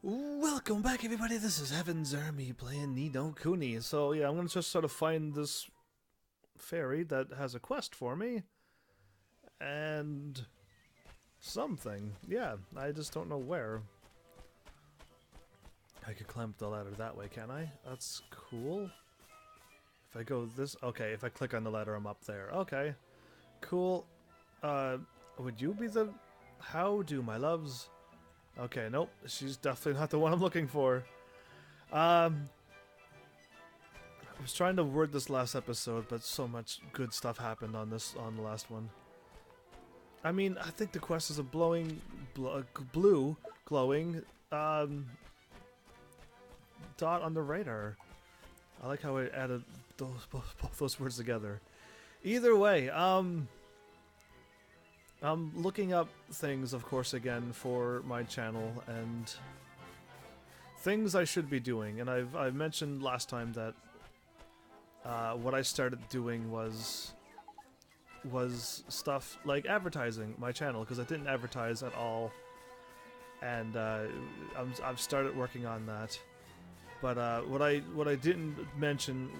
Welcome back, everybody. This is HEAVENSARMY playing Kuni. So yeah, I'm gonna just sort of find this fairy that has a quest for me, and something. Yeah, I just don't know where. I could climb up the ladder that way, can I? That's cool. If I go this, okay. If I click on the ladder, I'm up there. Okay, cool. Would you be the? How do my loves? Okay, nope. She's definitely not the one I'm looking for. I was trying to word this last episode, but so much good stuff happened on the last one. I mean, I think the quest is a blue glowing dot on the radar. I like how I added both those words together. Either way, I'm looking up things, of course, again for my channel and things I should be doing. And I've mentioned last time that what I started doing was stuff like advertising my channel, because I didn't advertise at all, and I've started working on that. But what I didn't mention.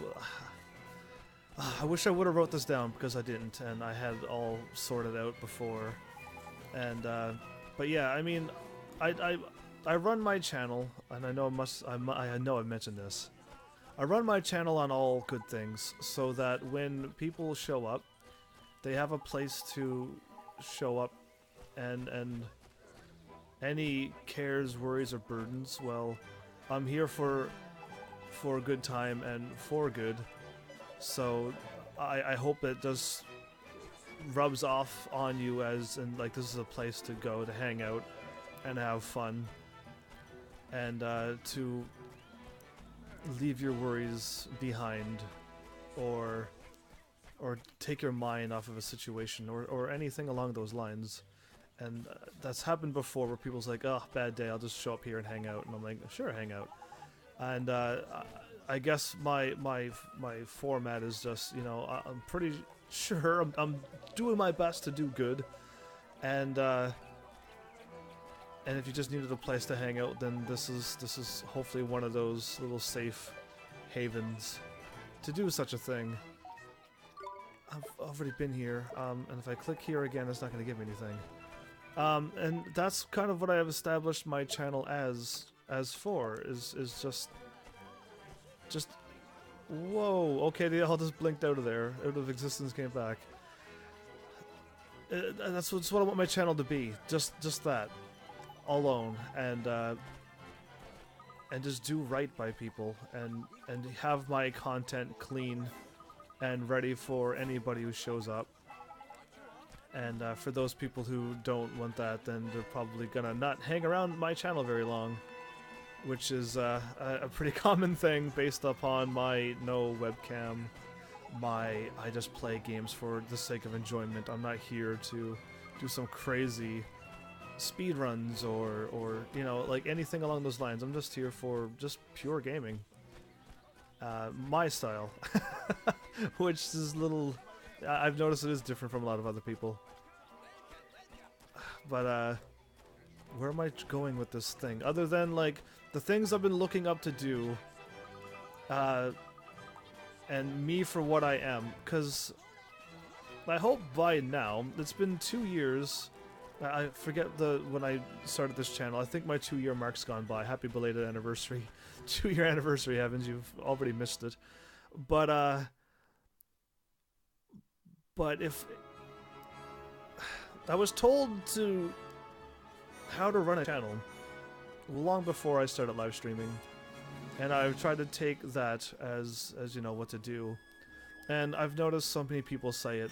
I wish I would have wrote this down because I didn't, and I had it all sorted out before. And but yeah, I mean, I run my channel, and I know I know I've mentioned this. I run my channel on all good things, so that when people show up, they have a place to show up, and any cares, worries, or burdens, well, I'm here for a good time and for good. So I hope it just rubs off on you as in like this is a place to go to hang out and have fun, and to leave your worries behind, or take your mind off of a situation, or anything along those lines. And that's happened before, where people's like, oh, bad day, I'll just show up here and hang out, and I'm like, sure, hang out. And I guess my format is just, you know, I'm pretty sure I'm doing my best to do good, and if you just needed a place to hang out, then this is hopefully one of those little safe havens to do such a thing. I've already been here, and if I click here again, it's not going to give me anything. And that's kind of what I have established my channel as for, is just whoa, okay, they all just blinked out of there, out of existence, came back. That's what I want my channel to be, just that, alone, and just do right by people, and have my content clean and ready for anybody who shows up. And for those people who don't want that, then they're probably gonna not hang around my channel very long, which is a pretty common thing based upon my no webcam, I just play games for the sake of enjoyment. I'm not here to do some crazy speedruns or you know, like anything along those lines. I'm just here for just pure gaming. My style, which is I've noticed it is different from a lot of other people. But where am I going with this thing? Other than like the things I've been looking up to do, and me for what I am, because I hope by now, it's been 2 years. I forget when I started this channel. I think my 2-year mark's gone by. Happy belated anniversary. 2-year anniversary, Heavens, you've already missed it. But if I was told how to run a channel long before I started live streaming, and I've tried to take that as you know what to do, and I've noticed so many people say it.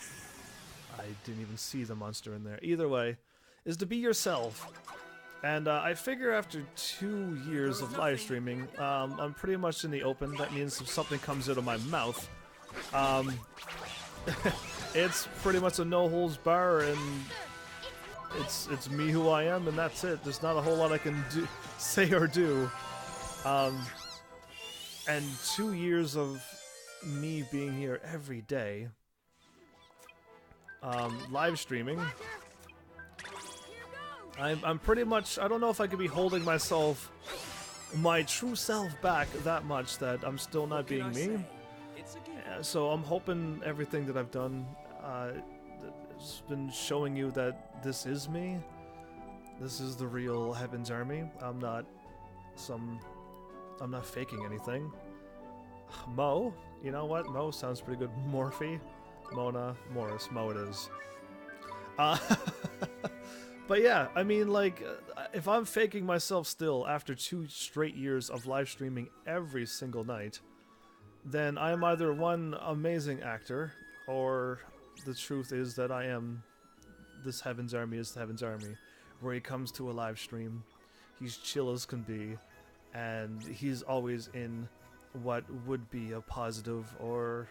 I didn't even see the monster in there. Either way, is to be yourself. And I figure after 2 years of live streaming, I'm pretty much in the open. That means if something comes out of my mouth, it's pretty much a no-holds bar, and it's me who I am, and that's it. There's not a whole lot I can say or do. And 2 years of me being here every day, live streaming, I'm pretty much, I don't know if I could be holding myself, my true self back that much that I'm still not being me. So I'm hoping everything that I've done has been showing you that this is me. This is the real Heaven's Army. I'm not faking anything. Mo, you know what? Mo sounds pretty good. Morphe, Mona, Morris, Mo it is. But yeah, I mean, like, if I'm faking myself still after 2 straight years of live streaming every single night, then I'm either one amazing actor, or the truth is that I am this Heaven's Army is the Heaven's Army, where he comes to a live stream, he's chill as can be, and he's always in what would be a positive or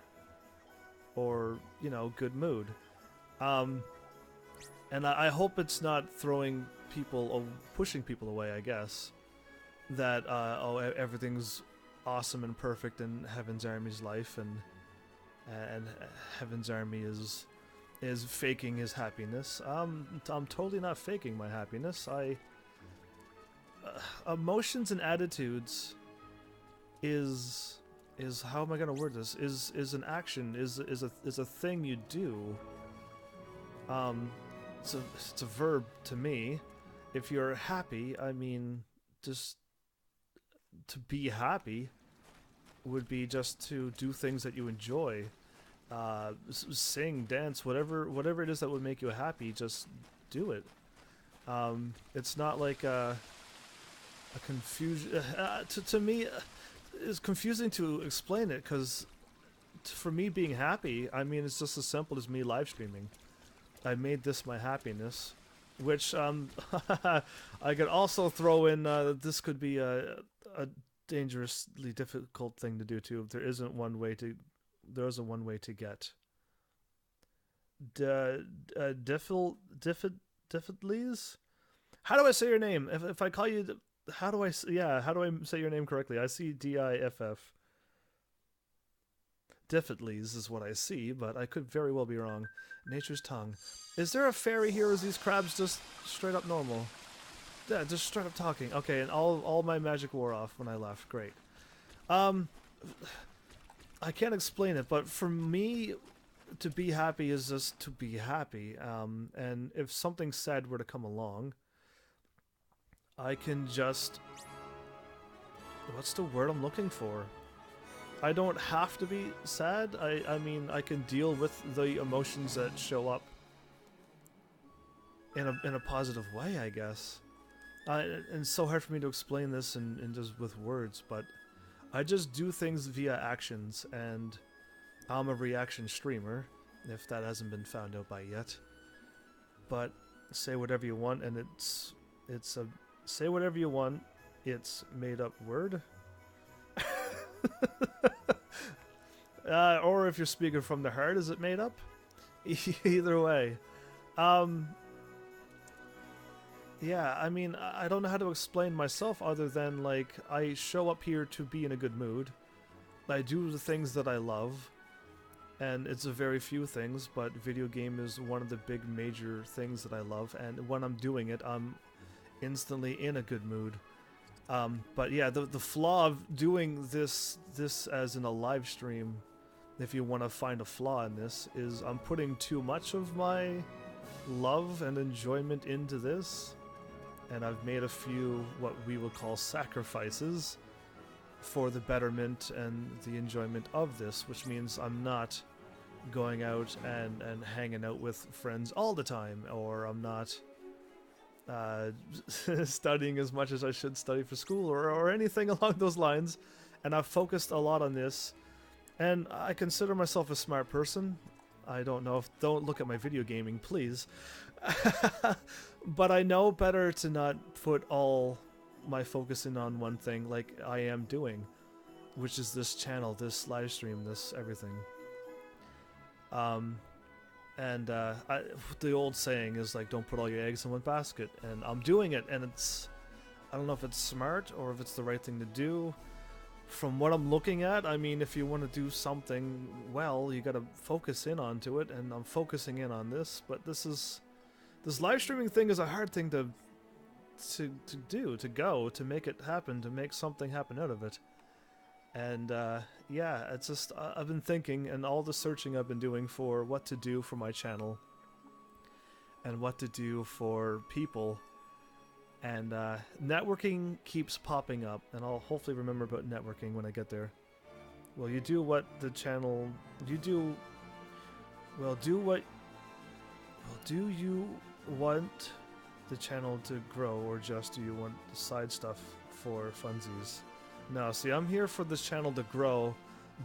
you know, good mood. And I hope it's not throwing people or pushing people away, I guess, that oh, everything's awesome and perfect in Heaven's Army's life, and Heaven's Army is faking his happiness. I'm totally not faking my happiness. Emotions and attitudes is how am I gonna word this? Is an action, is a thing you do. It's a verb to me. If you're happy, I mean, just to be happy would be just to do things that you enjoy. Sing, dance, whatever it is that would make you happy, just do it. It's not like a confusion. To me, it's confusing to explain it, because for me being happy, I mean, it's just as simple as me live streaming. I made this my happiness, which I could also throw in. This could be a dangerously difficult thing to do too. There isn't one way to. There isn't one way to get. Diffidlees? How do I say your name? If I call you, how do I say your name correctly? I see DIFF. Diffidlees is what I see, but I could very well be wrong. Nature's tongue. Is there a fairy here, or is these crabs just straight up normal? Yeah, just straight up talking. Okay, and all my magic wore off when I left. Great. I can't explain it, but for me, to be happy is just to be happy. And if something sad were to come along, I can just... What's the word I'm looking for? I don't have to be sad. I mean, I can deal with the emotions that show up in a positive way, I guess. And it's so hard for me to explain this in just with words, but I just do things via actions, and I'm a reaction streamer, if that hasn't been found out by yet. But say whatever you want, and it's a say whatever you want. It's made up word. Or if you're speaking from the heart, is it made up? Either way. Yeah, I mean, I don't know how to explain myself other than, like, I show up here to be in a good mood. I do the things that I love, and it's a very few things, but video game is one of the big major things that I love, and when I'm doing it, I'm instantly in a good mood. But yeah, the flaw of doing this as in a live stream, if you want to find a flaw in this, is I'm putting too much of my love and enjoyment into this, and I've made a few what we would call sacrifices for the betterment and the enjoyment of this, which means I'm not going out and hanging out with friends all the time, or I'm not studying as much as I should study for school, or anything along those lines. And I've focused a lot on this, and I consider myself a smart person. I don't know if... Don't look at my video gaming, please. But I know better to not put all my focus in on one thing like I am doing, which is this channel, this live stream, this everything. The old saying is like, don't put all your eggs in one basket, and I'm doing it, and it's... I don't know if it's smart or if it's the right thing to do. From what I'm looking at, I mean, if you want to do something well, you gotta focus in onto it, and I'm focusing in on this, but this live streaming thing is a hard thing to to make it happen, to make something happen out of it. And yeah, it's just I've been thinking, and all the searching I've been doing for what to do for my channel and what to do for people, and networking keeps popping up, and I'll hopefully remember about networking when I get there. Well, you do what the channel you do. Well, do you want the channel to grow, or just do you want the side stuff for funsies? No, see, I'm here for this channel to grow,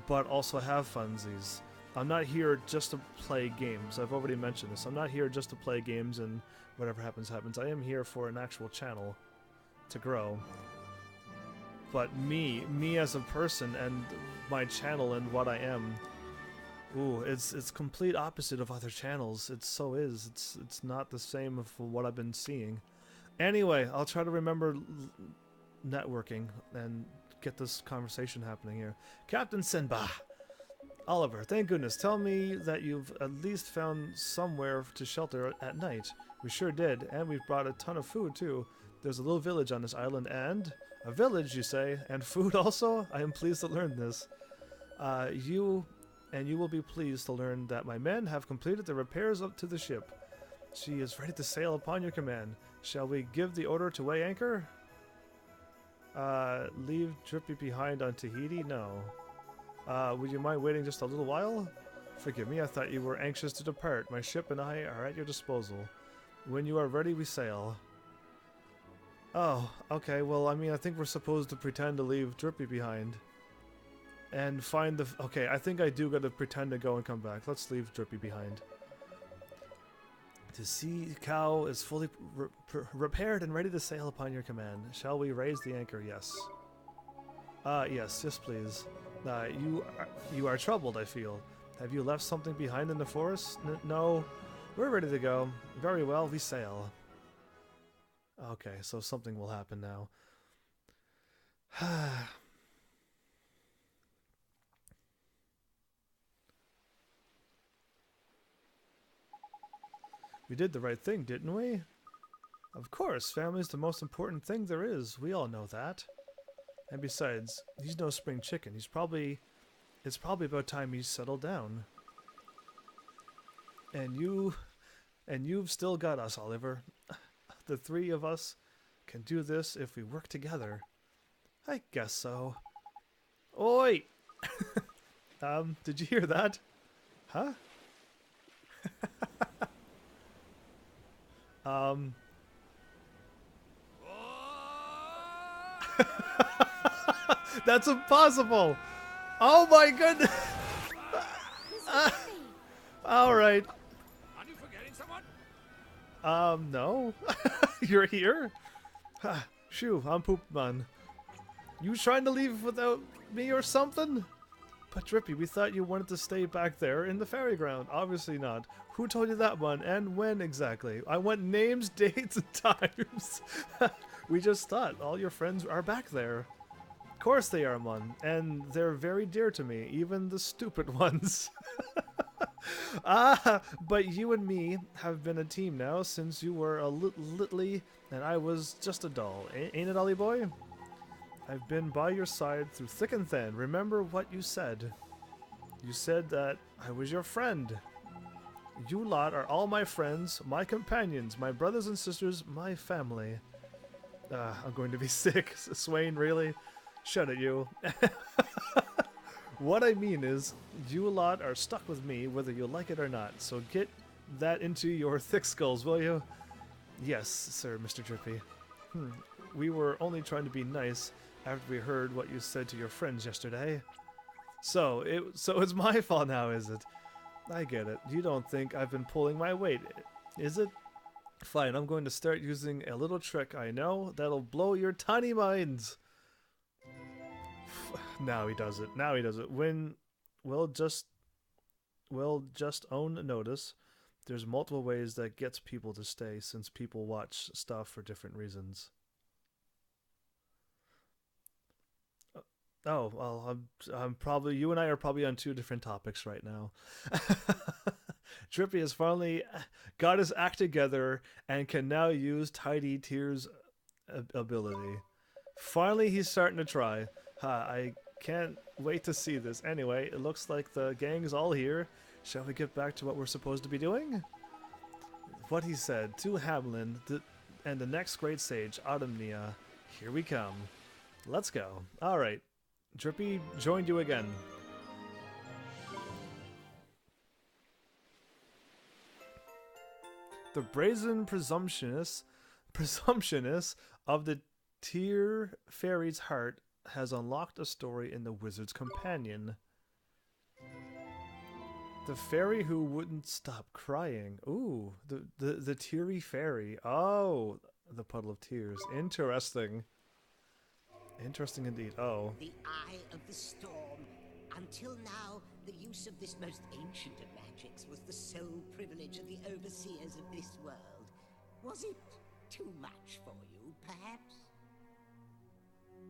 but also have funsies. I'm not here just to play games. I've already mentioned this. I'm not here just to play games and whatever happens, happens. I am here for an actual channel to grow. But me as a person and my channel and what I am, ooh, it's complete opposite of other channels. It so is. It's not the same of what I've been seeing. Anyway, I'll try to remember networking and get this conversation happening here. Captain Senba! Oliver, thank goodness. Tell me that you've at least found somewhere to shelter at night. We sure did, and we've brought a ton of food too. There's a little village on this island, and... A village, you say? And food also? I am pleased to learn this. You will be pleased to learn that my men have completed the repairs up to the ship. She is ready to sail upon your command. Shall we give the order to weigh anchor? Leave Drippy behind on Tahiti? No. Would you mind waiting just a little while? Forgive me, I thought you were anxious to depart. My ship and I are at your disposal. When you are ready, we sail. Oh, okay, well, I mean, I think we're supposed to pretend to leave Drippy behind. And find the... Okay, I think I do gotta pretend to go and come back. Let's leave Drippy behind. The sea cow is fully repaired and ready to sail upon your command. Shall we raise the anchor? Yes. Yes, please. You are troubled, I feel. Have you left something behind in the forest? No. We're ready to go. Very well, we sail. Okay, so something will happen now. We did the right thing, didn't we? Of course, family's the most important thing there is. We all know that. And besides, he's no spring chicken. It's probably about time he settled down. And you've still got us, Oliver. The three of us can do this if we work together. I guess so. Oi! Did you hear that? Huh? That's impossible! Oh my goodness! Alright. Are you forgetting someone? No. You're here? Shoo, I'm Poopman. You trying to leave without me or something? But Drippy, we thought you wanted to stay back there in the ferry ground. Obviously not. Who told you that one, and when exactly? I want names, dates, and times. We just thought all your friends are back there. Of course they are, Mon, and they're very dear to me, even the stupid ones. But you and me have been a team now since you were a littly and I was just a doll. Ain't it, Ollie boy? I've been by your side through thick and thin. Remember what you said. You said that I was your friend. You lot are all my friends, my companions, my brothers and sisters, my family. I'm going to be sick. Swain, really? Shut it, you. What I mean is, you lot are stuck with me whether you like it or not, so get that into your thick skulls, will you? Yes, sir, Mr. Drippy. We were only trying to be nice after we heard what you said to your friends yesterday. So it's my fault now, is it? I get it. You don't think I've been pulling my weight, is it? Fine, I'm going to start using a little trick I know that'll blow your tiny minds. Now he does it. Now he does it. When we'll just own notice. There's multiple ways that gets people to stay since people watch stuff for different reasons. Oh, well, I'm probably, you and I are probably on two different topics right now. Drippy has finally got his act together and can now use tidy tears ability. Finally, he's starting to try. I can't wait to see this. Anyway, it looks like the gang's all here. Shall we get back to what we're supposed to be doing? What he said to Hamlin and the next great sage, Autumnia. Here we come. Let's go. Alright. Drippy joined you again. The brazen presumptuous of the Tear Fairy's heart has unlocked a story in the Wizard's Companion. The fairy who wouldn't stop crying. Ooh, the teary fairy. Oh, the puddle of tears. Interesting. Interesting indeed. Oh. The eye of the storm. Until now, the use of this most ancient of magics was the sole privilege of the overseers of this world. Was it too much for you, perhaps?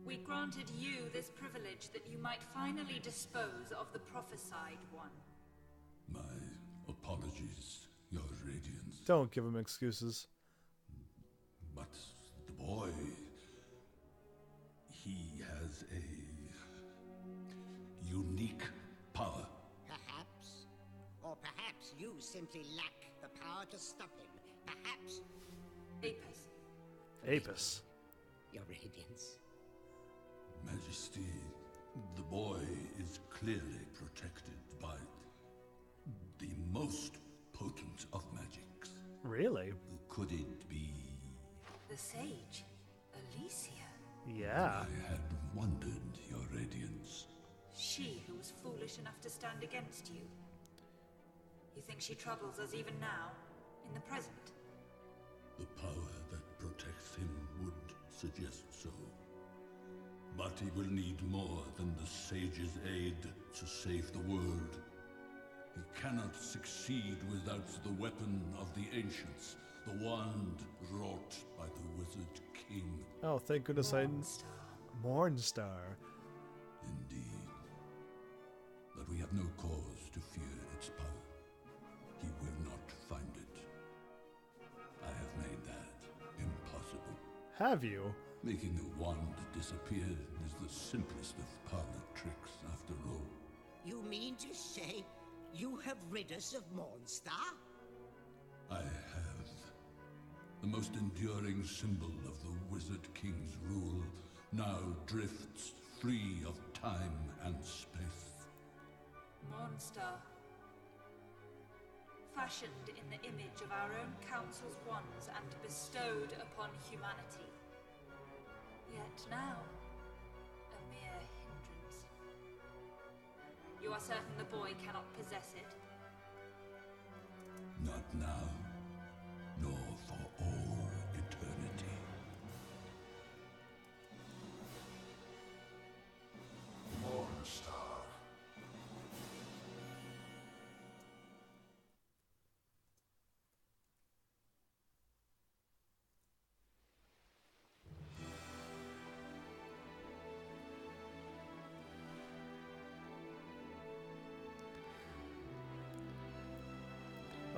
We granted you this privilege that you might finally dispose of the prophesied one. My apologies, Your Radiance. Don't give him excuses. But the boy, he has a unique power. Perhaps. Or perhaps you simply lack the power to stop him. Perhaps. Apis. Apis. Your Radiance. Majesty, the boy is clearly protected by the most potent of magics. Really? Could it be? The sage, Alicia. Yeah. I had wondered, Your Radiance. She who was foolish enough to stand against you. You think she troubles us even now, in the present? The power that protects him would suggest so. But he will need more than the sage's aid to save the world. He cannot succeed without the weapon of the ancients, the wand wrought by the Wizard King. Oh, thank goodness Mornstar. Indeed. But we have no cause to fear its power. He will not find it. I have made that impossible. Have you? Making a wand disappear is the simplest of parlor tricks, after all. You mean to say you have rid us of Mornstar? I have. The most enduring symbol of the Wizard King's rule now drifts free of time and space. Monster. Fashioned in the image of our own council's wands and bestowed upon humanity. Yet now, a mere hindrance. You are certain the boy cannot possess it? Not now, nor for all eternity. Mornstar.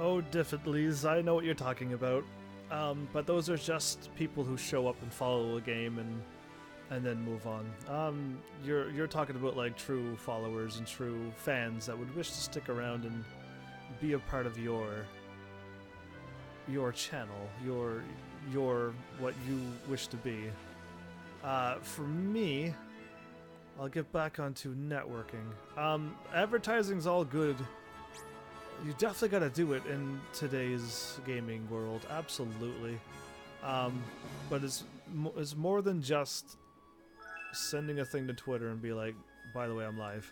Oh, Diffidleys, I know what you're talking about. But those are just people who show up and follow a game and then move on. You're talking about like true followers and true fans that would wish to stick around and be a part of your channel, your what you wish to be. For me, I'll get back onto networking. Advertising's all good. You definitely got to do it in today's gaming world, absolutely. But it's more than just sending a thing to Twitter and be like, by the way, I'm live.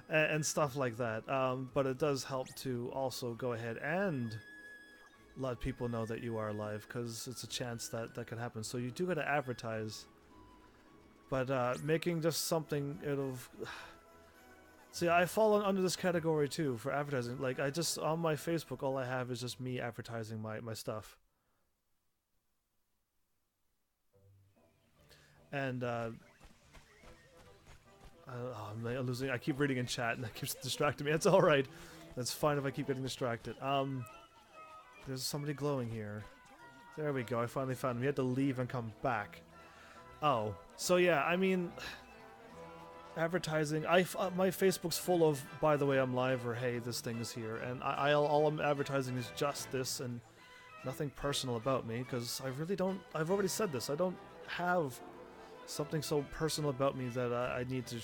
And stuff like that. But it does help to also go ahead and let people know that you are live, because it's a chance that could happen. So you do got to advertise. But making just something out of... See, I fall under this category too for advertising. Like, I just, on my Facebook, all I have is just me advertising my stuff. And, I'm losing, I keep reading in chat and that keeps distracting me. That's alright. That's fine if I keep getting distracted. There's somebody glowing here. There we go. I finally found him. He had to leave and come back. Oh, so yeah. I mean, advertising. My Facebook's full of, by the way, I'm live, or hey, this thing is here, and all I'm advertising is just this and nothing personal about me, because I really don't. I've already said this. I don't have something so personal about me that I need to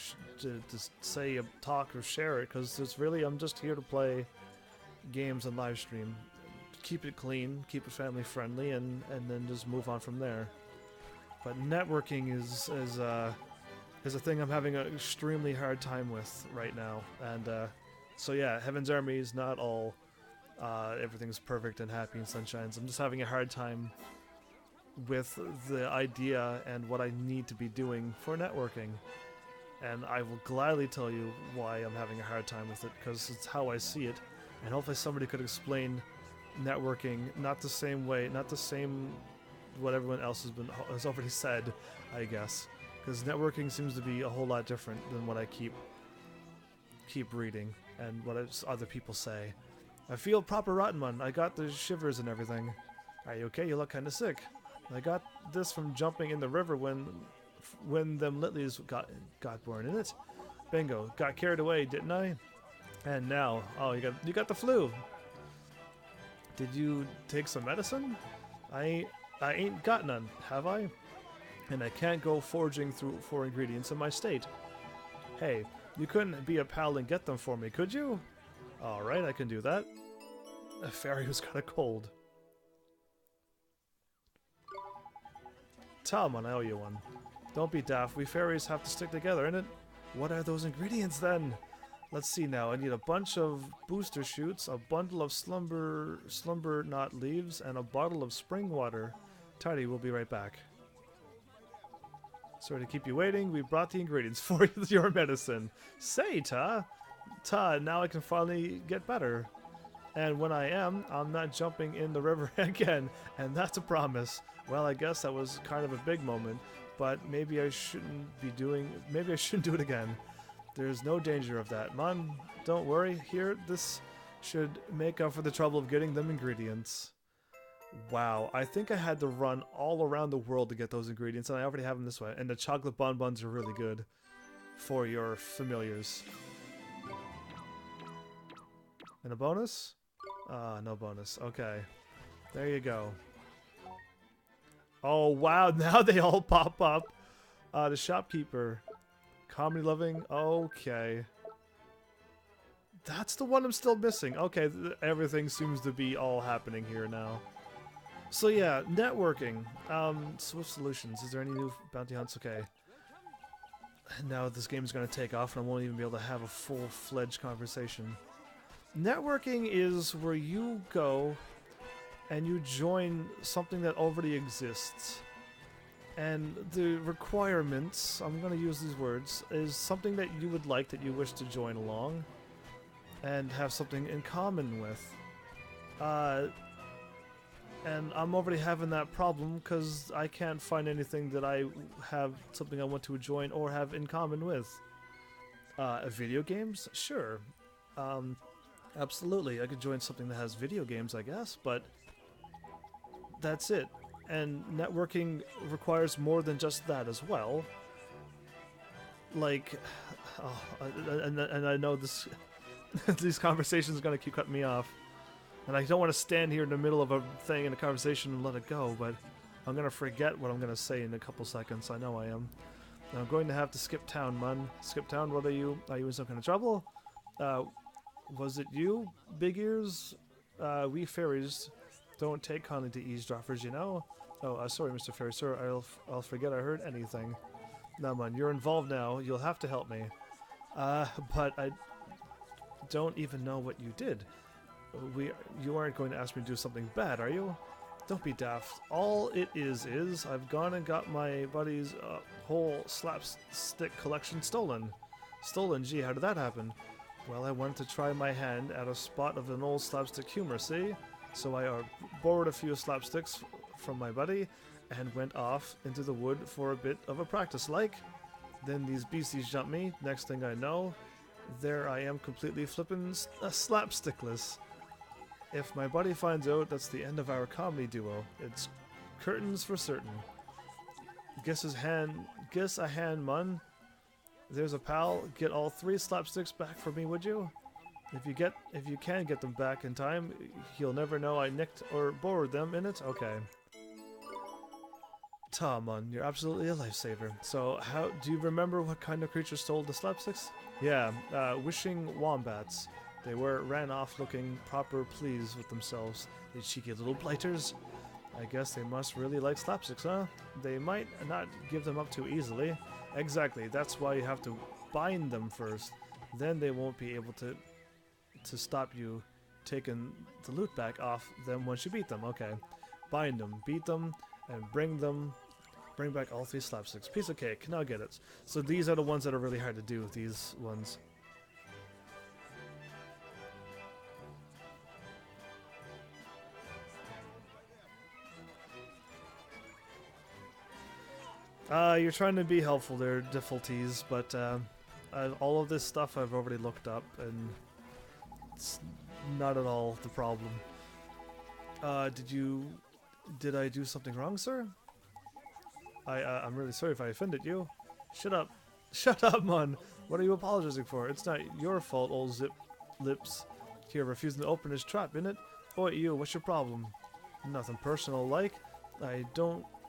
say, talk, or share it, because it's really, I'm just here to play games and live stream. Keep it clean, keep it family friendly, and then just move on from there. But networking is a thing I'm having an extremely hard time with right now. And so yeah, Heaven's Army is not all everything's perfect and happy and sunshines. I'm just having a hard time with the idea and what I need to be doing for networking. And I will gladly tell you why I'm having a hard time with it, because it's how I see it. And hopefully somebody could explain networking not the same way, not the same what everyone else has already said, I guess, because networking seems to be a whole lot different than what I keep reading and what other people say. I feel proper rotten, man. I got the shivers and everything. Are you okay? You look kind of sick. I got this from jumping in the river when them Litleys got born in it. Bingo. Got carried away, didn't I? And now, oh, you got the flu. Did you take some medicine? I ain't got none, have I? And I can't go foraging for ingredients in my state. Hey, you couldn't be a pal and get them for me, could you? Alright, I can do that. The fairy was kinda cold. Talmon, I owe you one. Don't be daft, we fairies have to stick together, innit? What are those ingredients then? Let's see now. I need a bunch of booster shoots, a bundle of slumber knot leaves, and a bottle of spring water. Tidy, we'll be right back. Sorry to keep you waiting. We brought the ingredients for your medicine. Say, Ta, now I can finally get better. And when I am, I'm not jumping in the river again, and that's a promise. Well, I guess that was kind of a big moment, but maybe I shouldn't do it again. There's no danger of that. Mon, don't worry. Here, this should make up for the trouble of getting them ingredients. Wow, I think I had to run all around the world to get those ingredients, and I already have them this way. And the chocolate bonbons are really good for your familiars. And a bonus? No bonus. Okay. There you go. Oh, wow, now they all pop up. The shopkeeper. Comedy loving, okay. That's the one I'm still missing. Okay, everything seems to be all happening here now. So yeah, networking. Swift Solutions. Is there any new bounty hunts? Okay. Now this game is going to take off and I won't even be able to have a full-fledged conversation. Networking is where you go and you join something that already exists. And the requirements, I'm going to use these words, is something that you would like, that you wish to join along and have something in common with. And I'm already having that problem because I can't find anything that I have something I want to join or have in common with. Video games? Sure. Absolutely. I could join something that has video games, I guess, but that's it. And networking requires more than just that as well. Like, and I know this, these conversations are going to keep cutting me off. And I don't want to stand here in the middle of a thing in a conversation and let it go, but I'm going to forget what I'm going to say in a couple seconds. I know I am. Now I'm going to have to skip town, man. Skip town, what are you? Are you in some kind of trouble? Was it you, Big Ears? We fairies don't take kindly to eavesdroppers, you know? Oh, sorry, Mr. Fairy, sir. I'll forget I heard anything. No, man, you're involved now. You'll have to help me. But I don't even know what you did. You aren't going to ask me to do something bad, are you? Don't be daft. All it is I've gone and got my buddy's whole slapstick collection stolen. Stolen? Gee, how did that happen? Well, I wanted to try my hand at a spot of an old slapstick humor, see? So I borrowed a few slapsticks from my buddy and went off into the wood for a bit of a practice like. Then these beasties jumped me. Next thing I know, there I am completely flippin' slapstickless. If my buddy finds out, that's the end of our comedy duo. It's curtains for certain. Guess a hand, mun. There's a pal. Get all 3 slapsticks back for me, would you? If you can get them back in time, he'll never know I nicked or borrowed them in it. Okay. Mun, you're absolutely a lifesaver. So, how do you remember what kind of creature stole the slapsticks? Yeah, wishing wombats. They ran off looking proper pleased with themselves. They cheeky little blighters. I guess they must really like slapsticks, huh? They might not give them up too easily. Exactly, that's why you have to bind them first. Then they won't be able to stop you taking the loot back off them once you beat them. Okay. Bind them, beat them, and bring back all 3 slapsticks. Piece of cake, now get it. So these are the ones that are really hard to do, these ones. You're trying to be helpful there, difficulties, but all of this stuff I've already looked up, and it's not at all the problem. Did I do something wrong, sir? I'm really sorry if I offended you. Shut up. Shut up, man. What are you apologizing for? It's not your fault, old zip lips. Here, refusing to open his trap, innit? Oi, you, what's your problem? Nothing personal, like.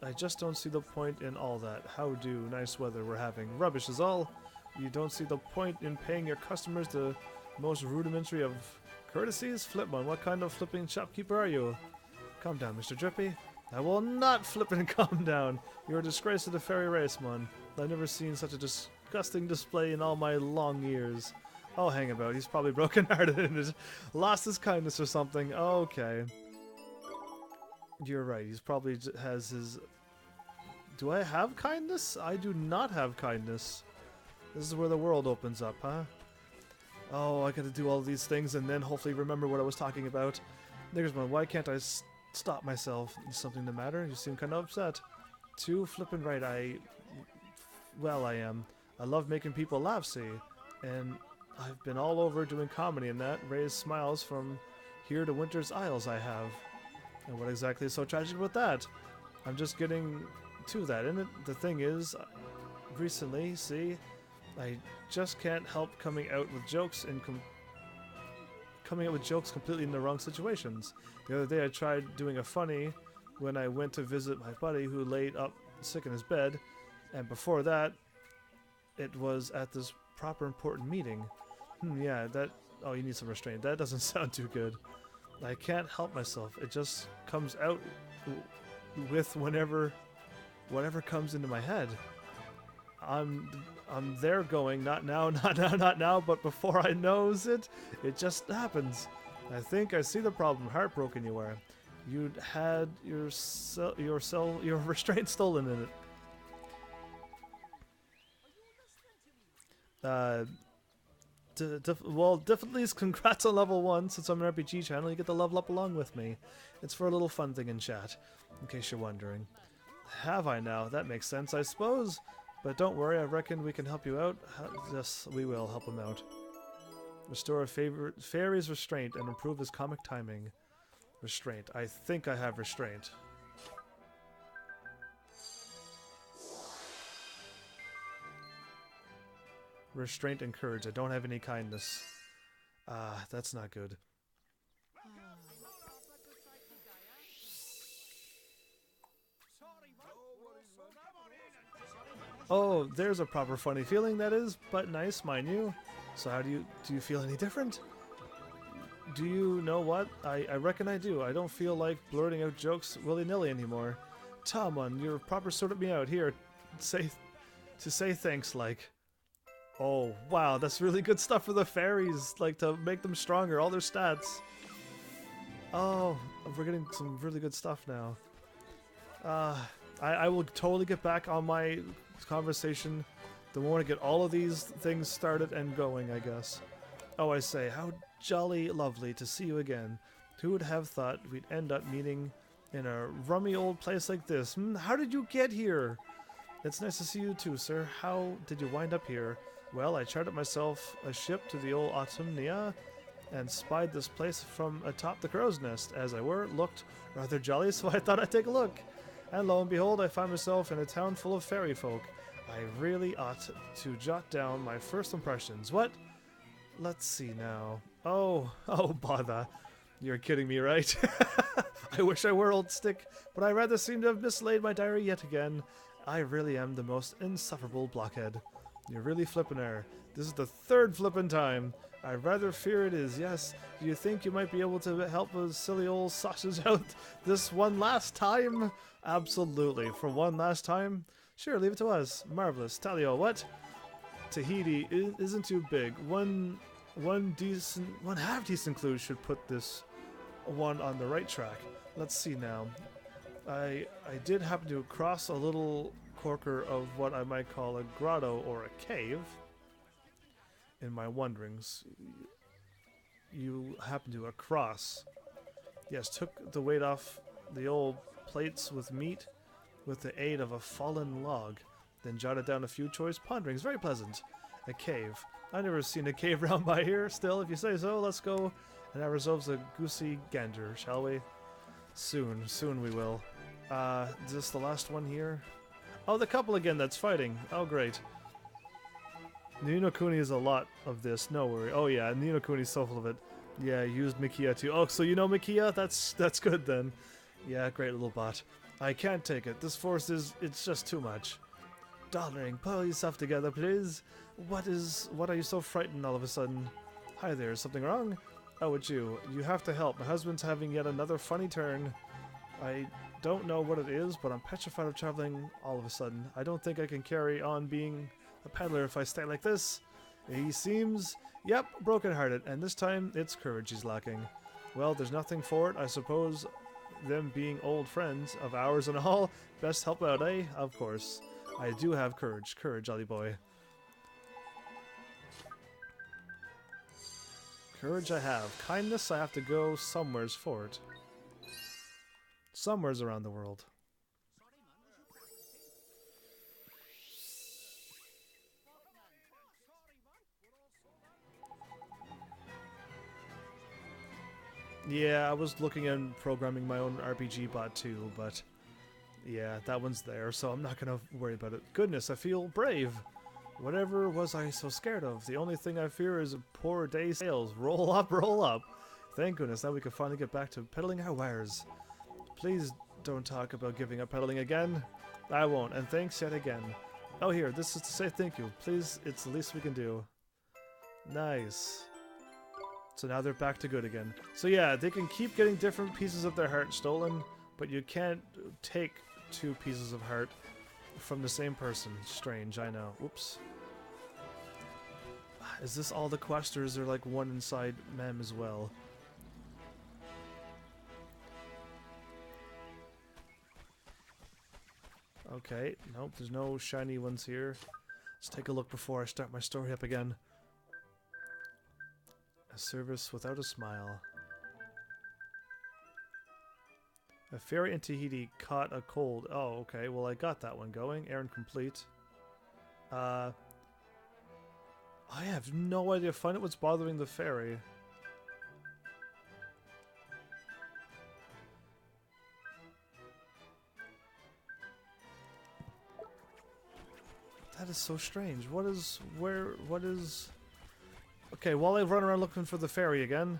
I just don't see the point in all that. How do? Nice weather we're having. Rubbish is all. You don't see the point in paying your customers the most rudimentary of courtesies? Flipman, what kind of flipping shopkeeper are you? Calm down, Mr. Drippy. I will not flip and calm down. You're a disgrace to the fairy race, man. I've never seen such a disgusting display in all my long years. Oh, hang about. He's probably broken-hearted and lost his kindness or something. Okay. You're right. He's probably has his... Do I have kindness? I do not have kindness. This is where the world opens up, huh? Oh, I gotta do all these things and then hopefully remember what I was talking about. There's one. Why can't I stop myself? Is something the matter? You seem kind of upset. Too flippin' right. Well, I am. I love making people laugh, see? And I've been all over doing comedy and that. Raised smiles from here to Winter's Isles I have. And what exactly is so tragic about that? I'm just getting to that, isn't it? The thing is, recently, see, I just can't help coming out with jokes and completely in the wrong situations. The other day I tried doing a funny when I went to visit my buddy who laid up sick in his bed, and before that, it was at this proper important meeting. Yeah, that... Oh, you need some restraint. That doesn't sound too good. I can't help myself. It just comes out with whatever comes into my head. I'm there going, not now, not now, but before I knows it, it just happens. I think I see the problem. Heartbroken you are. You'd had your restraint stolen in it. Well, definitely congrats on level 1. Since I'm an RPG channel, you get to level up along with me. It's for a little fun thing in chat, in case you're wondering. Have I now? That makes sense, I suppose. But don't worry, I reckon we can help you out. Yes, we will help him out. Restore a fairy's restraint and improve his comic timing. Restraint. I think I have restraint. Restraint and courage. I don't have any kindness. That's not good. Oh, there's a proper funny feeling, that is, but nice, mind you. So how do you feel any different? Do you know what? I reckon I do. I don't feel like blurting out jokes willy-nilly anymore. Tomon, you're proper sorted me out. Here, say thanks, like. Oh, wow, that's really good stuff for the fairies, like, to make them stronger, all their stats. Oh, we're getting some really good stuff now. I will totally get back on my conversation the moment I get all of these things started and going, I guess. Oh, I say, how jolly lovely to see you again. Who would have thought we'd end up meeting in a rummy old place like this? How did you get here? It's nice to see you too, sir. How did you wind up here? Well, I chartered myself a ship to the old Autumnia and spied this place from atop the crow's nest. As I looked rather jolly, so I thought I'd take a look. And lo and behold, I find myself in a town full of fairy folk. I really ought to jot down my first impressions. What? Let's see now. Oh, bother. You're kidding me, right? I wish I were old stick, but I rather seem to have mislaid my diary yet again. I really am the most insufferable blockhead. You're really flippin' her. This is the third flippin' time. I rather fear it is, yes. Do you think you might be able to help a silly old sausage out this one last time? Absolutely. For one last time? Sure, leave it to us. Marvelous. Talio, what? Tahiti isn't too big. One half decent clue should put this one on the right track. Let's see now. I did happen to cross a little corker of what I might call a grotto or a cave in my wanderings. You happen to cross. Yes, took the weight off the old plates with meat with the aid of a fallen log, then jotted down a few choice ponderings. Very pleasant. A cave. I've never seen a cave round by here. Still, if you say so, let's go and have ourselves a goosey gander, shall we? Soon we will. Is this the last one here? Oh, the couple again that's fighting. Oh, great. Ni no Kuni is a lot of this, no worry. Oh yeah, Ni no Kuni's so full of it. Yeah, used Mikia too. Oh, so you know Mikia? That's good then. Yeah, great little bot. I can't take it. This force it's just too much. Darling, pull yourself together, please. What are you so frightened all of a sudden? Hi there, is something wrong? Oh, it's you. You have to help. My husband's having yet another funny turn. I don't know what it is, but I'm petrified of traveling all of a sudden. I don't think I can carry on being a peddler if I stay like this. He seems, yep, broken-hearted, and this time it's courage he's lacking. Well, there's nothing for it. I suppose them being old friends of ours and all, best help out, eh? Of course. I do have courage. Courage, Ollie boy. Courage I have. Kindness I have to go somewheres for it. Somewheres around the world. Yeah, I was looking and programming my own RPG bot too, but yeah, that one's there, so I'm not gonna worry about it. Goodness, I feel brave. Whatever was I so scared of? The only thing I fear is a poor day's sales. Roll up, roll up. Thank goodness, now we can finally get back to peddling our wares. Please don't talk about giving up peddling again. I won't, and thanks yet again. Oh, here, this is to say thank you. Please, it's the least we can do. Nice. So now they're back to good again. So yeah, they can keep getting different pieces of their heart stolen, but you can't take 2 pieces of heart from the same person. Strange, I know. Oops. Is this all the quest, or is there like one inside Mem as well? Okay, nope, there's no shiny ones here. Let's take a look before I start my story up again. A service without a smile. A fairy in Tahiti caught a cold. Oh, okay. Well, I got that one going. Errand complete. I have no idea. Find out what's bothering the fairy. That is so strange. What is... Okay, while I run around looking for the fairy again...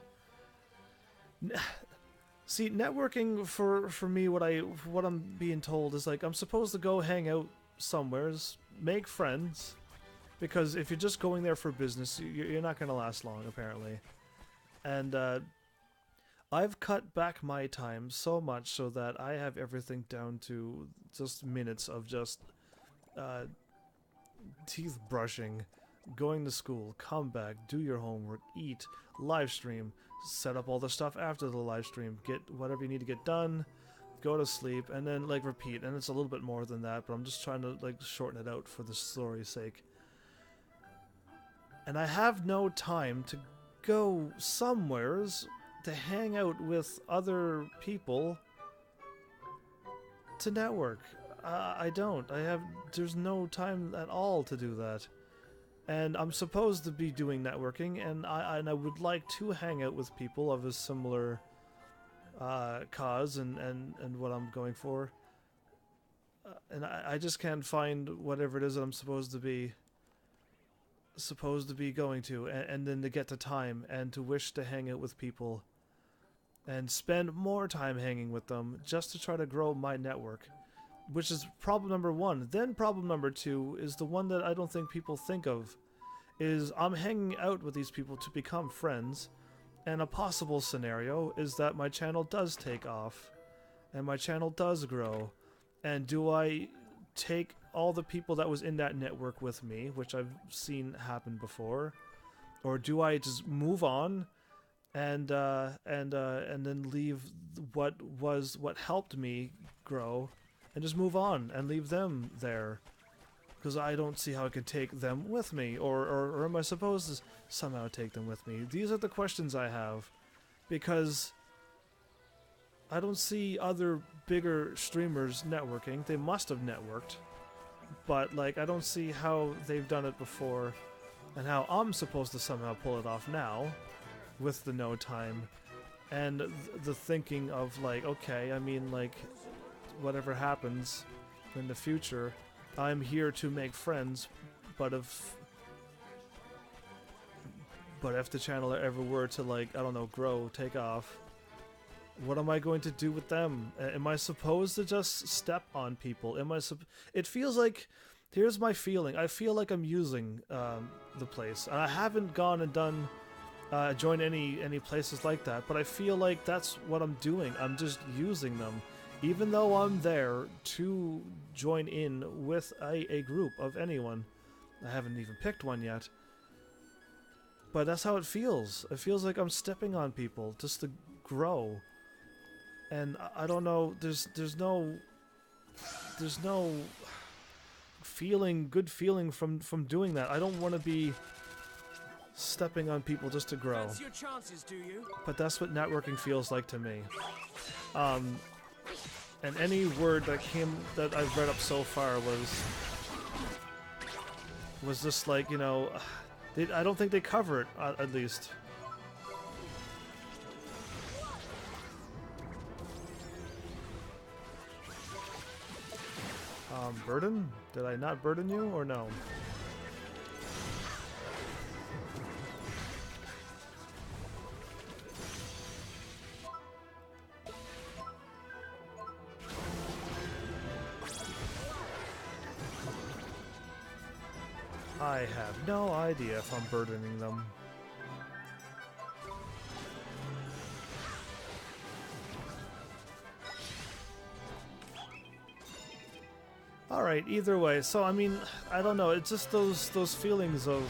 See, networking for me, what I'm being told is like I'm supposed to go hang out somewheres, make friends, because if you're just going there for business, you're not gonna last long apparently. And I've cut back my time so much so that I have everything down to just minutes of just teeth brushing, going to school, come back, do your homework, eat, live stream. Set up all the stuff after the live stream, get whatever you need to get done, go to sleep, and then like repeat. And it's a little bit more than that, but I'm just trying to like shorten it out for the story's sake. And I have no time to go somewheres to hang out with other people to network. I don't. There's no time at all to do that. And I'm supposed to be doing networking, and I would like to hang out with people of a similar cause and what I'm going for. and I just can't find whatever it is that I'm supposed to be going to, and then to get the time and to wish to hang out with people and spend more time hanging with them just to try to grow my network, which is problem number one. Then problem number two is the one that I don't think people think of, is I'm hanging out with these people to become friends, and a possible scenario is that my channel does take off and my channel does grow. And do I take all the people that was in that network with me, which I've seen happen before, or do I just move on and then leave what helped me grow and just move on and leave them there? Because I don't see how I could take them with me, or am I supposed to somehow take them with me? These are the questions I have, because I don't see other bigger streamers networking. They must have networked, but like I don't see how they've done it before, and how I'm supposed to somehow pull it off now, with the no time, and the thinking of like, okay, I mean like, whatever happens in the future, I'm here to make friends, but if the channel ever were to, like, I don't know, grow, take off, what am I going to do with them? Am I supposed to just step on people? It feels like, here's my feeling, I feel like I'm using the place. I haven't gone and done, joined any places like that, but I feel like that's what I'm doing. I'm just using them. Even though I'm there to join in with a group of anyone. I haven't even picked one yet. But that's how it feels. It feels like I'm stepping on people just to grow. And I don't know, there's no good feeling from doing that. I don't want to be stepping on people just to grow. Fancy your chances, do you? But that's what networking feels like to me. And any word that I've read up so far was just like, you know, I don't think they cover it, at least. Burden? Did I not burden you, or no? I have no idea if I'm burdening them. Alright, either way, so I mean, I don't know, it's just those feelings of...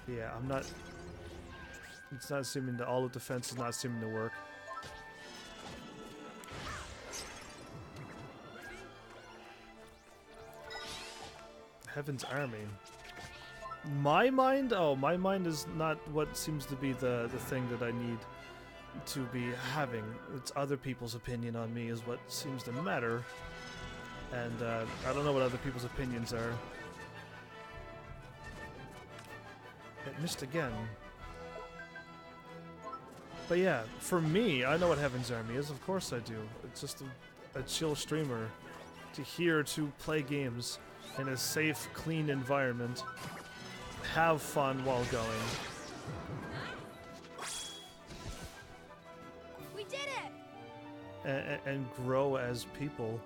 Yeah, I'm not... It's not seeming to... All of defense is not seeming to work. Heaven's Army. My mind? Oh, my mind is not what seems to be the thing that I need to be having. It's other people's opinion on me is what seems to matter. And I don't know what other people's opinions are. It missed again. But yeah, for me, I know what Heaven's Army is. Of course I do. It's just a chill streamer to play games in a safe, clean environment. Have fun while going. We did it! And grow as people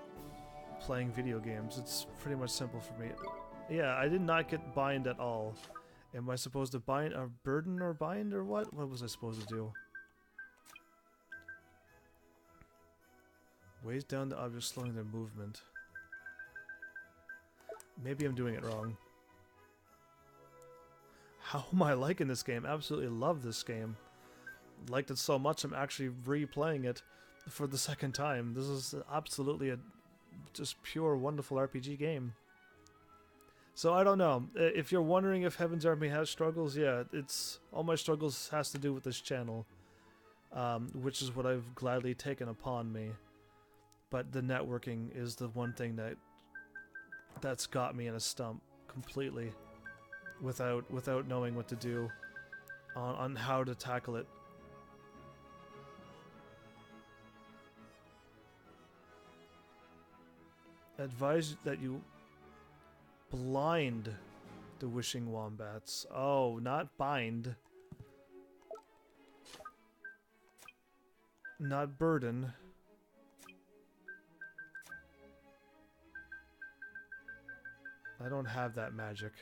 playing video games. It's pretty much simple for me. Yeah, I did not get bind at all. Am I supposed to bind or burden or bind or what? What was I supposed to do? Weighs down the object, slowing their movement. Maybe I'm doing it wrong. How am I liking this game? Absolutely love this game. Liked it so much I'm actually replaying it for the second time. This is absolutely a just pure wonderful RPG game. So I don't know. If you're wondering if Heaven's Army has struggles, yeah, it's all my struggles has to do with this channel, which is what I've gladly taken upon me. But the networking is the one thing that's got me in a stump completely, without knowing what to do on how to tackle it. advise that you blind the wishing wombats. Oh, not bind. Not burden. I don't have that magic.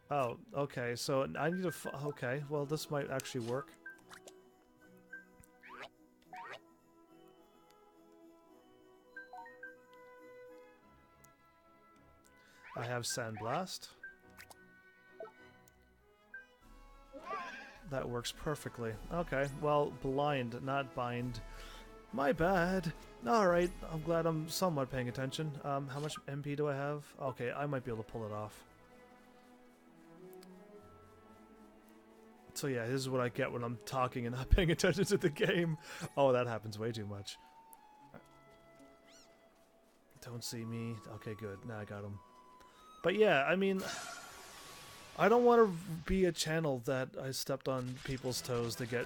Oh, okay, so I need to okay, well this might actually work. I have Sandblast. That works perfectly. Okay, well, blind, not bind. My bad. Alright, I'm glad I'm somewhat paying attention. How much MP do I have? Okay, I might be able to pull it off. So yeah, this is what I get when I'm talking and not paying attention to the game. Oh, that happens way too much. Don't see me. Okay, good. Now I got him. But yeah, I mean, I don't want to be a channel that I stepped on people's toes to get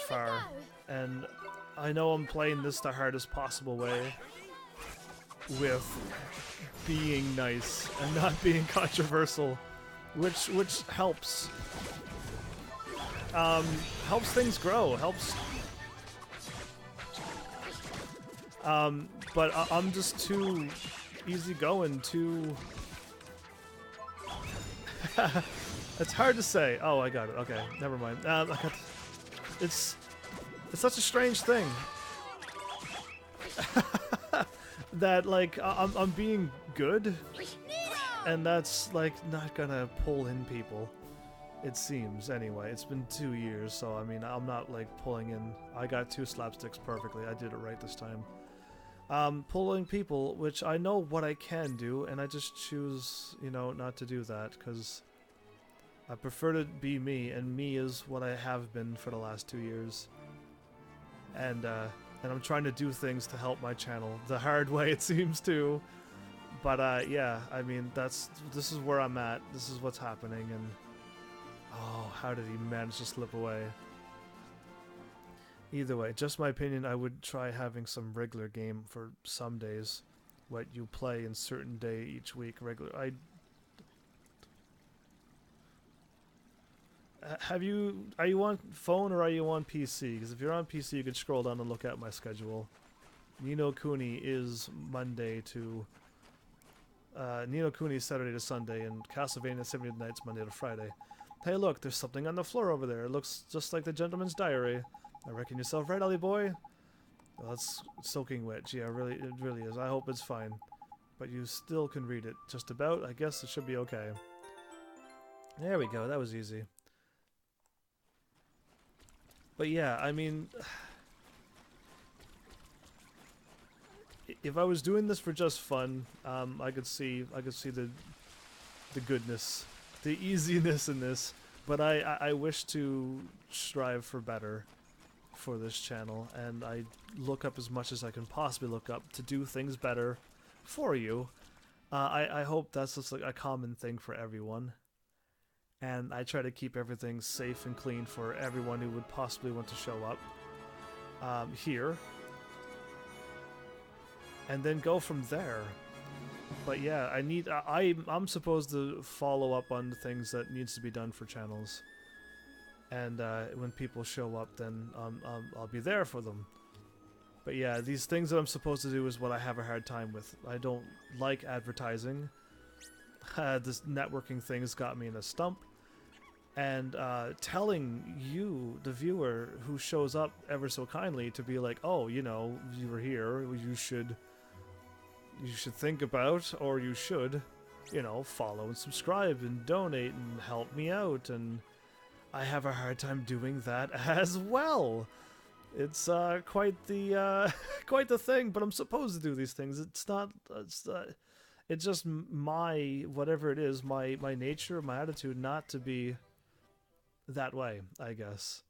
far. And I know I'm playing this the hardest possible way with being nice and not being controversial, which helps. Helps things grow, helps. But I'm just too easygoing, too. It's hard to say. Oh, I got it. Okay, never mind. I got. It's such a strange thing that like I'm being good, and that's like not gonna pull in people. It seems, anyway. It's been 2 years, so I mean, I'm not like pulling in. I got 2 slapsticks perfectly. I did it right this time. Pulling people, which I know what I can do, and I just choose, you know, not to do that, because I prefer to be me, and me is what I have been for the last 2 years. And I'm trying to do things to help my channel. The hard way, it seems, too. But, yeah, I mean, this is where I'm at. This is what's happening, and... Oh, how did he manage to slip away? Either way, just my opinion, I would try having some regular game for some days. What you play in certain day each week, regular. Are you on phone or are you on PC? Because if you're on PC, you can scroll down and look at my schedule. Kuni is Monday to... Kuni is Saturday to Sunday, and Castlevania Symphony of the Night's Monday to Friday. Hey look, there's something on the floor over there. It looks just like the gentleman's diary. I reckon yourself right, Ollie boy? Well, that's soaking wet. Yeah, it really is. I hope it's fine. But you still can read it. Just about. I guess it should be okay. There we go. That was easy. But yeah, I mean... If I was doing this for just fun, I could see the goodness, the easiness in this, but I wish to strive for better for this channel, and I look up as much as I can possibly look up to do things better for you. I hope that's just like a common thing for everyone, and I try to keep everything safe and clean for everyone who would possibly want to show up here, and then go from there. But yeah, I'm supposed to follow up on the things that needs to be done for channels. And when people show up, then I'll be there for them. But yeah, these things that I'm supposed to do is what I have a hard time with. I don't like advertising. This networking thing has got me in a stump. And telling you, the viewer, who shows up ever so kindly, to be like, oh, you know, you were here, you should think about, or you should, you know, follow and subscribe and donate and help me out, and I have a hard time doing that as well. It's quite the thing, but I'm supposed to do these things. It's just my, whatever it is, my nature, my attitude not to be that way, I guess.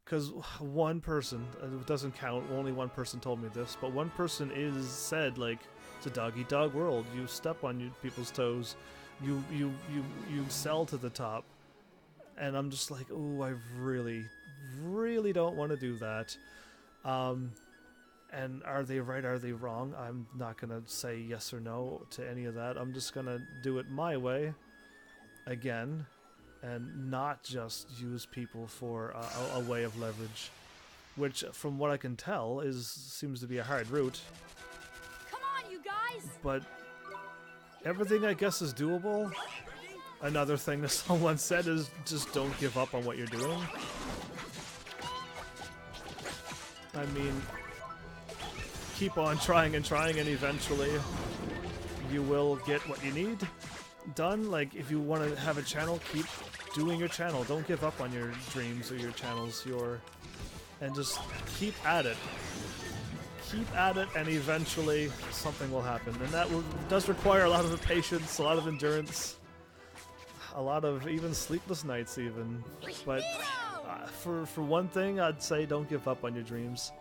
Because one person, it doesn't count, only one person told me this, but one person said, like, it's a dog-eat-dog world. You step on people's toes, you sell to the top. And I'm just like, ooh, I really, really don't want to do that. And are they right, are they wrong? I'm not gonna say yes or no to any of that. I'm just gonna do it my way, again, and not just use people for a way of leverage, which, from what I can tell, seems to be a hard route. Come on, you guys! But everything, I guess, is doable. Another thing that someone said is just don't give up on what you're doing. I mean, keep on trying and trying, and eventually you will get what you need done. Like, if you want to have a channel, keep doing your channel. Don't give up on your dreams or your channels, and just keep at it. Keep at it, and eventually something will happen. And that does require a lot of patience, a lot of endurance, a lot of even sleepless nights even. But for one thing, I'd say don't give up on your dreams.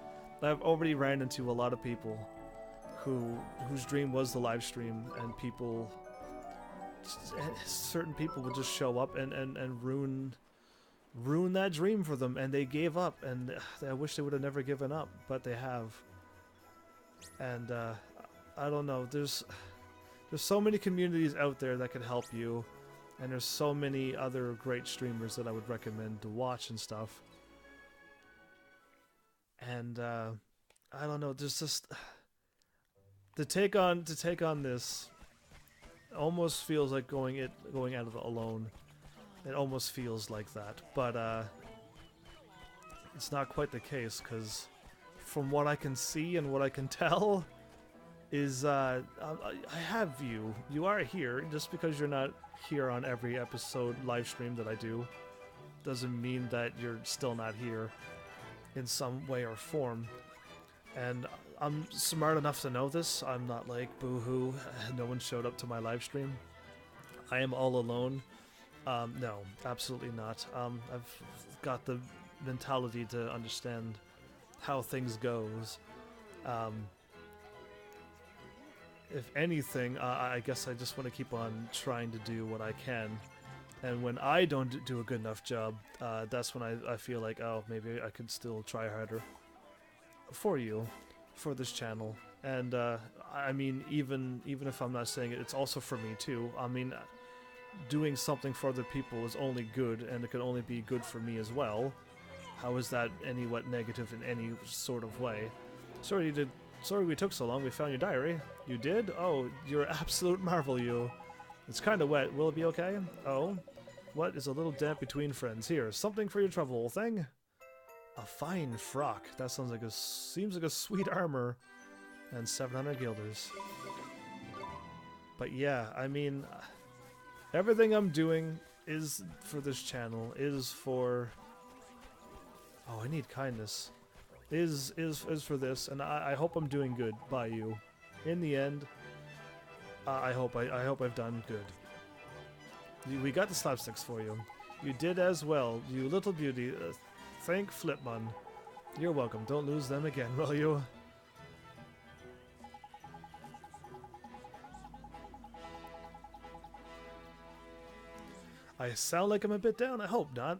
I've already ran into a lot of people whose dream was the live stream, and certain people would just show up and ruin that dream for them, and they gave up, and I wish they would have never given up, but they have. And I don't know, there's so many communities out there that could help you, and there's so many other great streamers that I would recommend to watch and stuff. And I don't know, there's just to take on this almost feels like going at it alone. It almost feels like that, but it's not quite the case, because from what I can see and what I can tell is I have you. You are here. Just because you're not here on every episode live stream that I do doesn't mean that you're still not here in some way or form. And I'm smart enough to know this. I'm not like, boo-hoo, no one showed up to my live stream. I am all alone. No, absolutely not. I've got the mentality to understand how things goes. If anything, I guess I just want to keep on trying to do what I can. And when I don't do a good enough job, that's when I feel like, oh, maybe I could still try harder for you, for this channel. And I mean, even if I'm not saying it, it's also for me too. I mean, doing something for other people is only good, and it can only be good for me as well. How is that what negative in any sort of way? Sorry we took so long. We found your diary. You did? Oh, you're an absolute marvel, you. It's kind of wet. Will it be okay? Oh, what is a little damp between friends? Here, something for your trouble, old thing. A fine frock. That seems like a sweet armor. And 700 guilders. But yeah, I mean, everything I'm doing is for this channel, is for... Oh, I need kindness. Is for this, and I hope I'm doing good by you. In the end, I hope I've done good. We got the slapsticks for you. You did as well, you little beauty. Thank Flipmon. You're welcome. Don't lose them again, will you? I sound like I'm a bit down. I hope not.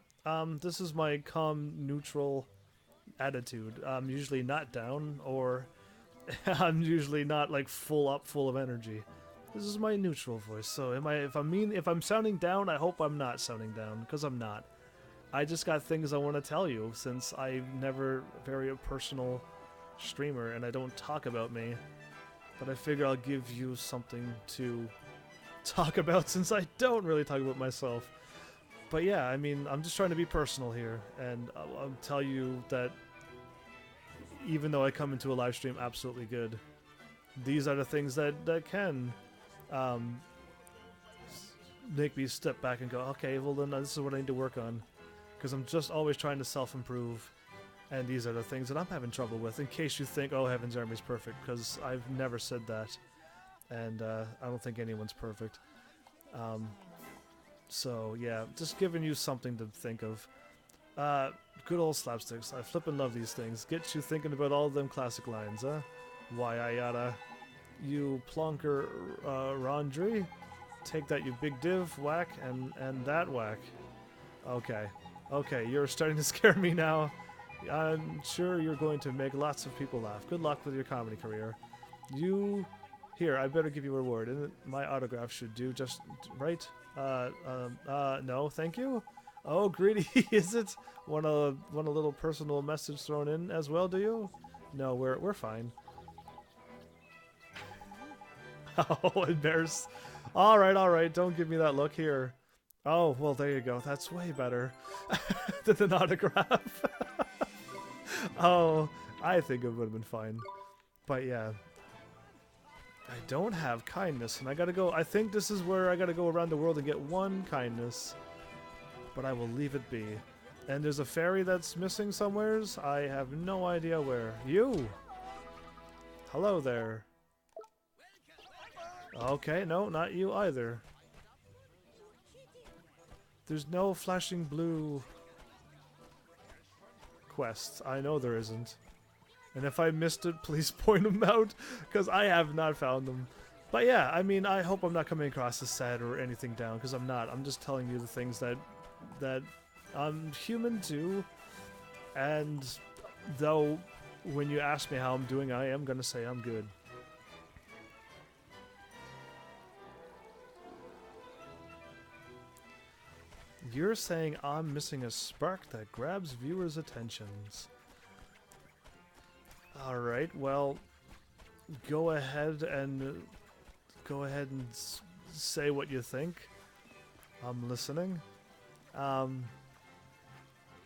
This is my calm, neutral attitude. I'm usually not down, or I'm usually not like full of energy. This is my neutral voice. So if I'm sounding down, I hope I'm not sounding down, because I'm not. I just got things I want to tell you, since I'm never very a personal streamer and I don't talk about me. But I figure I'll give you something to talk about, since I don't really talk about myself. But yeah, I mean, I'm just trying to be personal here, and I'll tell you that even though I come into a live stream absolutely good, these are the things that can make me step back and go, okay, well then this is what I need to work on, because I'm just always trying to self-improve, and these are the things that I'm having trouble with, in case you think, oh, Heaven's Army is perfect, because I've never said that, and I don't think anyone's perfect. So yeah, just giving you something to think of. Good old slapsticks. I flippin' love these things. Get you thinking about all them classic lines, huh? Why I yada. You plonker Rondry. Take that, you big div. Whack, and that whack. Okay. Okay, you're starting to scare me now. I'm sure you're going to make lots of people laugh. Good luck with your comedy career. You... Here, I better give you a reward. And my autograph should do just... Right? No, thank you? Oh, greedy, is it? Want a little personal message thrown in as well, do you? No, we're fine. Oh, embarrassed. Alright, don't give me that look here. Oh, well, there you go. That's way better than an autograph. Oh, I think it would have been fine. But yeah. I don't have kindness, and I gotta go. I think this is where I gotta go around the world and get one kindness. But I will leave it be. And there's a fairy that's missing somewheres. I have no idea where. You! Hello there. Okay, no, not you either. There's no flashing blue quests. I know there isn't. And if I missed it, please point them out, because I have not found them. But yeah, I mean, I hope I'm not coming across as sad or anything down, because I'm not. I'm just telling you the things that I'm human too. And though, when you ask me how I'm doing, I am going to say I'm good. You're saying I'm missing a spark that grabs viewers' attentions. Alright, well, go ahead and say what you think. I'm listening. I'm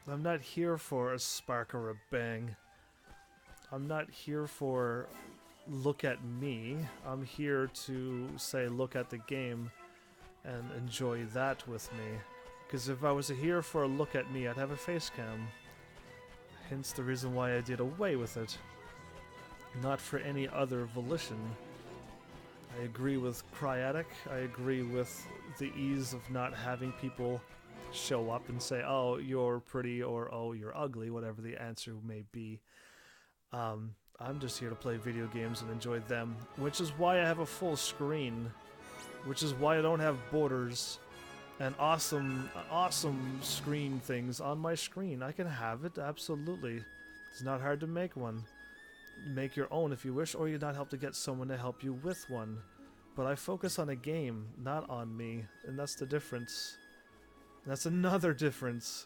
not here for a spark or a bang. I'm not here for look at me. I'm here to say look at the game and enjoy that with me. Because if I was here for a look at me, I'd have a face cam. Hence the reason why I did away with it. Not for any other volition. I agree with Cryatic. I agree with the ease of not having people show up and say, oh, you're pretty, or oh, you're ugly, whatever the answer may be. I'm just here to play video games and enjoy them, which is why I have a full screen, which is why I don't have borders and awesome screen things on my screen. I can have it, absolutely. It's not hard to make one. Make your own if you wish, or you not help to get someone to help you with one. But I focus on a game, not on me, and that's the difference. That's another difference,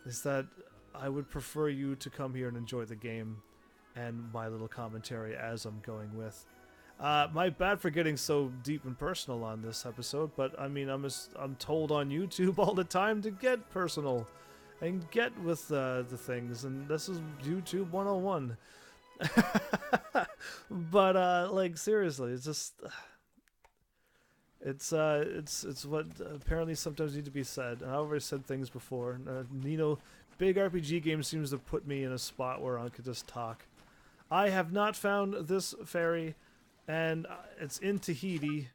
is that I would prefer you to come here and enjoy the game and my little commentary as I'm going with. My bad for getting so deep and personal on this episode, but I mean, I'm told on YouTube all the time to get personal and get with the things, and this is YouTube 101. But like seriously, it's just it's what apparently sometimes need to be said. I've already said things before. You know, big RPG game seems to put me in a spot where I could just talk. I have not found this fairy, and it's in Tahiti,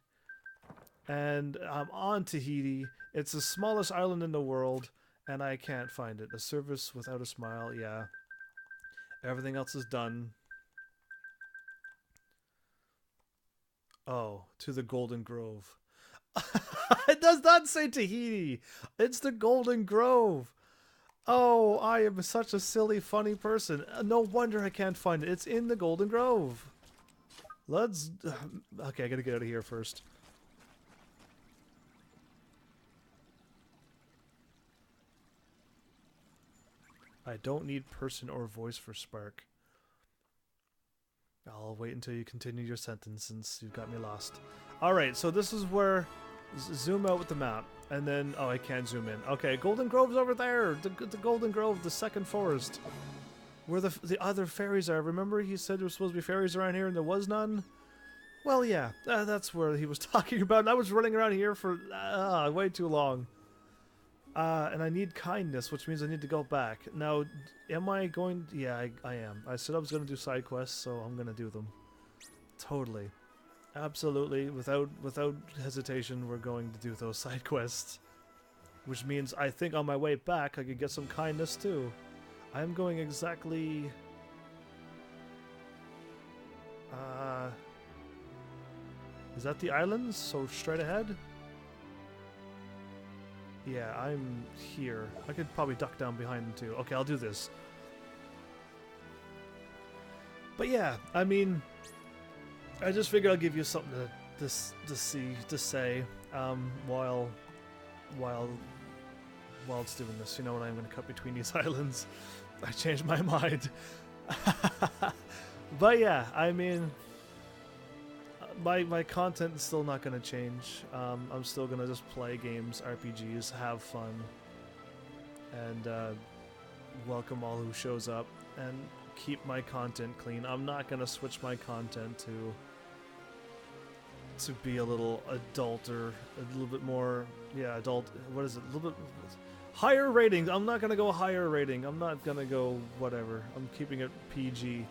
and I'm on Tahiti. It's the smallest island in the world, and I can't find it. A service without a smile, yeah. Everything else is done. Oh, to the Golden Grove. It does not say Tahiti. It's the Golden Grove. Oh, I am such a silly, funny person. No wonder I can't find it. It's in the Golden Grove. Let's... Okay, I gotta get out of here first. I don't need person or voice for Spark. I'll wait until you continue your sentence since you've got me lost. Alright, so this is where... Zoom out with the map. And then... Oh, I can't zoom in. Okay, Golden Grove's over there! The Golden Grove, the second forest. Where the other fairies are. Remember he said there was supposed to be fairies around here and there was none? Well, yeah. That's where he was talking about. And I was running around here for way too long. And I need kindness, which means I need to go back. Now, am I going... Yeah, I am. I said I was going to do side quests, so I'm going to do them. Totally. Absolutely. Without hesitation, we're going to do those side quests. Which means I think on my way back, I could get some kindness, too. I'm going exactly... Is that the islands? So straight ahead? Yeah, I'm here. I could probably duck down behind them too. Okay, I'll do this. But yeah, I mean, I just figured I'll give you something to say while it's doing this. You know what? I'm going to cut between these islands. I changed my mind. But yeah, I mean, my content is still not going to change. I'm still going to just play games, RPGs, have fun, and welcome all who shows up, and keep my content clean. I'm not going to switch my content to be a little adult or a little bit more, yeah, adult. What is it? A little bit higher ratings. I'm not going to go higher rating. I'm not going to go whatever. I'm keeping it PG.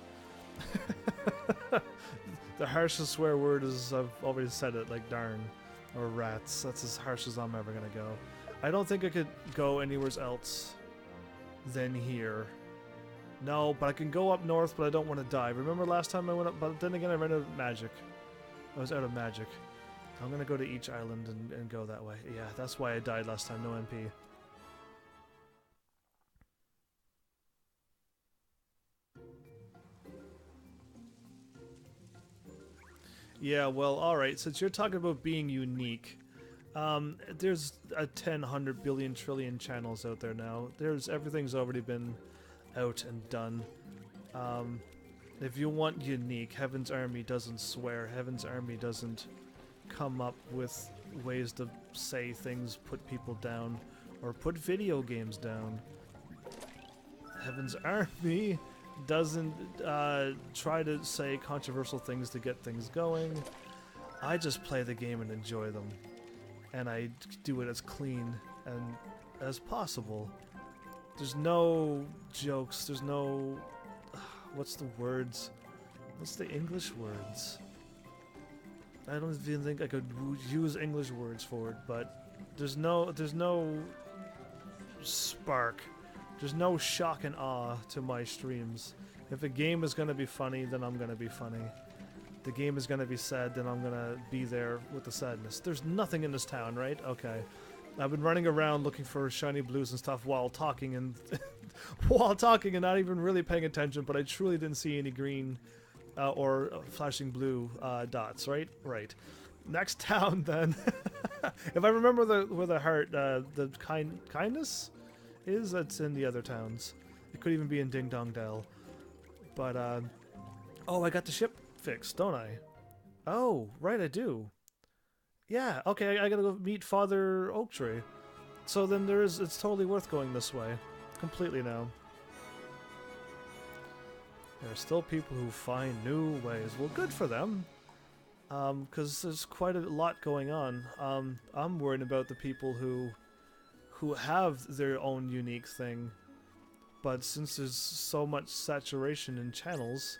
The harshest swear word is, I've already said it, like darn or rats. That's as harsh as I'm ever gonna go. I don't think I could go anywhere else than here. No, but I can go up north, but I don't want to die. Remember last time I went up, but then again I ran out of magic. I was out of magic. I'm gonna go to each island and go that way. Yeah, that's why I died last time, no MP. Yeah, well, alright, since you're talking about being unique, there's a 10, 100 billion trillion channels out there now. Everything's already been out and done. If you want unique, Heaven's Army doesn't swear. Heaven's Army doesn't come up with ways to say things, put people down, or put video games down. Heaven's Army doesn't try to say controversial things to get things going. I just play the game and enjoy them, and I do it as clean and as possible. There's no jokes, there's no what's the words, what's the English words? I don't even think I could use English words for it, but there's no spark. There's no shock and awe to my streams. If a game is going to be funny, then I'm going to be funny. The game is going to be sad, then I'm going to be there with the sadness. There's nothing in this town, right? Okay. I've been running around looking for shiny blues and stuff while talking and not even really paying attention, but I truly didn't see any green or flashing blue dots, right? Right. Next town, then. If I remember where the heart, the kindness is, that's in the other towns. It could even be in Ding Dong Dell. But, oh, I got the ship fixed, don't I? Oh, right, I do. Yeah, okay, I gotta go meet Father Oaktree. So then it's totally worth going this way. Completely now. There are still people who find new ways. Well, good for them. Because there's quite a lot going on. I'm worried about the people who have their own unique thing, but since there's so much saturation in channels,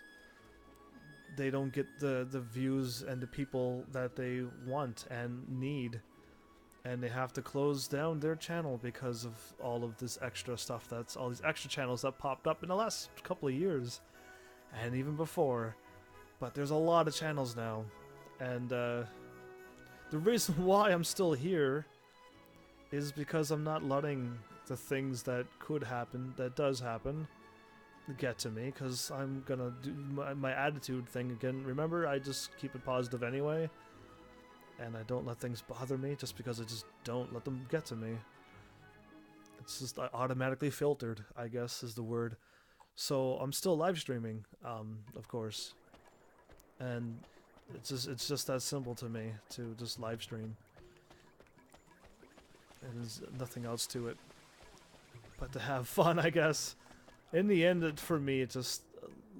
they don't get the views and the people that they want and need, and they have to close down their channel because of all of this extra stuff, that's all these extra channels that popped up in the last couple of years and even before. But there's a lot of channels now, and the reason why I'm still here is because I'm not letting the things that could happen, that does happen, get to me, because I'm gonna do my attitude thing again. Remember, I just keep it positive anyway, and I don't let things bother me just because I just don't let them get to me. It's just automatically filtered, I guess is the word. So I'm still live streaming, of course, and it's just that simple to me to just live stream. There's nothing else to it but to have fun, I guess. In the end, for me, it's just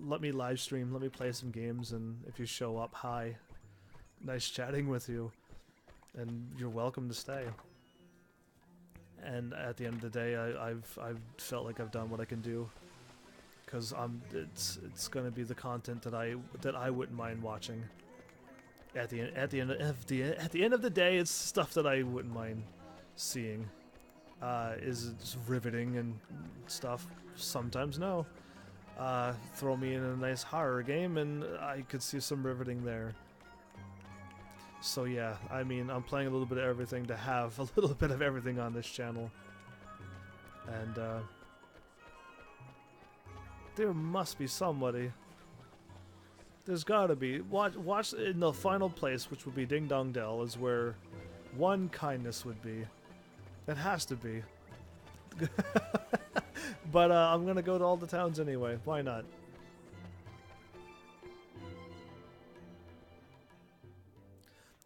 let me live stream, let me play some games, and if you show up, hi, nice chatting with you, and you're welcome to stay. And at the end of the day, I've felt like I've done what I can do, because it's gonna be the content that I wouldn't mind watching. At the end of the day, it's stuff that I wouldn't mind seeing. Is it just riveting and stuff? Sometimes no. Throw me in a nice horror game and I could see some riveting there. So yeah, I mean, I'm playing a little bit of everything to have a little bit of everything on this channel. And there must be somebody There's gotta be. Watch in the final place, which would be Ding Dong Dell, is where one kindness would be. It has to be. But I'm gonna go to all the towns anyway. Why not?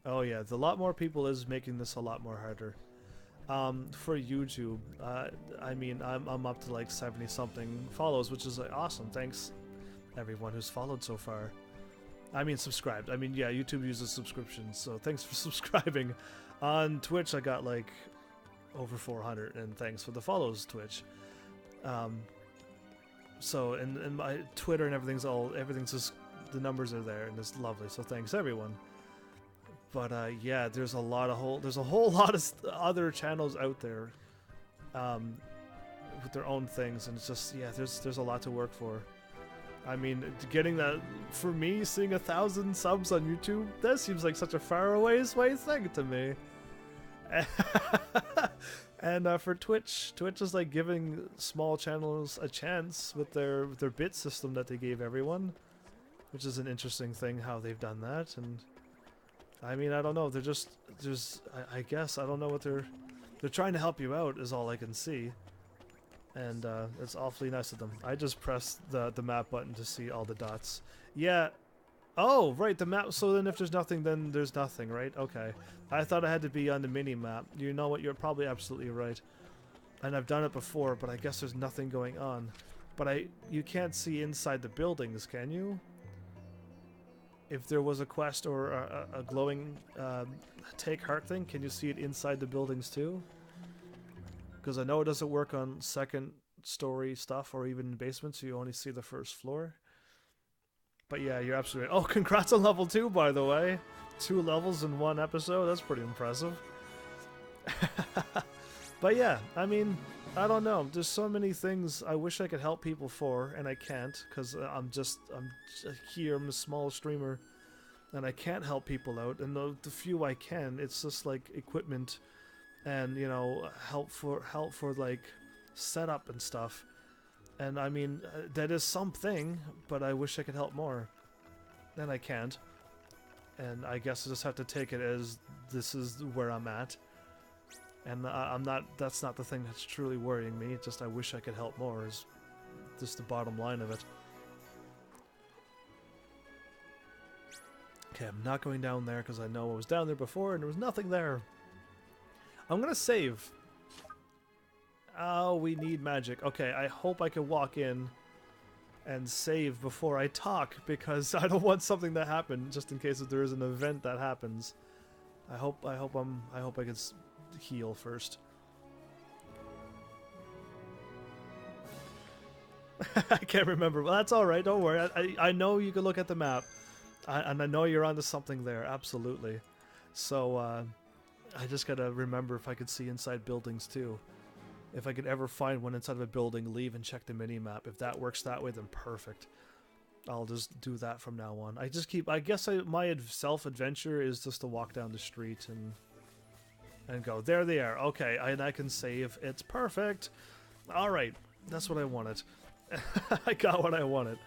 Oh yeah, a lot more people is making this a lot more harder. For YouTube, I mean, I'm up to like 70 something follows, which is like awesome. Thanks everyone who's followed so far. I mean, subscribed. I mean, yeah, YouTube uses subscriptions, so thanks for subscribing. On Twitch, I got like over 400, and thanks for the follows, Twitch. So, and my Twitter and everything's just, the numbers are there, and it's lovely, so thanks everyone. But yeah, there's a whole lot of other channels out there with their own things, and it's just, yeah, there's a lot to work for. I mean, getting that, for me, seeing 1,000 subs on YouTube, that seems like such a faraway thing to me. And for Twitch is like giving small channels a chance with their bit system that they gave everyone, which is an interesting thing how they've done that. And I mean, I don't know, they're just I guess I don't know what they're trying to help you out is all I can see. And it's awfully nice of them. I just pressed the map button to see all the dots. Yeah. Oh, right, the map. So then if there's nothing, then there's nothing, right? Okay. I thought I had to be on the mini-map. You know what? You're probably absolutely right. And I've done it before, but I guess there's nothing going on. But you can't see inside the buildings, can you? If there was a quest or a glowing take heart thing, can you see it inside the buildings too? Because I know it doesn't work on second story stuff or even in basements, so you only see the first floor. But yeah, you're absolutely right. Oh, congrats on level 2, by the way. 2 levels in 1 episode. That's pretty impressive. But yeah, I mean, I don't know. There's so many things I wish I could help people for, and I can't, because I'm here, I'm a small streamer, and I can't help people out. And the few I can, it's just like equipment and, you know, help for like setup and stuff. And I mean, that is something, but I wish I could help more. And I can't. And I guess I just have to take it as this is where I'm at. And that's not the thing that's truly worrying me. It's just I wish I could help more is just the bottom line of it. Okay, I'm not going down there because I know I was down there before and there was nothing there. I'm gonna save. Oh, we need magic. Okay, I hope I can walk in and save before I talk, because I don't want something to happen just in case if there is an event that happens. I hope I can heal first. I can't remember. Well, that's all right. Don't worry. I know you can look at the map, and I know you're onto something there. Absolutely. So I just gotta remember if I could see inside buildings too. If I could ever find one inside of a building, leave and check the mini-map. If that works that way, then perfect. I'll just do that from now on. I guess my self-adventure is just to walk down the street and go, there they are. Okay, and I can save. It's perfect. Alright, that's what I wanted. I got what I wanted.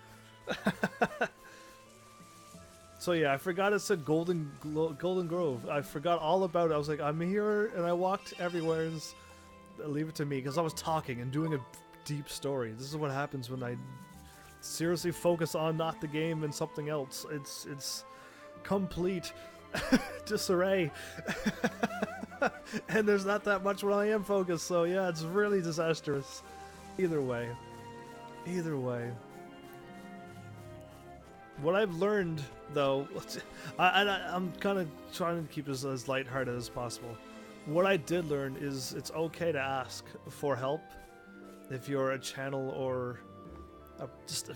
So yeah, I forgot it said Golden Grove. I forgot all about it. I was like, I'm here, and I walked everywhere. Leave it to me, because I was talking and doing a deep story. This is what happens when I seriously focus on not the game and something else. It's complete disarray. And there's not that much when I am focused, so yeah, it's really disastrous. Either way. What I've learned, though, I'm kind of trying to keep it as lighthearted as possible. What I did learn is it's okay to ask for help if you're a channel or just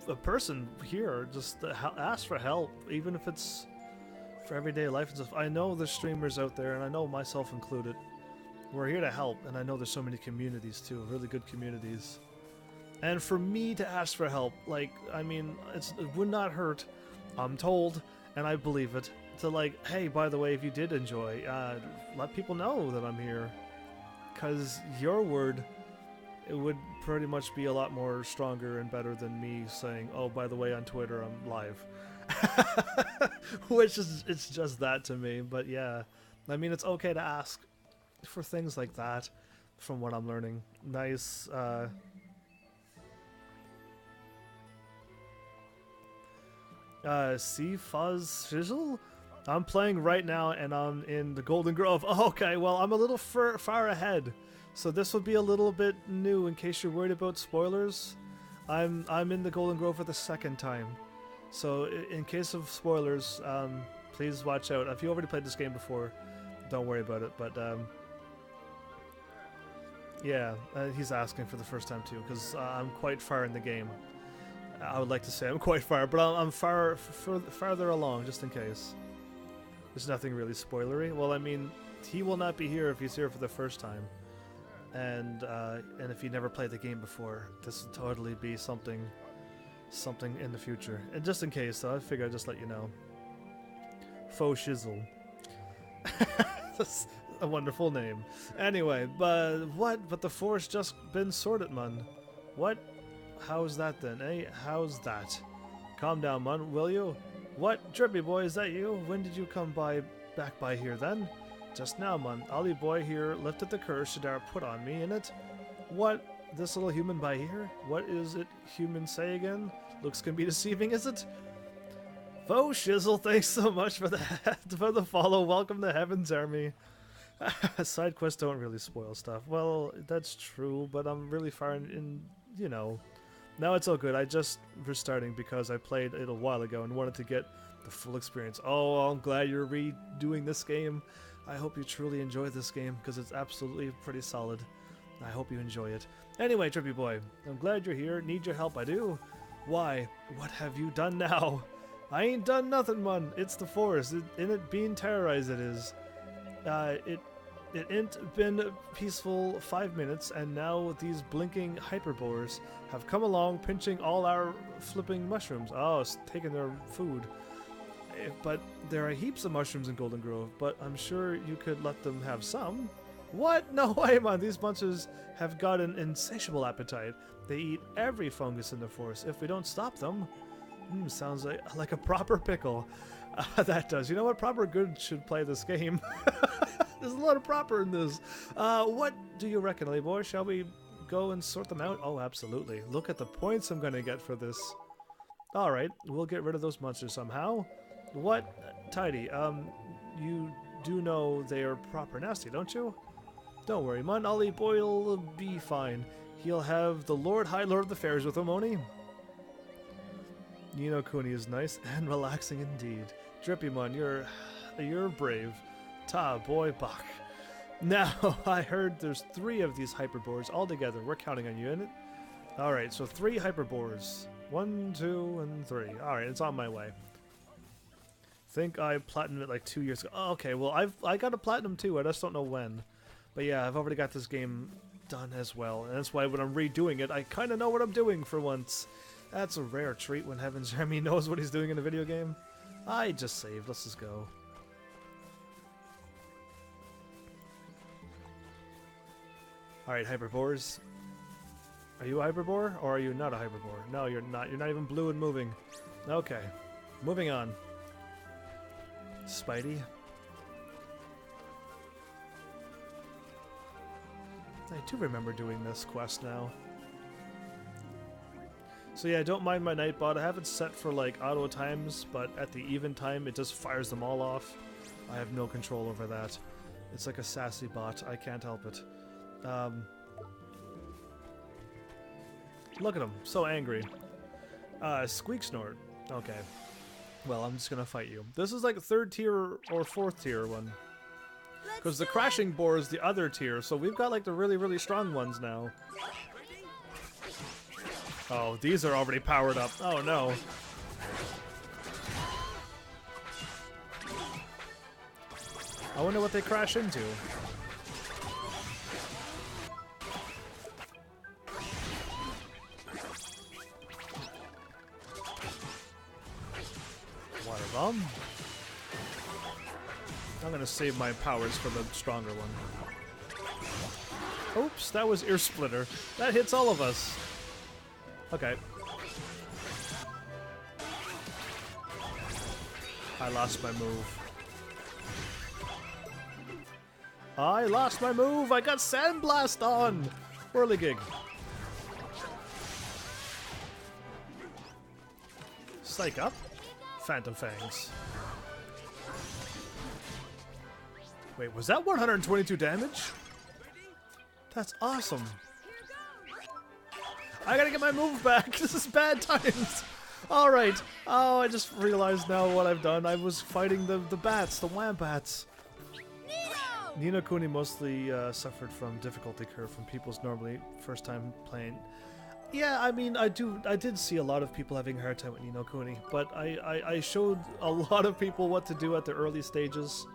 a person here. Just ask for help, even if it's for everyday life and stuff. I know there's streamers out there, and I know myself included. We're here to help, and I know there's so many communities too, really good communities. And for me to ask for help, like, I mean, it would not hurt, I'm told, and I believe it, to like, hey, by the way, if you did enjoy, let people know that I'm here, because your word it would pretty much be a lot more stronger and better than me saying, oh, by the way, on Twitter I'm live. Which is, it's just that to me, but yeah. I mean, it's okay to ask for things like that, from what I'm learning. Nice, Sea Fuzz Fizzle? I'm playing right now, and I'm in the Golden Grove. Oh, okay, well, I'm a little far ahead, so this will be a little bit new in case you're worried about spoilers. I'm in the Golden Grove for the second time, so in case of spoilers, please watch out. If you already played this game before, don't worry about it, but yeah, he's asking for the first time too, because I'm quite far in the game. I would like to say I'm quite far, but I'm farther along, just in case. There's nothing really spoilery. Well, I mean, he will not be here if he's here for the first time, and if he never played the game before, this would totally be something in the future. And just in case, though, I figure I'd just let you know. Faux Shizzle. That's a wonderful name. Anyway, but what? But the force just been sorted, man. What? How's that then, eh? How's that? Calm down, man, will you? What? Drippy boy, is that you? When did you come back by here then? Just now, man. Ollie boy here lifted the curse Shadar put on me, innit? What? This little human by here? What is it humans say again? Looks can be deceiving, is it? Faux Shizzle, thanks so much for the follow. Welcome to Heaven's Army. Side quests don't really spoil stuff. Well, that's true, but I'm really far in, you know. Now it's all good. I just restarting because I played it a while ago and wanted to get the full experience. Oh, I'm glad you're redoing this game. I hope you truly enjoy this game because it's absolutely pretty solid. I hope you enjoy it. Anyway, Drippy boy, I'm glad you're here. Need your help, I do. Why? What have you done now? I ain't done nothing, man. It's the forest. It being terrorized it is. It ain't been peaceful 5 minutes, and now these blinking hyperbores have come along, pinching all our flipping mushrooms. Oh, it's taking their food. But there are heaps of mushrooms in Golden Grove, but I'm sure you could let them have some. What? No way, man. These monsters have got an insatiable appetite. They eat every fungus in the forest if we don't stop them. Sounds like a proper pickle. That does. You know what? Proper good should play this game. There's a lot of proper in this. What do you reckon, Lee boy? Shall we go and sort them out? Oh, absolutely. Look at the points I'm gonna get for this. Alright, we'll get rid of those monsters somehow. What? Tidy, you do know they are proper nasty, don't you? Don't worry, man. Ollie boy'll be fine. He'll have the High Lord of the Fairs with him, won't he? You know Kuni is nice and relaxing indeed. Drippy, man, you're brave. Ta, boy, Bach. Now, I heard there's 3 of these hyperbores all together. We're counting on you, innit? Alright, so 3 hyperbores. 1, 2, and 3. Alright, it's on my way. Think I platinumed it like 2 years ago. Oh, okay, well, I got a platinum too. I just don't know when. But yeah, I've already got this game done as well. And that's why when I'm redoing it, I kind of know what I'm doing for once. That's a rare treat when Heaven's Army knows what he's doing in a video game. I just saved. Let's just go. Alright, hyperbores. Are you a hyperbore, or are you not a hyperbore? No, you're not. You're not even blue and moving. Okay. Moving on. Spidey. I do remember doing this quest now. So yeah, don't mind my Nightbot. I have it set for like auto times, but at the even time it just fires them all off. I have no control over that. It's like a sassy bot. I can't help it. Look at him, so angry. Squeak Snort. Okay. Well, I'm just gonna fight you. This is like 3rd tier or 4th tier one. Because the Crashing Boar is the other tier, so we've got like the really, really strong ones now. Oh, these are already powered up. Oh no. I wonder what they crash into. Water bomb. I'm gonna save my powers for the stronger one. Oops, that was ear splitter. That hits all of us. Okay. I lost my move. I lost my move! I got Sandblast on! Whirligig. Psych up. Phantom Fangs. Wait, was that 122 damage? That's awesome. I gotta get my move back. This is bad times. Alright. Oh, I just realized now what I've done. I was fighting the bats, the Wombats. Ni no Kuni mostly suffered from difficulty curve from people's normally first time playing. Yeah, I mean, I did see a lot of people having a hard time with Ni no Kuni, but I showed a lot of people what to do at the early stages.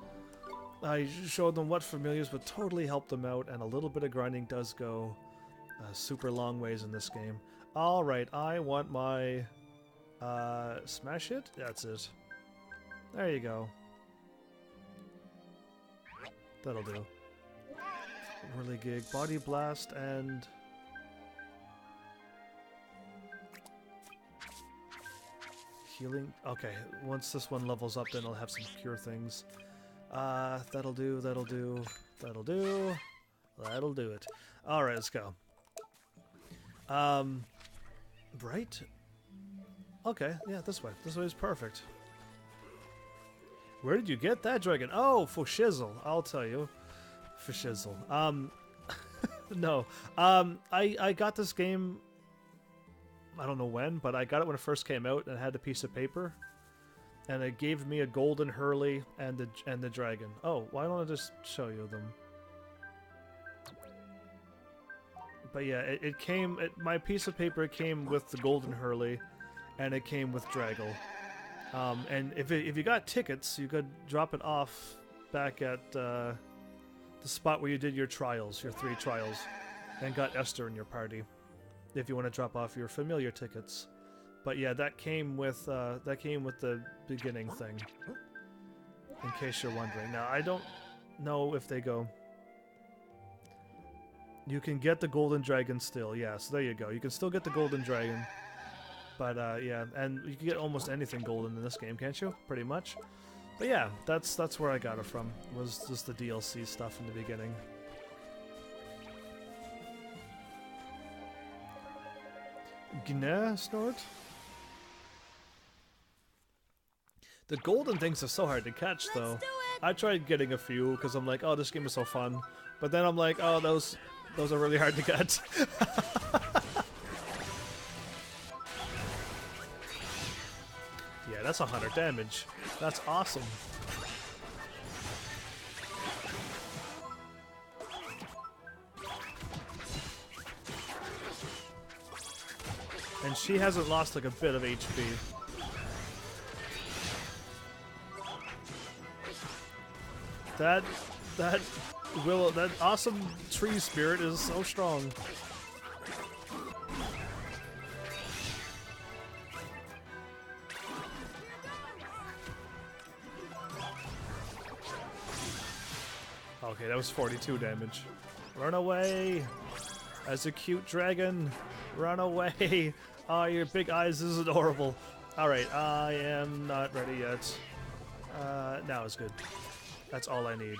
I showed them what familiars would totally help them out, and a little bit of grinding does go super long ways in this game. Alright, I want my smash hit? That's it. There you go. That'll do. Whirligig, Body Blast, and... healing? Okay, once this one levels up, then I'll have some cure things. That'll do, that'll do, that'll do. That'll do it. Alright, let's go. Right? Okay, yeah, this way. This way is perfect. Where did you get that dragon? Oh, for shizzle. I'll tell you. For shizzle. No. I got this game, I don't know when, but I got it when it first came out and it had a piece of paper. And it gave me a golden Hurley and the dragon. Oh, why don't I just show you them? But yeah, it came, my piece of paper came with the golden Hurley and it came with Draggle. And if you got tickets, you could drop it off back at the spot where you did your trials, your 3 trials, and got Esther in your party. If you want to drop off your familiar tickets, but yeah, that came with the beginning thing. In case you're wondering, now I don't know if they go. You can get the golden dragon still, yeah. So there you go. You can still get the golden dragon. But yeah, and you can get almost anything golden in this game, can't you? Pretty much. But yeah, that's where I got it from. Was just the DLC stuff in the beginning. Gnah snort. The golden things are so hard to catch, though. I tried getting a few because I'm like, oh, this game is so fun. But then I'm like, oh, those are really hard to get. Yeah, that's 100 damage. That's awesome. And she hasn't lost like a bit of HP. That awesome tree spirit is so strong. Okay, that was 42 damage. Run away! As a cute dragon, run away! Oh, your big eyes is adorable. Alright, I am not ready yet. Now is good. That's all I need.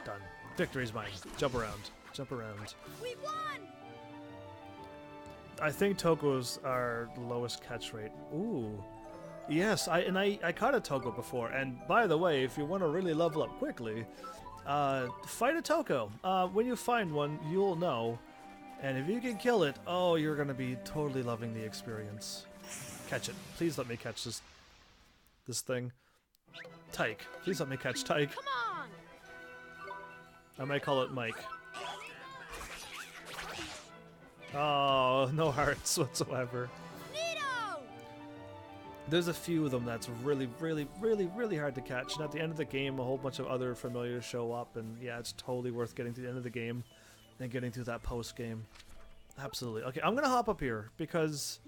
Done. Victory's mine. Jump around. Jump around. We won! I think Toko's our lowest catch rate. Ooh. Yes, I caught a Toko before, and by the way, if you want to really level up quickly, fight a Toko. When you find one, you'll know, and if you can kill it, oh, you're gonna be totally loving the experience. Catch it. Please let me catch this thing. Tyke. Please let me catch Tyke. Come on! I might call it Mike. Oh, no hearts whatsoever. There's a few of them that's really, really, really, really hard to catch, and at the end of the game, a whole bunch of other familiars show up, and yeah, it's totally worth getting to the end of the game and getting through that post-game. Absolutely. Okay, I'm gonna hop up here, because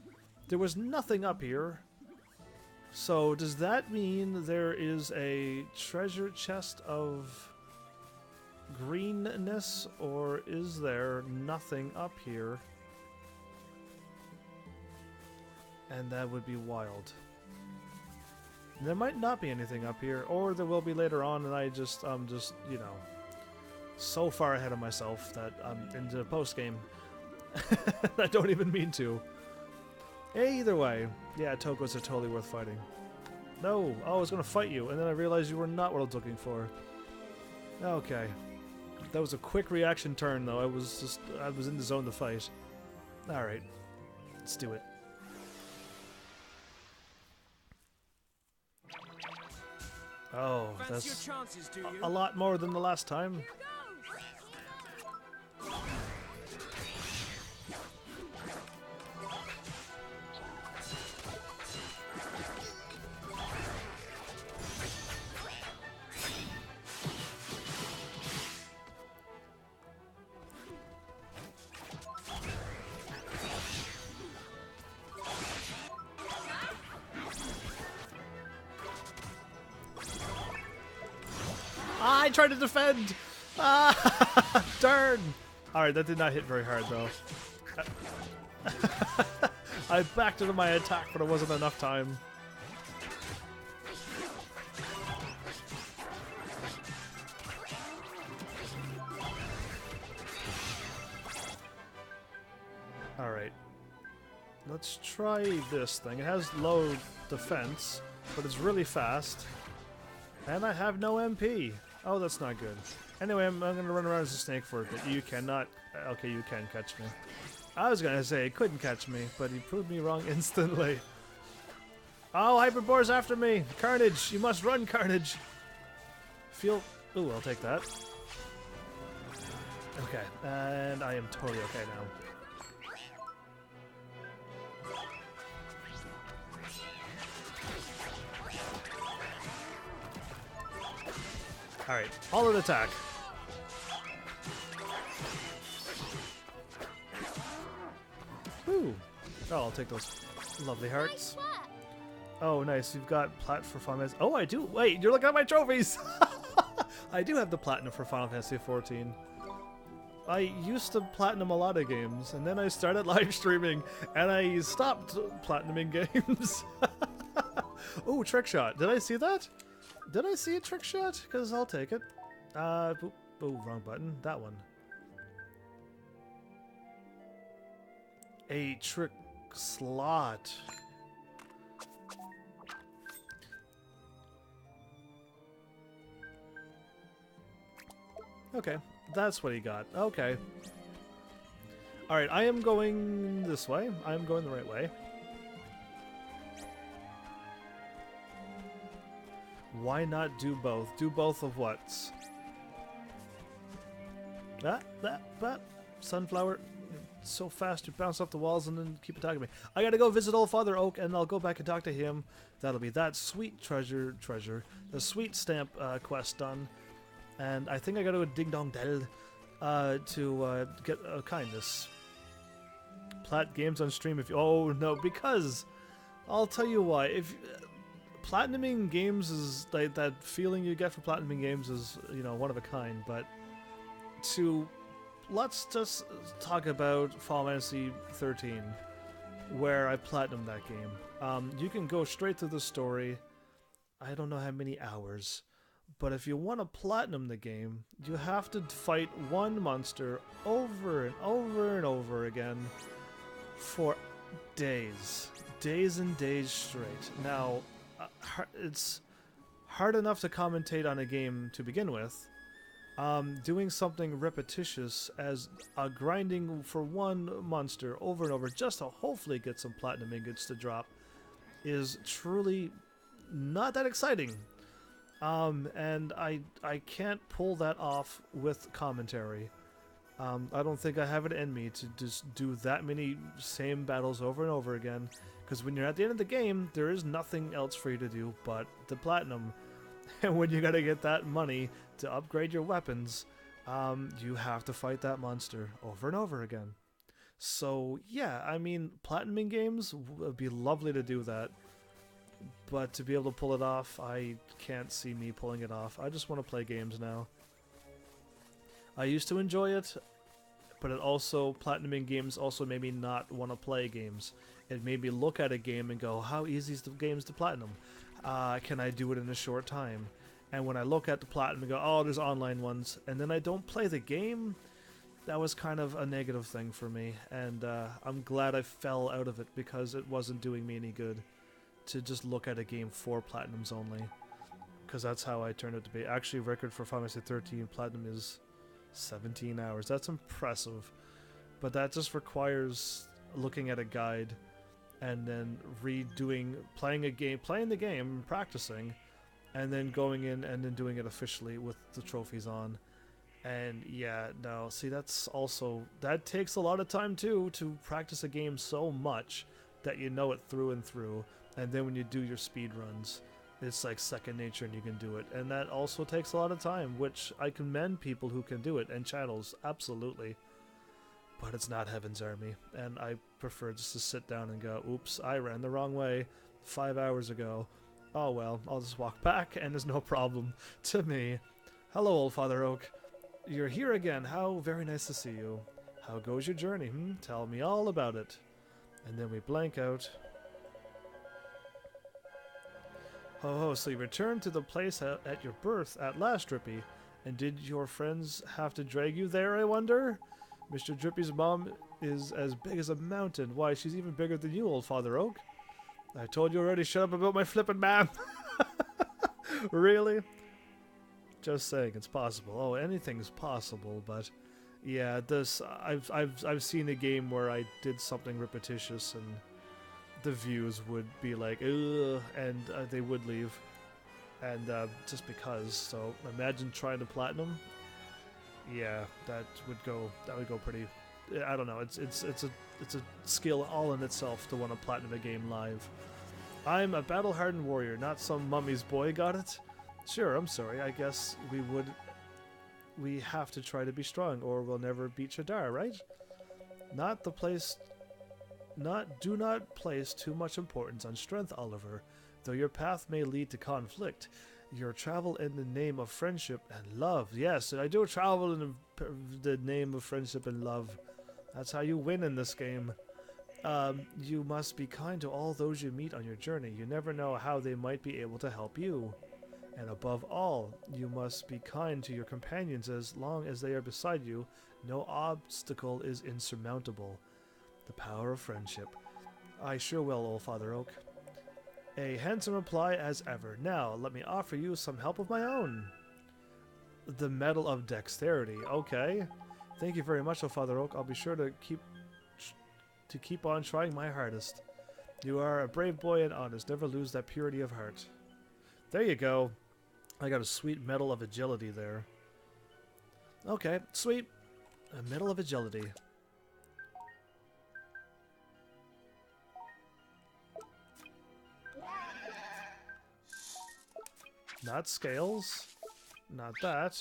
there was nothing up here So does that mean there is a treasure chest of greenness, or is there nothing up here? And that would be wild. There might not be anything up here, or there will be later on, and I'm just, you know, so far ahead of myself that I'm into the post game. I don't even mean to. Either way, yeah, Tokos are totally worth fighting. No, oh, I was gonna fight you, and then I realized you were not what I was looking for. Okay. That was a quick reaction turn, though. I was in the zone to fight. Alright. Let's do it. Oh, that's a lot more than the last time. I tried to defend! Ah! Darn! Alright, that did not hit very hard, though. I backed into my attack, but it wasn't enough time. Alright. Let's try this thing. It has low defense, but it's really fast. And I have no MP. Oh, that's not good. Anyway, I'm going to run around as a snake for a bit. You cannot... Okay, you can catch me. I was going to say it couldn't catch me, but he proved me wrong instantly. Oh, Hyperbore's after me! Carnage! You must run, Carnage! Feel... Ooh, I'll take that. Okay, and I am totally okay now. Alright, all-out attack. Woo! Oh, I'll take those lovely hearts. Oh, nice. You've got plat for Final Fantasy. Oh, I do. Wait, you're looking at my trophies! I do have the platinum for Final Fantasy 14. I used to platinum a lot of games, and then I started live streaming, and I stopped platinuming games. Oh, trick shot. Did I see that? Did I see a trick shot? Because I'll take it. Oh, wrong button. That one. A trick slot. Okay, that's what he got. Okay. Alright, I am going this way. I am going the right way. Why not do both? Do both of what? That. Sunflower. So fast, you bounce off the walls and then keep attacking me. I gotta go visit Old Father Oak, and I'll go back and talk to him. That'll be that sweet treasure, the sweet stamp quest done. And I think I gotta go Ding Dong Dell to get a kindness. Plat games on stream if you... Oh, no, because... I'll tell you why. If... Platinuming games is... like that feeling you get for platinuming games is, you know, one of a kind, but... Let's just talk about Final Fantasy 13, where I platinumed that game. You can go straight through the story. I don't know how many hours. But if you want to platinum the game, you have to fight one monster over and over and over again for days. Days and days straight. Now, it's hard enough to commentate on a game to begin with. Doing something repetitious as grinding for one monster over and over just to hopefully get some platinum ingots to drop is truly not that exciting. And I can't pull that off with commentary. I don't think I have it in me to just do that many same battles over and over again, because when you're at the end of the game, there is nothing else for you to do but the platinum. And when you gotta get that money to upgrade your weapons, you have to fight that monster over and over again. So yeah, I mean, platinuming games would be lovely to do that, But to be able to pull it off, I can't see me pulling it off. I just want to play games now. I used to enjoy it, but it also, platinuming games also made me not want to play games. It made me look at a game and go, how easy is the games to platinum? Can I do it in a short time? And when I look at the platinum and go, oh, there's online ones, and then I don't play the game, that was kind of a negative thing for me. And I'm glad I fell out of it because it wasn't doing me any good to just look at a game for platinums only. Because that's how I turned out to be. Actually, record for Final Fantasy 13 platinum is 17 hours. That's impressive. But that just requires looking at a guide and then playing the game, practicing, and then going in and then doing it officially with the trophies on. And yeah, no, see, that takes a lot of time too, to practice a game so much that you know it through and through. And then when you do your speed runs, it's like second nature and you can do it. And that also takes a lot of time, which I commend people who can do it, and channels, absolutely. But it's not Heaven's Army, and I prefer just to sit down and go, oops, I ran the wrong way 5 hours ago. Oh well, I'll just walk back and there's no problem to me. Hello, old Father Oak. You're here again. How very nice to see you. How goes your journey? Tell me all about it. And then we blank out. Oh, so you returned to the place at your birth at last, Drippy. And did your friends have to drag you there, I wonder? Mr. Drippy's mom is as big as a mountain. Why, she's even bigger than you, old Father Oak. I told you already, shut up about my flippin' ma'am. Really? Just saying, it's possible. Oh, anything's possible, but yeah, I've seen a game where I did something repetitious and the views would be like, ugh, and they would leave, and just because. So imagine trying to platinum. Yeah, that would go pretty. I don't know. It's a skill all in itself to want to platinum a game live. I'm a battle-hardened warrior, not some mummy's boy. Got it? Sure. I'm sorry. I guess we have to try to be strong, or we'll never beat Shadar, right? Do not place too much importance on strength, Oliver. Though your path may lead to conflict, your travel in the name of friendship and love. Yes, I do travel in the name of friendship and love. That's how you win in this game. You must be kind to all those you meet on your journey. You never know how they might be able to help you. And above all, you must be kind to your companions as long as they are beside you. No obstacle is insurmountable. The power of friendship. I sure will, old Father Oak. A handsome reply as ever. Now, let me offer you some help of my own. The Medal of Dexterity. Okay. Thank you very much, old Father Oak. I'll be sure to keep on trying my hardest. You are a brave boy and honest. Never lose that purity of heart. There you go. I got a sweet Medal of Agility there. Okay, sweet. A Medal of Agility. Not scales. Not that.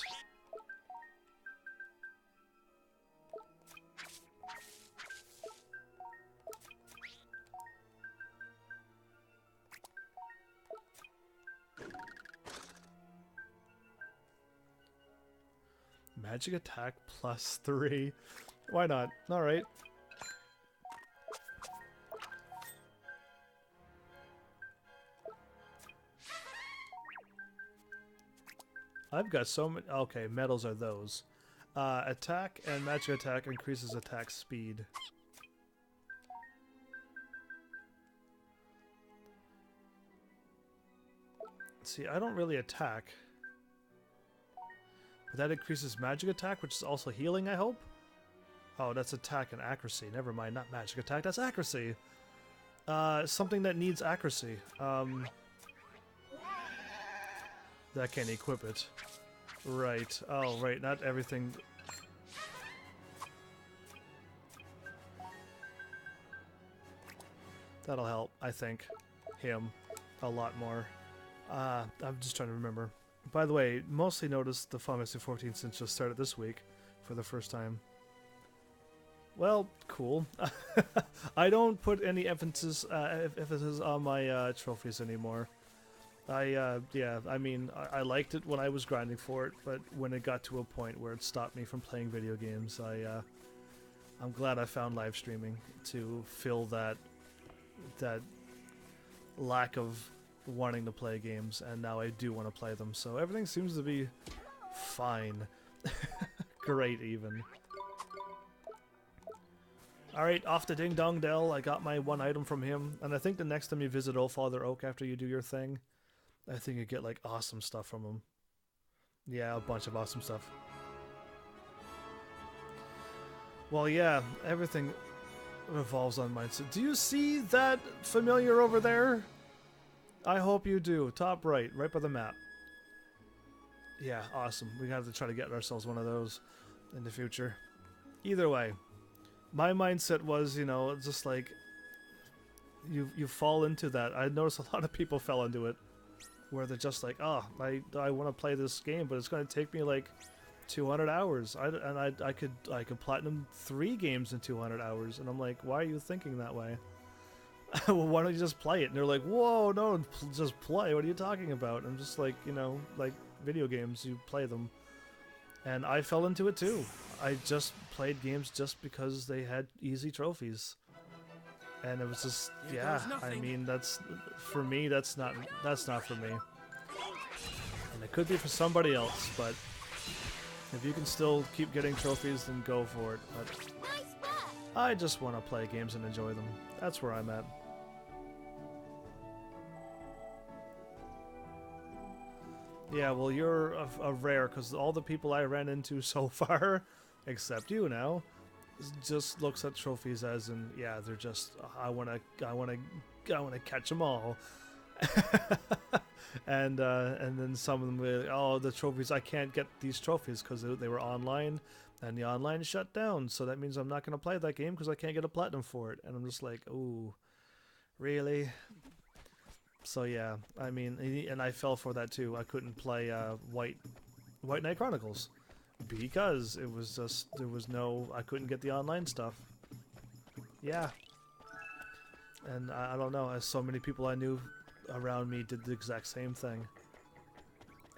Magic attack +3. Why not? Alright. I've got so many. Okay, medals are those. Attack and magic attack increases attack speed. See, I don't really attack. But that increases magic attack, which is also healing, I hope? Oh, that's attack and accuracy. Never mind, not magic attack, that's accuracy. Something that needs accuracy. That can equip it. Right. Oh, right, not everything... That'll help, I think. Him. A lot more. I'm just trying to remember. By the way, mostly noticed the Final Fantasy 14 since just started this week for the first time. Well, cool. I don't put any emphasis on my trophies anymore. Yeah, I mean, I liked it when I was grinding for it, but when it got to a point where it stopped me from playing video games, I'm glad I found live streaming to fill that lack of wanting to play games, and now I do want to play them, so everything seems to be fine. Great, even. Alright, off to Ding Dong Dell. I got my one item from him, and I think the next time you visit Old Father Oak after you do your thing, I think you get, like, awesome stuff from him. Yeah, a bunch of awesome stuff. Well, yeah, everything revolves on mindset. Do you see that familiar over there? I hope you do. Top right by the map. Yeah, awesome. We have to try to get ourselves one of those in the future. Either way, my mindset was, you know, just like you fall into that. I noticed a lot of people fell into it, where they're just like, oh, I want to play this game, but it's going to take me like 200 hours. I could platinum 3 games in 200 hours, and I'm like, why are you thinking that way? Well, why don't you just play it? And they're like, whoa, no, just play. What are you talking about? I'm just like, you know, like video games, you play them. And I fell into it too. I just played games just because they had easy trophies. And it was just, yeah, I mean, that's, for me, that's not for me. And it could be for somebody else, but if you can still keep getting trophies, then go for it. But I just want to play games and enjoy them. That's where I'm at. Yeah, well, you're a rare, because all the people I ran into so far, except you now, just looks at trophies as in, yeah, they're just, I wanna catch them all. and then some of them were, oh, the trophies, I can't get these trophies because they were online, and the online shut down, so that means I'm not gonna play that game because I can't get a platinum for it. And I'm just like, ooh, really? So yeah, I mean, and I fell for that too. I couldn't play White Knight Chronicles because it was just, there was no, I couldn't get the online stuff. Yeah. And I don't know, as so many people I knew around me did the exact same thing.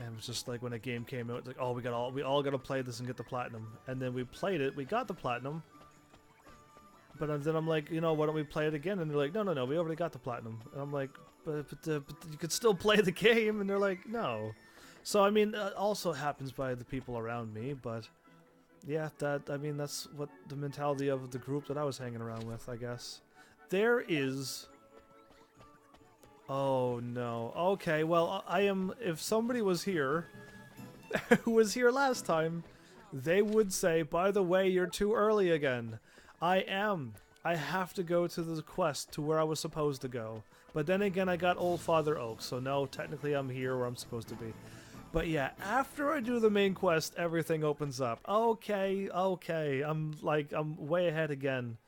And it was just like when a game came out, it's like, oh, we all gotta play this and get the platinum. And then we played it, we got the platinum. But then I'm like, you know, why don't we play it again? And they're like, no, we already got the platinum. And I'm like, but you could still play the game. And they're like, no. So I mean, it also happens by the people around me. But yeah, I mean, that's what the mentality of the group that I was hanging around with, I guess. There is. Oh no. Okay, well, if somebody was here, who was here last time, they would say, by the way, you're too early again. I am. I have to go to the quest to where I was supposed to go. But then again, I got Old Father Oak, so no, technically I'm here where I'm supposed to be. But yeah, after I do the main quest, everything opens up. Okay, I'm way ahead again.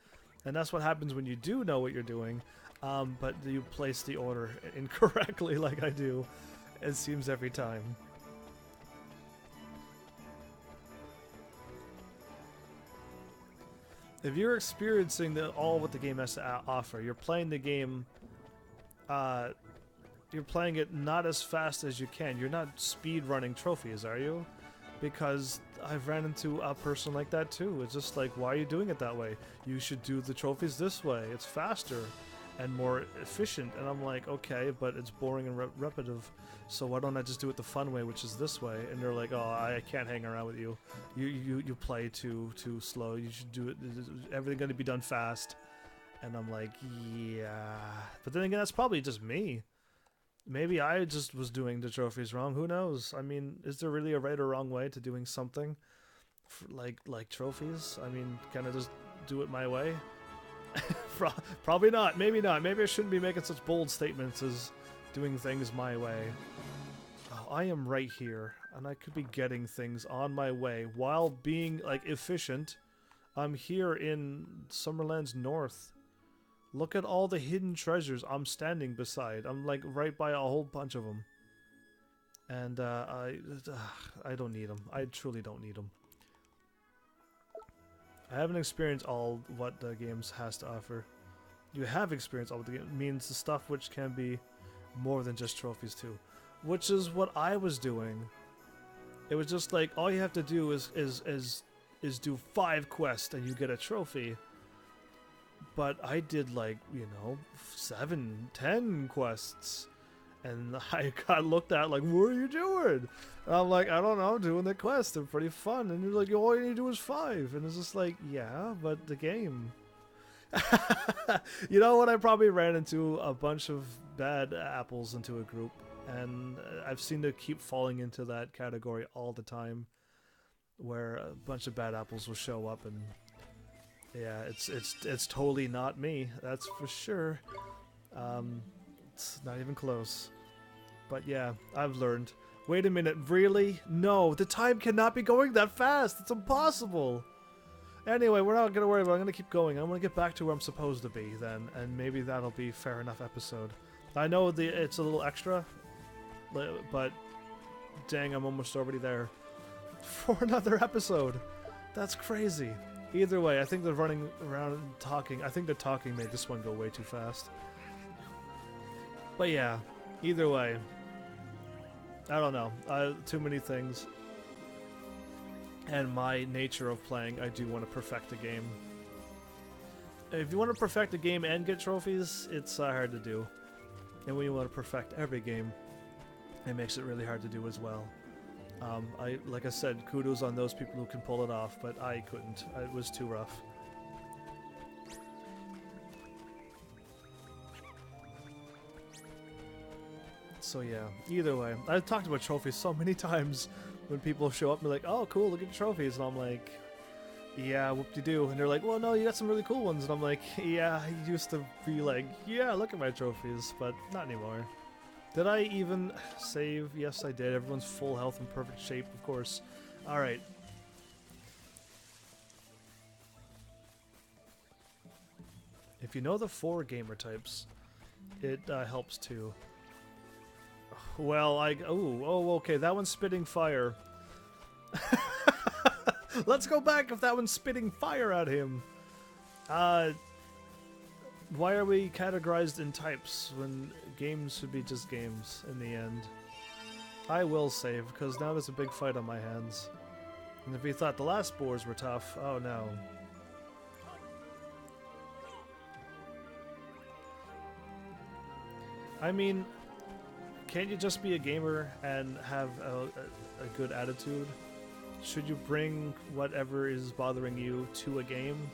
And that's what happens when you do know what you're doing, but you place the order incorrectly like I do, it seems every time. If you're experiencing all what the game has to offer, you're playing the game, you're playing it not as fast as you can. You're not speed running trophies, are you? Because I've ran into a person like that too. It's just like, why are you doing it that way? You should do the trophies this way. It's faster and more efficient. And I'm like, okay, but it's boring and repetitive. So why don't I just do it the fun way, which is this way? And they're like, oh, I can't hang around with you. You play too slow. You should do it. Everything going to be done fast. And I'm like, yeah. But then again, that's probably just me. Maybe I just was doing the trophies wrong. Who knows? I mean, is there really a right or wrong way to doing something like trophies? I mean, can I just do it my way? Probably not. Maybe not. Maybe I shouldn't be making such bold statements as doing things my way. Oh, I am right here, and I could be getting things on my way while being like efficient. I'm here in Summerland's North. Look at all the hidden treasures I'm standing beside. I'm like right by a whole bunch of them. And I don't need them. I truly don't need them. I haven't experienced all what the games has to offer. You have experienced all what the game means the stuff which can be more than just trophies too. Which is what I was doing. It was just like all you have to do is do 5 quests and you get a trophy. But I did like, you know, 7, 10 quests. And I got looked at like, what are you doing? And I'm like, I don't know, doing the quest. They're pretty fun. And you're like, all you need to do is 5. And it's just like, yeah, but the game. You know what? I probably ran into a bunch of bad apples into a group. And I've seen to keep falling into that category all the time. Where a bunch of bad apples will show up and... yeah, it's totally not me. That's for sure. It's not even close. But yeah, I've learned. Wait a minute, really? No, the time cannot be going that fast. It's impossible. Anyway, we're not going to worry about it. I'm going to keep going. I'm going to get back to where I'm supposed to be then. And maybe that'll be fair enough episode. I know it's a little extra. But dang, I'm almost already there. For another episode. That's crazy. Either way, I think they're running around talking. I think the talking made this one go way too fast. But yeah, either way. I don't know. Too many things. And my nature of playing, I do want to perfect the game. If you want to perfect a game and get trophies, it's hard to do. And when you want to perfect every game, it makes it really hard to do as well. Like I said, kudos on those people who can pull it off, but I couldn't. It was too rough. So yeah, either way. I've talked about trophies so many times when people show up and be like, oh cool, look at your trophies, and I'm like, yeah, whoop-de-doo. And they're like, well no, you got some really cool ones, and I'm like, yeah, I used to be like, yeah, look at my trophies, but not anymore. Did I even save? Yes, I did. Everyone's full health and perfect shape, of course. Alright. If you know the 4 gamer types, it helps too. Well, oh, okay, that one's spitting fire. Let's go back if that one's spitting fire at him. Why are we categorized in types when games should be just games in the end? I will save, because now there's a big fight on my hands. And if you thought the last boars were tough, oh no. I mean, can't you just be a gamer and have a good attitude? Should you bring whatever is bothering you to a game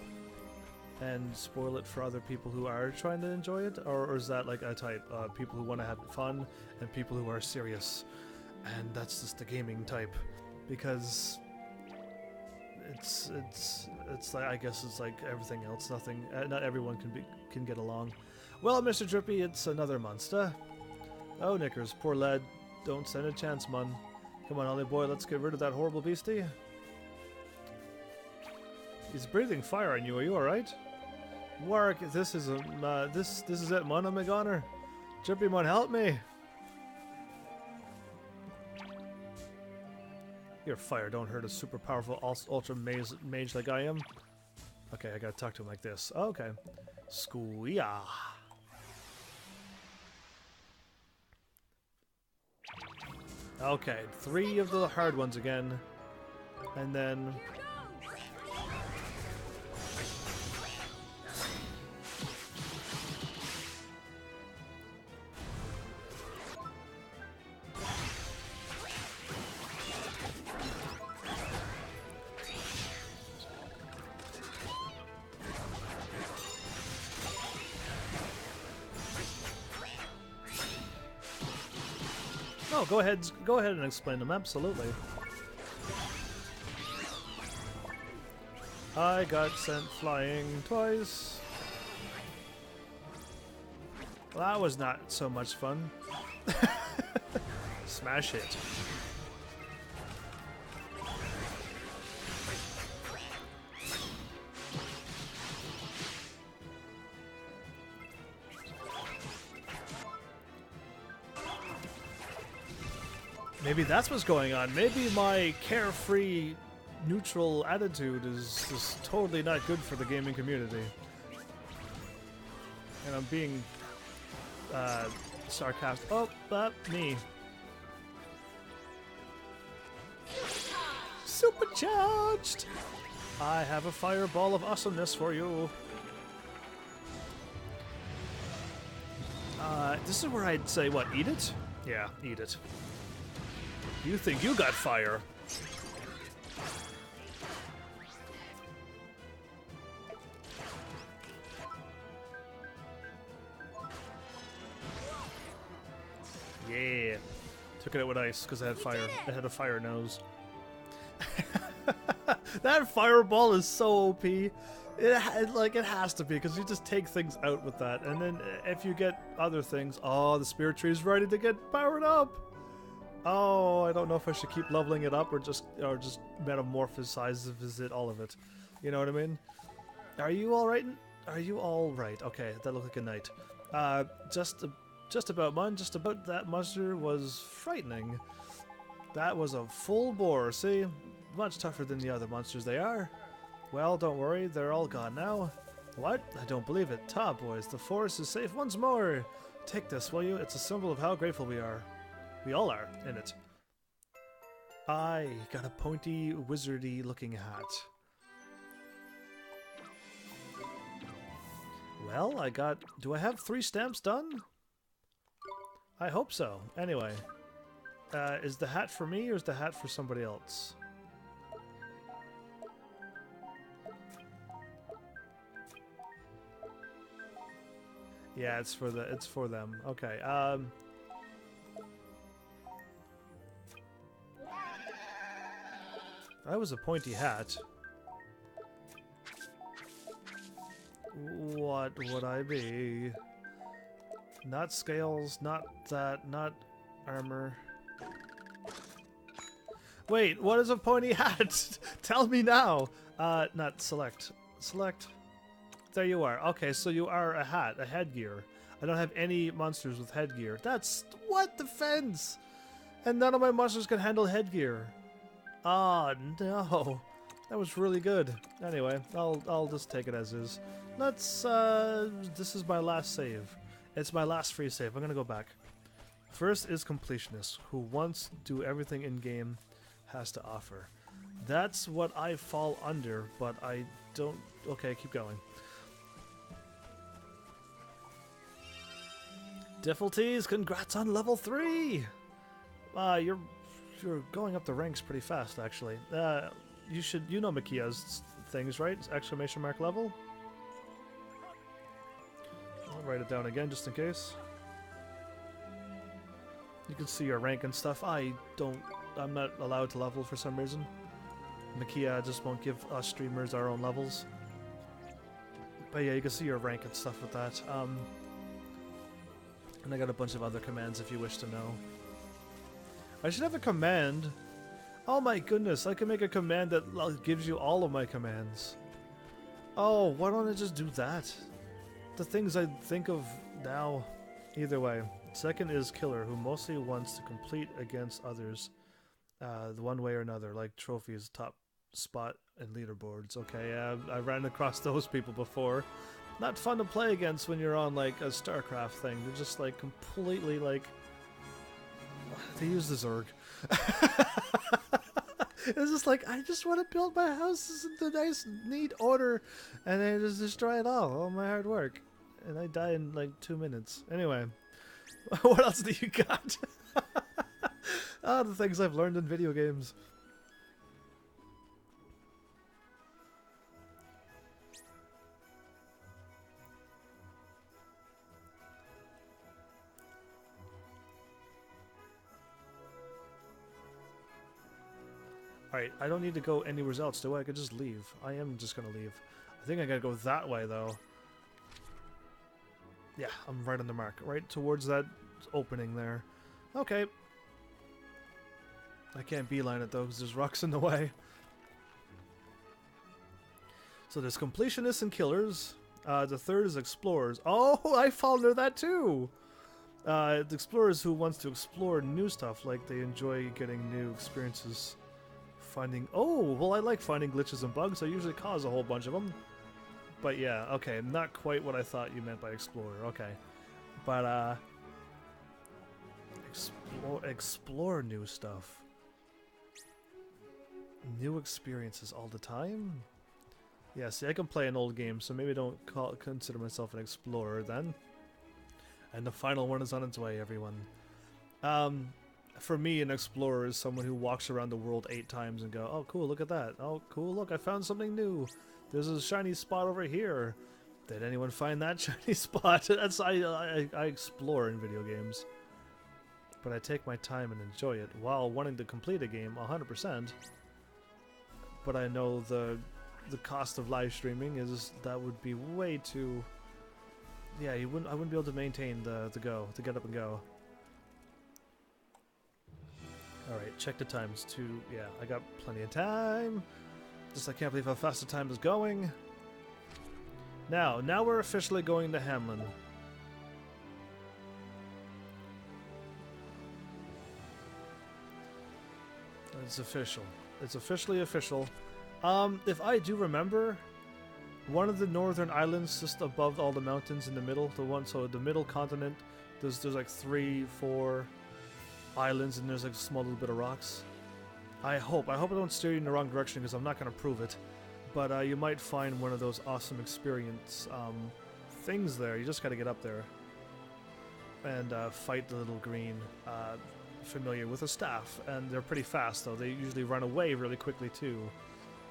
and spoil it for other people who are trying to enjoy it? Or is that like a type? People who want to have fun and people who are serious. And that's just the gaming type. Because it's like, I guess it's like everything else. Nothing, not everyone can get along. Well, Mr. Drippy, it's another monster. Oh, Knickers, poor lad. Don't stand a chance, man. Come on, Ollie boy, let's get rid of that horrible beastie. He's breathing fire on you. Are you alright? Warwick, this is it, man. I'm a goner. Drippy, man, help me. Your fire don't hurt a super powerful ultra mage like I am. Okay, I gotta talk to him like this. Okay. Squeeah. Okay, 3 of the hard ones again. And then... oh, go ahead and explain them, absolutely. I got sent flying twice. Well, that was not so much fun. Smash it. Maybe that's what's going on. Maybe my carefree neutral attitude is totally not good for the gaming community. And I'm being sarcastic. Oh, me. Supercharged! I have a fireball of awesomeness for you. This is where I'd say, what, eat it? Yeah, eat it. You think you got fire? Yeah. Took it out with ice because it had fire. It had a fire nose. That fireball is so OP. It has to be, because you just take things out with that, and then if you get other things, oh, the spirit tree is ready to get powered up. Oh, I don't know if I should keep leveling it up or just metamorphosize it, all of it. You know what I mean? Are you all right? Are you all right? Okay, that looked like a knight. Just about that monster was frightening. That was a full bore. See, much tougher than the other monsters they are. Well, don't worry, they're all gone now. What? I don't believe it. Ta, boys, the forest is safe once more. Take this, will you? It's a symbol of how grateful we are. We all are, in it. I got a pointy, wizardy looking hat. Well, I got... Do I have 3 stamps done? I hope so. Anyway. Is the hat for me or is the hat for somebody else? Yeah, it's for them. Okay. That was a pointy hat. What would I be? Not scales, not that, not armor. Wait, what is a pointy hat? Tell me now! Not select. Select. There you are. Okay, so you are a hat, a headgear. I don't have any monsters with headgear. That's... What? Defense! And none of my monsters can handle headgear. Ah, no. That was really good. Anyway, I'll just take it as is. Let's, this is my last save. It's my last free save. I'm gonna go back. First is Completionist, who wants to do everything in-game has to offer. That's what I fall under, but I don't... Okay, keep going. Difficulties, congrats on level 3! You're going up the ranks pretty fast, actually. You know Makia's things, right? Exclamation mark level? I'll write it down again just in case. You can see your rank and stuff. I'm not allowed to level for some reason. Makia just won't give us streamers our own levels. But yeah, you can see your rank and stuff with that. And I got a bunch of other commands if you wish to know. I should have a command. Oh my goodness, I can make a command that gives you all of my commands. Oh, why don't I just do that? The things I think of now. Either way. Second is Killer, who mostly wants to complete against others. The one way or another, like trophies, top spot, and leaderboards. Okay, I ran across those people before. Not fun to play against when you're on like a StarCraft thing. They're just like completely like... They use the Zerg. It's just like, I just want to build my houses into nice, neat order, and then just destroy it all my hard work. And I die in like 2 minutes. Anyway, what else do you got? The things I've learned in video games. Alright, I don't need to go anywhere else, do I? I could just leave. I am just gonna leave. I think I gotta go that way, though. Yeah, I'm right on the mark. Right towards that opening there. Okay. I can't beeline it, though, because there's rocks in the way. So there's Completionists and Killers. The third is Explorers. Oh, I fall under that, too! The Explorers who wants to explore new stuff, like they enjoy getting new experiences Finding... Oh, well, I like finding glitches and bugs. I usually cause a whole bunch of them. But yeah, okay, not quite what I thought you meant by explorer. Okay. But, explore new stuff. New experiences all the time? Yeah, see, I can play an old game, so maybe don't consider myself an explorer then. And the final one is on its way, everyone. For me, an explorer is someone who walks around the world 8 times and go, oh, cool, look at that. Oh, cool, look, I found something new. There's a shiny spot over here. Did anyone find that shiny spot? That's I explore in video games. But I take my time and enjoy it while wanting to complete a game 100%. But I know the cost of live streaming is that would be way too... Yeah, I wouldn't be able to maintain the get up and go. Alright, check the times too. Yeah, I got plenty of time. Just I can't believe how fast the time is going. Now we're officially going to Hamlin. It's official. It's officially official. If I do remember, one of the northern islands just above all the mountains in the middle, so the middle continent, there's like 3-4 islands and there's like a small little bit of rocks. I hope I don't steer you in the wrong direction because I'm not going to prove it. But you might find one of those awesome experience things there. You just got to get up there and fight the little green familiar with a staff. And they're pretty fast though. They usually run away really quickly too.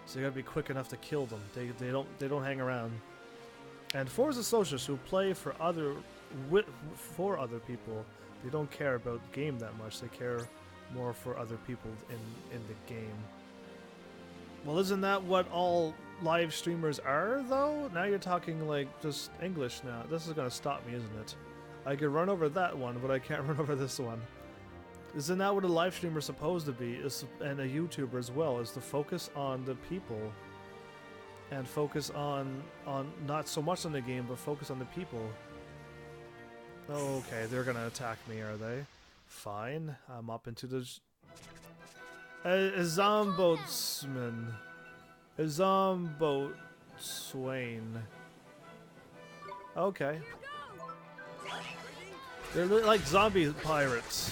So you got to be quick enough to kill them. They don't hang around. And for the socialists who play for other people, they don't care about the game that much. They care more for other people in the game. Well, isn't that what all live streamers are, though? Now you're talking, like, just English now. This is gonna stop me, isn't it? I could run over that one, but I can't run over this one. Isn't that what a live streamer is supposed to be, and a YouTuber as well, is to focus on the people. And focus on not so much on the game, but focus on the people. Okay, they're gonna attack me, are they? Fine, I'm up into the... A zombotsman. A zombotswain. Okay. They're like zombie pirates.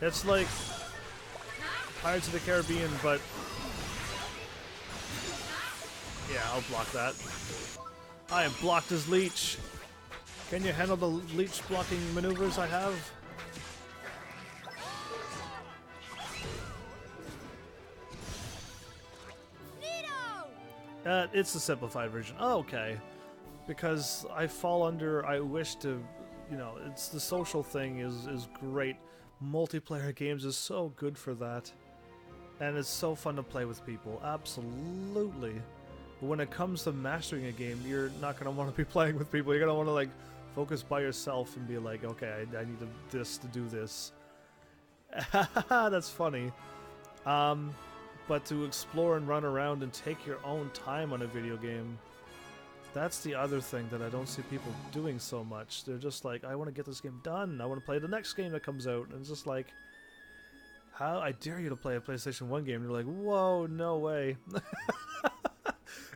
It's like Pirates of the Caribbean, but... Yeah, I'll block that. I am blocked as leech. Can you handle the leech blocking maneuvers I have? It's the simplified version. Oh, okay. Because I fall under, I wish to, you know, it's the social thing is great. Multiplayer games is so good for that. And it's so fun to play with people. Absolutely. But when it comes to mastering a game, you're not going to want to be playing with people. You're going to want to, like, focus by yourself and be like, okay, I need this to do this. That's funny. But to explore and run around and take your own time on a video game, that's the other thing that I don't see people doing so much. They're just like, I want to get this game done. I want to play the next game that comes out. And it's just like, how? I dare you to play a PlayStation 1 game. And you're like, whoa, no way.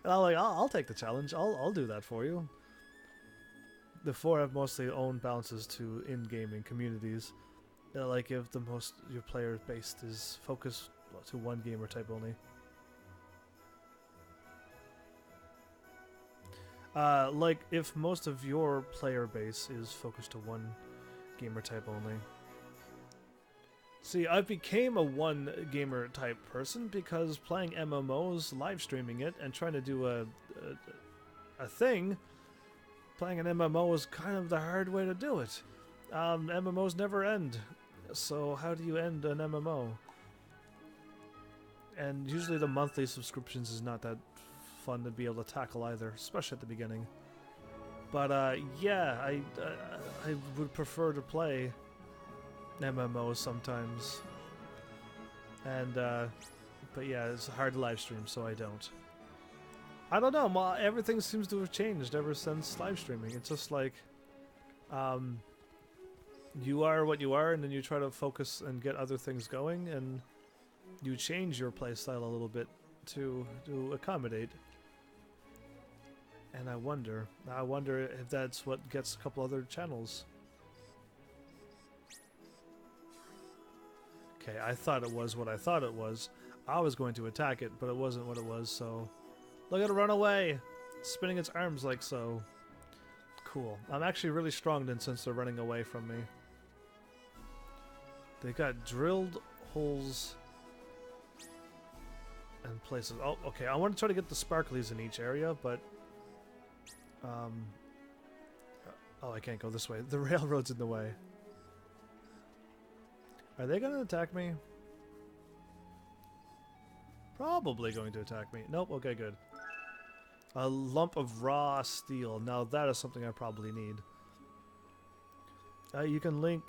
And I'm like, I'll take the challenge. I'll do that for you. The 4 have mostly owned balances to in-gaming communities. Like if your player base is focused to one gamer type only. Like if most of your player base is focused to one gamer type only. See, I became a one gamer type person because playing MMOs, live streaming it, and trying to do a thing, playing an MMO is kind of the hard way to do it. MMOs never end, so how do you end an MMO? And usually the monthly subscriptions is not that fun to be able to tackle either, especially at the beginning. But yeah, I would prefer to play MMOs sometimes. And but yeah, it's hard to live stream, so I don't. I don't know, everything seems to have changed ever since live streaming. It's just like you are what you are, and then you try to focus and get other things going, and you change your playstyle a little bit to accommodate. And I wonder if that's what gets a couple other channels. Okay, I thought it was what I thought it was. I was going to attack it, but it wasn't what it was, so... Look at it run away! Spinning its arms like so. Cool. I'm actually really strong then since they're running away from me. They got drilled holes and places. Oh, okay. I want to try to get the sparklies in each area, but... oh, I can't go this way. The railroad's in the way. Are they going to attack me? Probably going to attack me. Nope, okay, good. A lump of raw steel. Now that is something I probably need. You can link...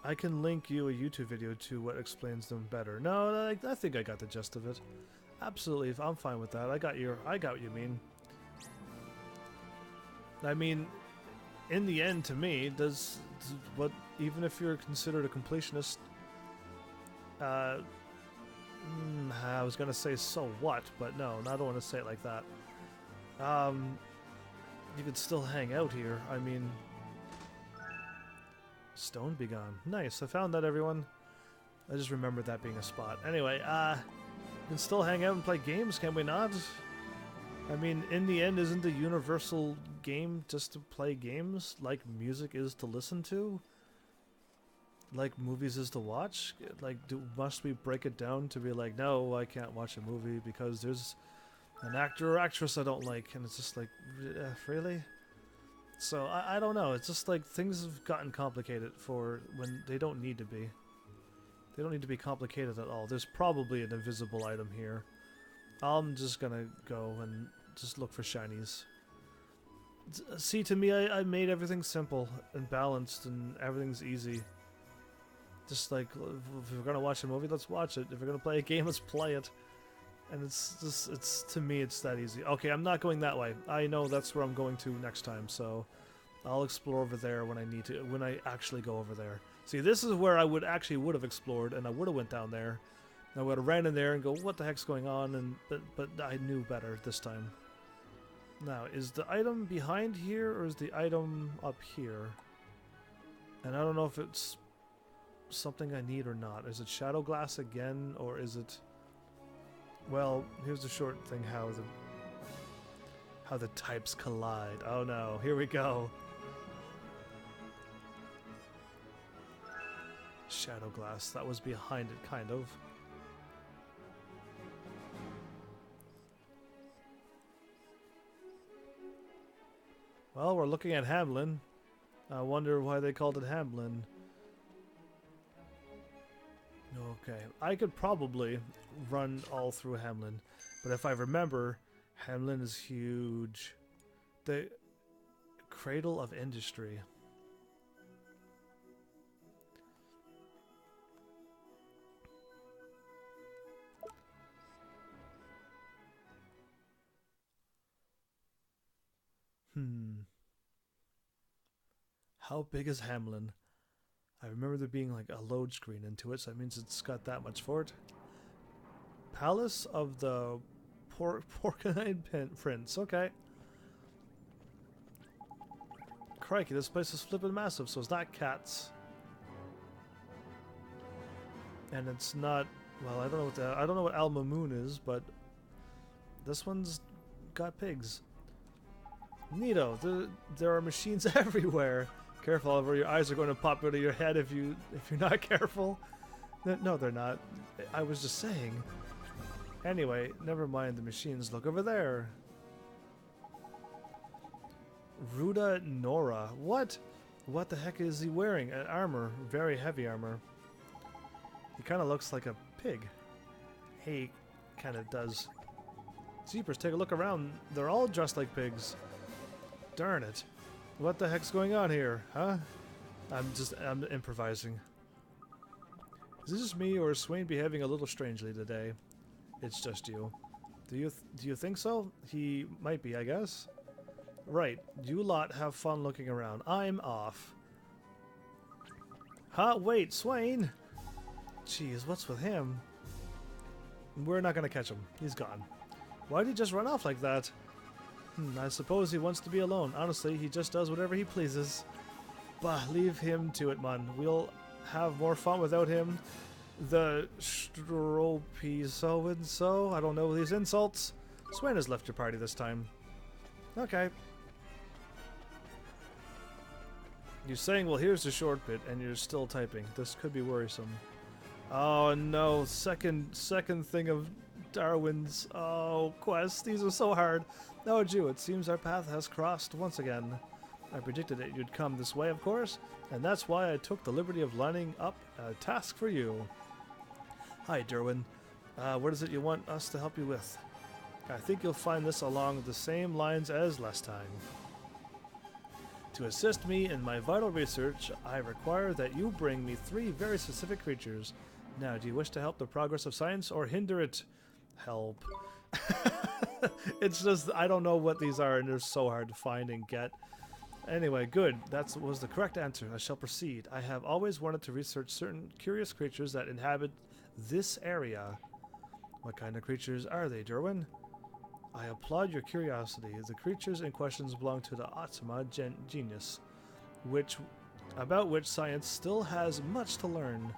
I can link you a YouTube video to what explains them better. No, I think I got the gist of it. Absolutely, I'm fine with that. I got what you mean. I mean, in the end, to me, what even if you're considered a completionist, I was gonna say so what, but no, I don't want to say it like that. You could still hang out here. I mean, stone be gone. Nice, I found that, everyone. I just remembered that being a spot. Anyway, we can still hang out and play games, can we not? I mean, in the end, isn't the universal game just to play games? Like music is to listen to? Like movies is to watch? Like, must we break it down to be like, no, I can't watch a movie because there's an actor or actress I don't like? And it's just like, really? So, I don't know. It's just like things have gotten complicated for when they don't need to be. They don't need to be complicated at all. There's probably an invisible item here. I'm just gonna go and just look for shinies. See, to me, I made everything simple and balanced and everything's easy. Just like, if we're gonna watch a movie, let's watch it. If we're gonna play a game, let's play it. And it's just, to me, it's that easy. Okay, I'm not going that way. I know that's where I'm going to next time, so I'll explore over there when I need to, when I actually go over there. See, this is where I would have explored, and I would have went down there. I would have ran in there and go, what the heck's going on? And but I knew better this time. Now, is the item behind here or is the item up here? And I don't know if it's something I need or not. Is it shadow glass again, or is it? Well, here's the short thing: how the types collide. Oh no! Here we go. Shadow glass. That was behind it, kind of. Well, we're looking at Hamlin. I wonder why they called it Hamlin. Okay, I could probably run all through Hamlin, but if I remember, Hamlin is huge. The cradle of industry. How big is Hamlin? I remember there being like a load screen into it, so that means it's got that much for it. Palace of the Porcine Prince. Okay. Crikey, this place is flipping massive, so it's not cats. And it's not, well, I don't know what Alma Moon is, but this one's got pigs. Neato, there are machines everywhere. Careful, Oliver, your eyes are going to pop out of your head if you're not careful. No, they're not. I was just saying. Anyway, never mind the machines. Look over there. Ruda Nora. What? What the heck is he wearing? An armor. Very heavy armor. He kind of looks like a pig. He kind of does. Jeepers, take a look around. They're all dressed like pigs. Darn it. What the heck's going on here, huh? I'm improvising. Is this just me, or is Swain behaving a little strangely today? It's just you. Do you think so? He might be, I guess. Right. You lot have fun looking around. I'm off. Huh? Wait, Swain? Jeez, what's with him? We're not gonna catch him. He's gone. Why'd he just run off like that? I suppose he wants to be alone. Honestly, he just does whatever he pleases. Bah, leave him to it, man. We'll have more fun without him. The Stropy so-and-so. I don't know these insults. Swain has left your party this time. Okay. You're saying, well, here's the short bit, and you're still typing. This could be worrisome. Oh no, second thing of Darwin's. Oh, quests. These are so hard. No, Jew, it seems our path has crossed once again. I predicted that you'd come this way, of course, and that's why I took the liberty of lining up a task for you. Hi, Derwin. What is it you want us to help you with? I think you'll find this along the same lines as last time. To assist me in my vital research, I require that you bring me 3 very specific creatures. Now, do you wish to help the progress of science or hinder it? Help. It's just, I don't know what these are, and they're so hard to find and get. Anyway, good. That was the correct answer. I shall proceed. I have always wanted to research certain curious creatures that inhabit this area. What kind of creatures are they, Derwin? I applaud your curiosity. The creatures in question belong to the Atma genus, about which science still has much to learn.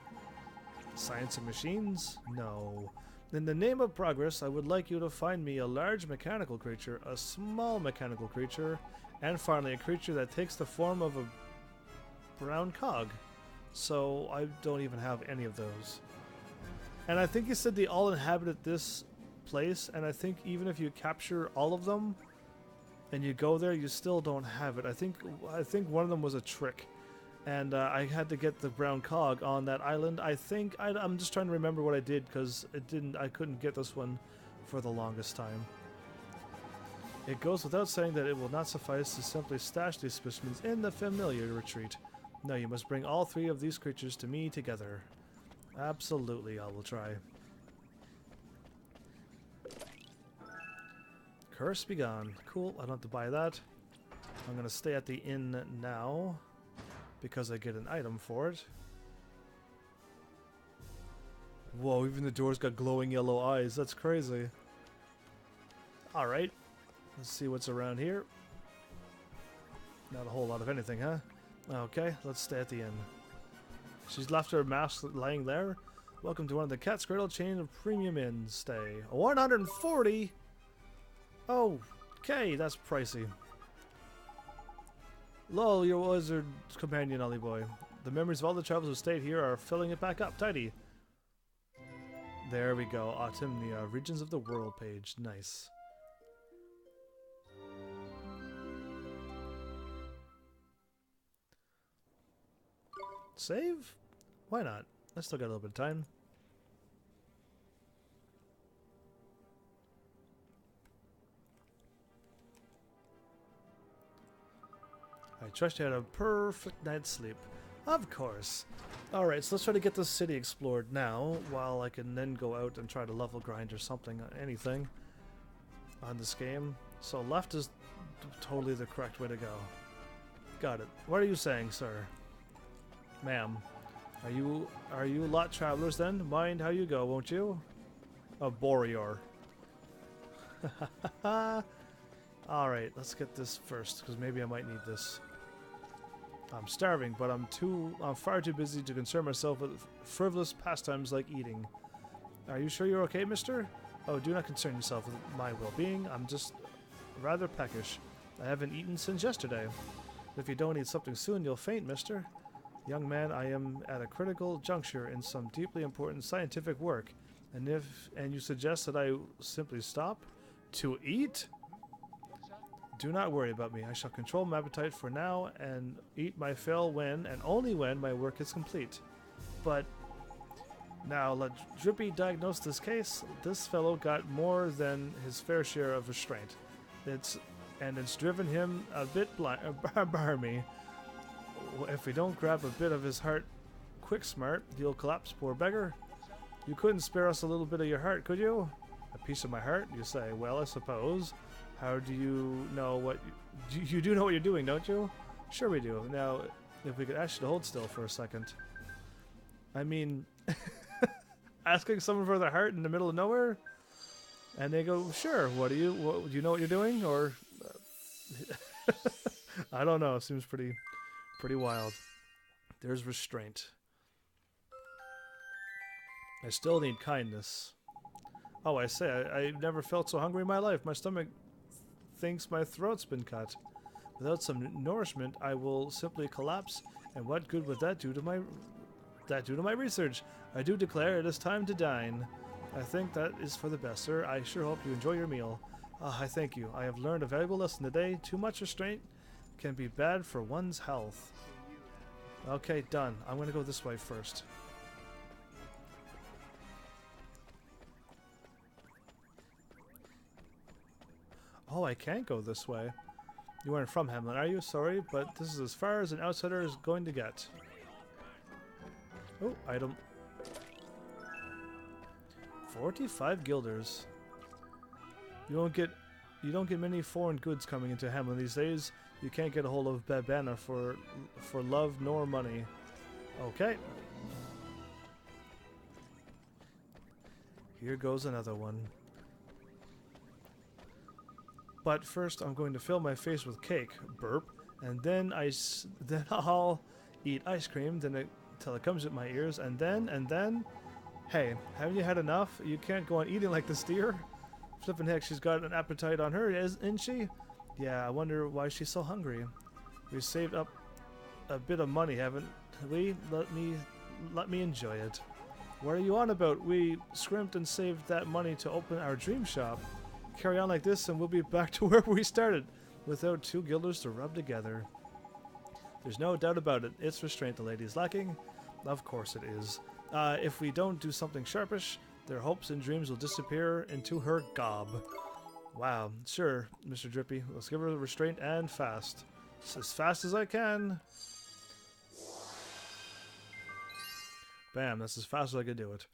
Science and machines? No. In the name of progress, I would like you to find me a large mechanical creature, a small mechanical creature, and finally a creature that takes the form of a brown cog. So I don't even have any of those. And I think you said they all inhabited this place, and I think even if you capture all of them and you go there, you still don't have it. I think one of them was a trick, and I had to get the brown cog on that island. I'm just trying to remember what I did, because I couldn't get this one for the longest time. It goes without saying that it will not suffice to simply stash these specimens in the familiar retreat. No, you must bring all 3 of these creatures to me together. Absolutely, I will try. Curse be gone. Cool, I don't have to buy that. I'm going to stay at the inn now, because I get an item for it. Whoa, even the door's got glowing yellow eyes. That's crazy. Alright, let's see what's around here. Not a whole lot of anything, huh? Okay, let's stay at the inn. She's left her mask lying there. Welcome to one of the Cat's Cradle chain of premium inns. Stay. 140? Okay, that's pricey. Lol, your wizard companion, Ollie boy. The memories of all the travelers who stayed here are filling it back up. Tidy. There we go. Autumnia, Regions of the World page. Nice. Save? Why not? I still got a little bit of time. I trust you had a perfect night's sleep. Of course. Alright, so let's try to get this city explored now, while I can then go out and try to level grind or something, anything on this game. So left is totally the correct way to go. Got it. What are you saying, sir? Ma'am. Are you lot travelers then? Mind how you go, won't you? A Boreor. Alright, let's get this first, because maybe I might need this. I'm starving, but I'm far too busy to concern myself with frivolous pastimes like eating. Are you sure you're okay, mister? Oh, do not concern yourself with my well-being. I'm just rather peckish. I haven't eaten since yesterday. If you don't eat something soon, you'll faint, mister. Young man, I am at a critical juncture in some deeply important scientific work. And you suggest that I simply stop to eat? Do not worry about me. I shall control my appetite for now and eat my fill when and only when my work is complete. But now let Drippy diagnose this case. This fellow got more than his fair share of restraint. It's driven him a bit barmy. If we don't grab a bit of his heart quick smart, he'll collapse, poor beggar. You couldn't spare us a little bit of your heart, could you? A piece of my heart, you say? Well, I suppose. How do you know what... You do know what you're doing, don't you? Sure we do. Now, if we could actually hold still for a second. I mean, asking someone for their heart in the middle of nowhere, and they go, "Sure. Do you know what you're doing?" Or I don't know. Seems pretty wild. There's restraint. I still need kindness. Oh, I say, I've never felt so hungry in my life. My stomach thinks my throat's been cut. Without some nourishment, I will simply collapse. And what good would that do to my research? I do declare it is time to dine. I think that is for the best, sir. I sure hope you enjoy your meal. I thank you. I have learned a valuable lesson today. Too much restraint can be bad for one's health. Okay, done. I'm going to go this way first. Oh, I can't go this way. You aren't from Hamlin, are you? Sorry, but this is as far as an outsider is going to get. Oh, item. 45 guilders. You don't get many foreign goods coming into Hamlin these days. You can't get a hold of Babana for love nor money. Okay. Here goes another one. But first, I'm going to fill my face with cake, burp, and then I'll eat ice cream till it comes at my ears, and then, hey, haven't you had enough? You can't go on eating like this, dear. Flippin' heck, she's got an appetite on her, isn't she? Yeah, I wonder why she's so hungry. We saved up a bit of money, haven't we? Let me enjoy it. What are you on about? We scrimped and saved that money to open our dream shop. Carry on like this and we'll be back to where we started, without 2 guilders to rub together. There's no doubt about it. It's restraint the lady's lacking. Of course it is. If we don't do something sharpish, their hopes and dreams will disappear into her gob. Wow. Sure, Mr. Drippy. Let's give her the restraint and fast. As fast as I can. Bam. That's as fast as I can do it.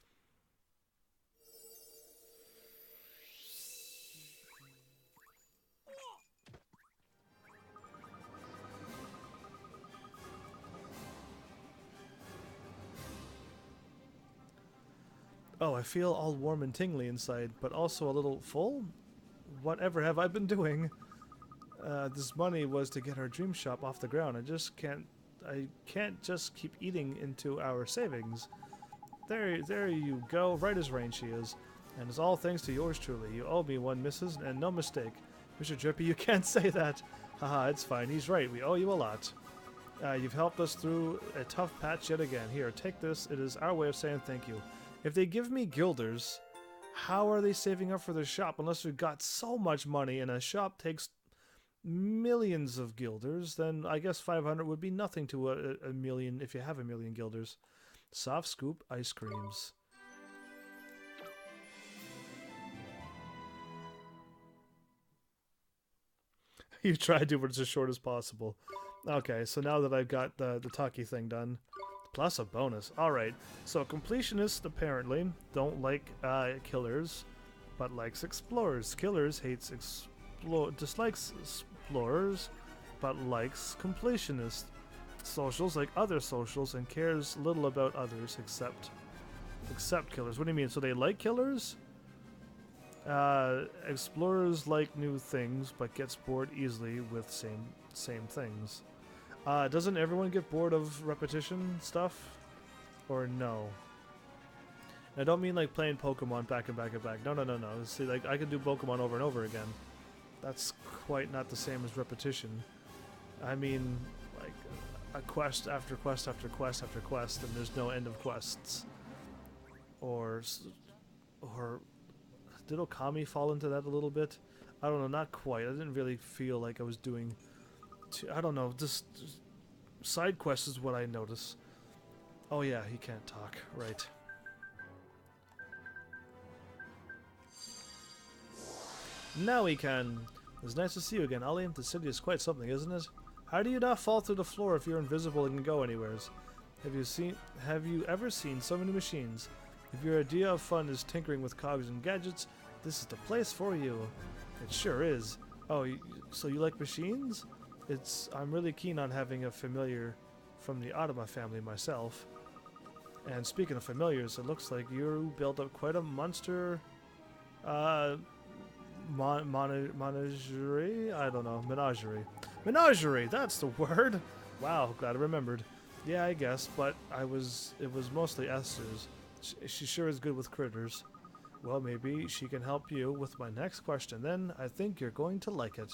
Oh, I feel all warm and tingly inside, but also a little full? Whatever have I been doing? This money was to get our dream shop off the ground. I can't just keep eating into our savings. There you go, right as rain she is. And it's all thanks to yours truly. You owe me one, missus, and no mistake. Mr. Drippy, you can't say that. Haha, it's fine, he's right, we owe you a lot. You've helped us through a tough patch yet again. Here, take this, it is our way of saying thank you. If they give me guilders, how are they saving up for their shop? Unless we've got so much money and a shop takes millions of guilders, then I guess 500 would be nothing to a million if you have a million guilders. Soft scoop ice creams. You tried to, but it's as short as possible. Okay, so now that I've got the talkie thing done, plus a bonus. Alright, so completionists apparently don't like killers, but likes explorers. Killers dislikes explorers, but likes completionists. Socials like other socials and cares little about others except killers. What do you mean? So they like killers? Explorers like new things, but gets bored easily with same things. Doesn't everyone get bored of repetition stuff? Or no? I don't mean like playing Pokemon back and back and back. No. See, like I can do Pokemon over and over again. That's quite not the same as repetition. I mean, like a quest after quest after quest after quest, and there's no end of quests. Or did Okami fall into that a little bit? I don't know, not quite. I didn't really feel like I was doing. I don't know. Just side quest is what I notice. Oh yeah, he can't talk. Right. Now he can. It's nice to see you again, Ollie. The city is quite something, isn't it? How do you not fall through the floor if you're invisible and can go anywheres? Have you ever seen so many machines? If your idea of fun is tinkering with cogs and gadgets, this is the place for you. It sure is. Oh, so you like machines? I'm really keen on having a familiar from the Automa family myself. And speaking of familiars, it looks like you built up quite a monster menagerie? I don't know. Menagerie. Menagerie! That's the word! Wow, glad I remembered. Yeah, I guess, but it was mostly Esther's. She sure is good with critters. Well, maybe she can help you with my next question. Then I think you're going to like it.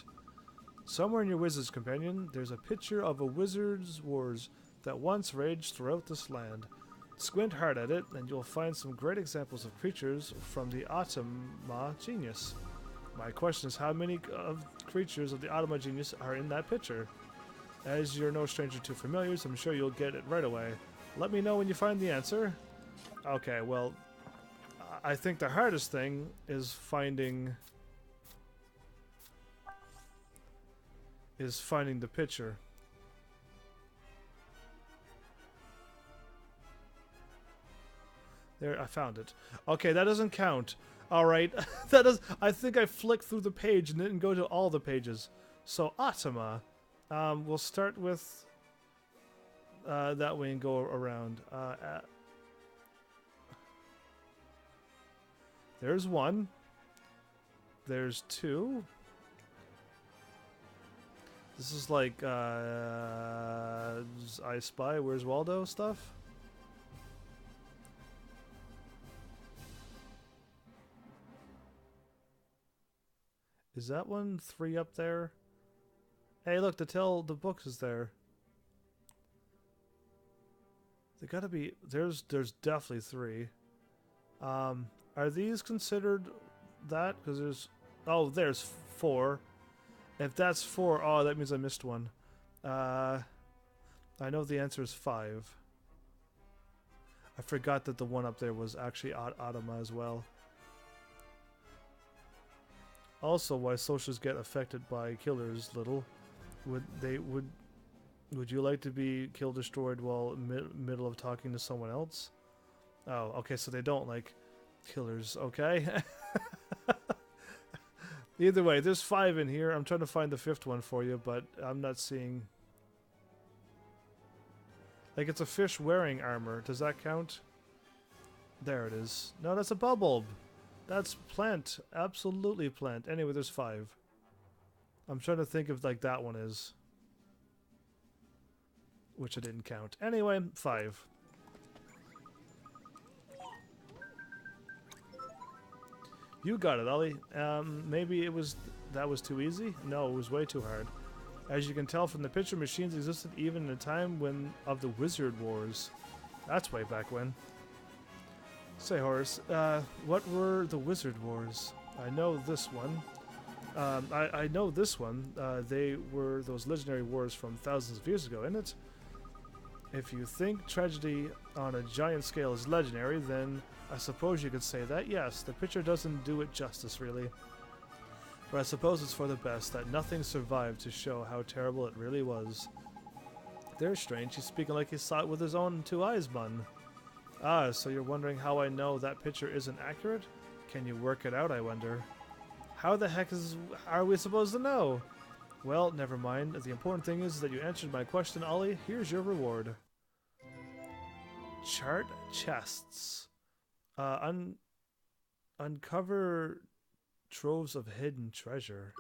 Somewhere in your wizard's companion, there's a picture of a wizard's wars that once raged throughout this land. Squint hard at it, and you'll find some great examples of creatures from the Automa genius. My question is, how many of creatures of the Automa genius are in that picture? As you're no stranger to familiars, I'm sure you'll get it right away. Let me know when you find the answer. Okay, well, I think the hardest thing is finding the picture. There, I found it. Okay, that doesn't count. All right, that does. I think I flicked through the page and didn't go to all the pages. So Atama, we'll start with that way and go around. There's one. There's two. This is like I Spy, Where's Waldo stuff. Is that one 3 up there? Hey, look, the books is there. They gotta be. There's definitely 3. Are these considered that? Because there's 4. If that's 4, oh, that means I missed one. I know the answer is 5. I forgot that the one up there was actually Automa as well. Also, why socials get affected by killers, little. Would you like to be kill destroyed while middle of talking to someone else? Oh, okay, so they don't like killers, okay? Either way, there's 5 in here. I'm trying to find the 5th one for you, but I'm not seeing. Like, it's a fish wearing armor. Does that count? There it is. No, that's a bulb. That's plant. Absolutely plant. Anyway, there's 5. I'm trying to think if like that one is. Which I didn't count. Anyway, 5. You got it, Ollie. Maybe that was too easy? No, it was way too hard. As you can tell from the picture, machines existed even in a time of the Wizard Wars. That's way back when. Say, Horace, what were the Wizard Wars? I know this one. I know this one. They were those legendary wars from thousands of years ago, isn't it? If you think tragedy on a giant scale is legendary, then I suppose you could say that. Yes, the picture doesn't do it justice, really. But I suppose it's for the best that nothing survived to show how terrible it really was. There's strange. He's speaking like he saw it with his own 2 eyes, bun. Ah, so you're wondering how I know that picture isn't accurate? Can you work it out, I wonder? How the heck are we supposed to know? Well, never mind. The important thing is that you answered my question, Ollie. Here's your reward. Chart chests. Uncover troves of hidden treasure.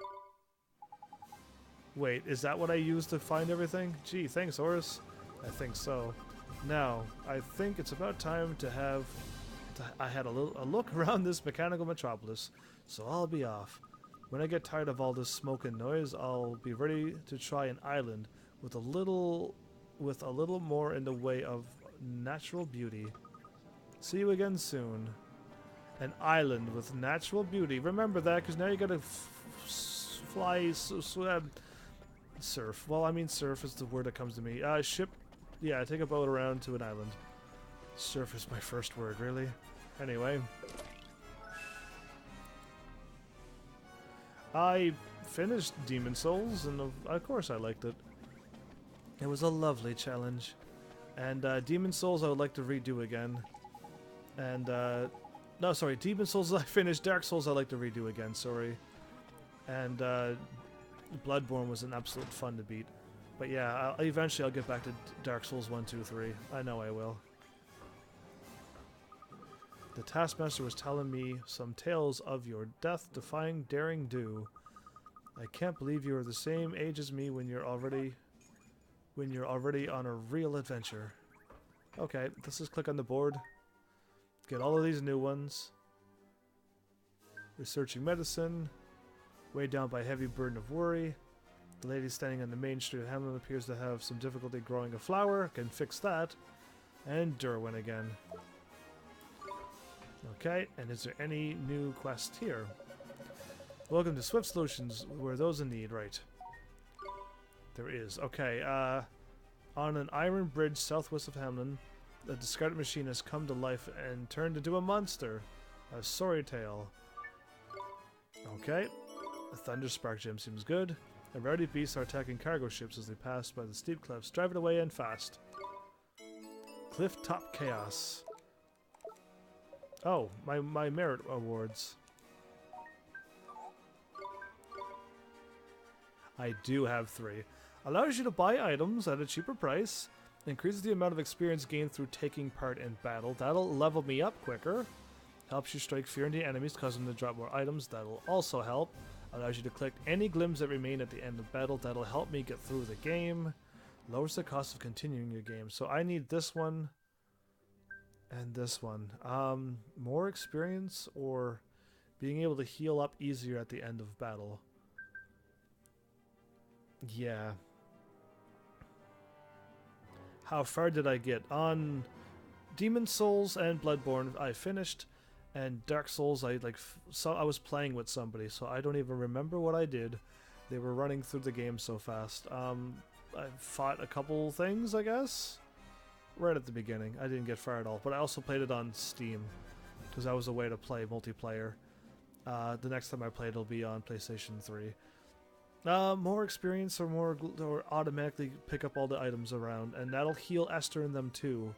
Wait, is that what I used to find everything? Gee, thanks, Horace. I think so. Now, I think it's about time to have... I had a look around this mechanical metropolis, so I'll be off. When I get tired of all this smoke and noise, I'll be ready to try an island with a little more in the way of natural beauty. See you again soon. An island with natural beauty. Remember that, because now you gotta fly, swim, surf. Well, I mean surf is the word that comes to me. Ship. Yeah, take a boat around to an island. Surf is my first word, really. Anyway. I finished Demon Souls, and of course I liked it. It was a lovely challenge. And Demon Souls I would like to redo again. And, no, sorry, Demon Souls I finished. Dark Souls I'd like to redo again, sorry. And Bloodborne was an absolute fun to beat. But yeah, eventually I'll get back to Dark Souls 1, 2, 3. I know I will. The Taskmaster was telling me some tales of your death-defying daring do. I can't believe you are the same age as me when you're already on a real adventure. Okay, let's just click on the board. Get all of these new ones. Researching medicine. Weighed down by heavy burden of worry. The lady standing on the main street of Hamlin appears to have some difficulty growing a flower. Can fix that. And Derwin again. Okay, and is there any new quest here? Welcome to Swift Solutions, where those in need, right. There is. Okay, on an iron bridge southwest of Hamlin, the discarded machine has come to life and turned into a monster. A sorry tale. Okay. A Thunder Spark Gem seems good. A rowdy beasts are attacking cargo ships as they pass by the steep cliffs, driving away and fast. Cliff Top Chaos. Oh, my merit awards. I do have 3. Allows you to buy items at a cheaper price. Increases the amount of experience gained through taking part in battle. That'll level me up quicker. Helps you strike fear into enemies, causing them to drop more items. That'll also help. Allows you to collect any glims that remain at the end of battle. That'll help me get through the game. Lowers the cost of continuing your game. So I need this one. And this one. More experience or being able to heal up easier at the end of battle. Yeah. How far did I get? On Demon Souls and Bloodborne I finished, and Dark Souls I was playing with somebody, so I don't even remember what I did. They were running through the game so fast. I fought a couple things, I guess. Right at the beginning. I didn't get far at all, but I also played it on Steam because that was a way to play multiplayer. The next time I play it'll be on PlayStation 3. More experience or automatically pick up all the items around, and that'll heal Esther and them too.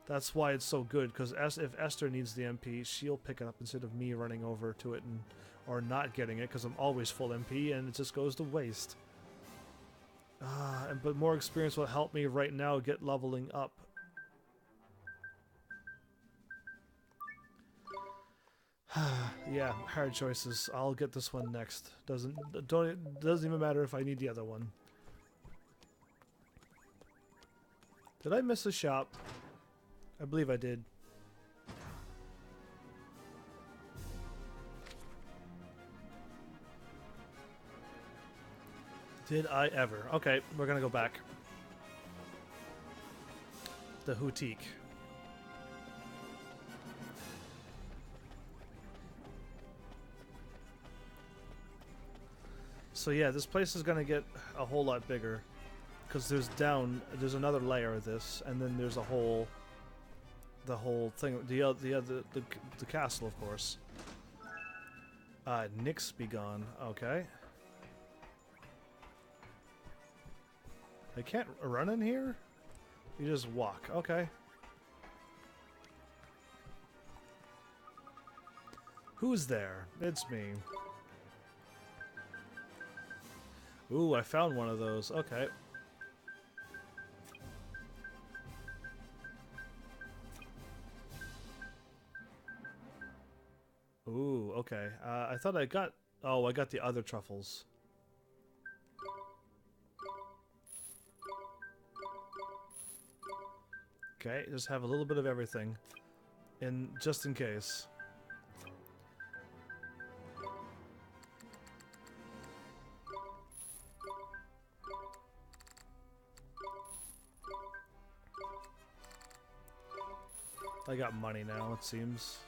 That's why it's so good, because if Esther needs the MP, she'll pick it up instead of me running over to it or not getting it, because I'm always full MP and it just goes to waste. But more experience will help me right now get leveling up. Yeah, hard choices. I'll get this one next. Doesn't even matter if I need the other one. Did I miss a shop? I believe I did. Did I ever? Okay, we're gonna go back. The Houtique. So yeah, this place is gonna get a whole lot bigger, because there's another layer of this, and then there's the whole thing, the castle, of course. Nyx be gone. Okay. I can't run in here? You just walk. Okay. Who's there? It's me. Ooh, I found one of those. Okay. Ooh, okay. I thought I got... Oh, I got the other truffles. Okay, just have a little bit of everything. Just in case. I got money now, it seems.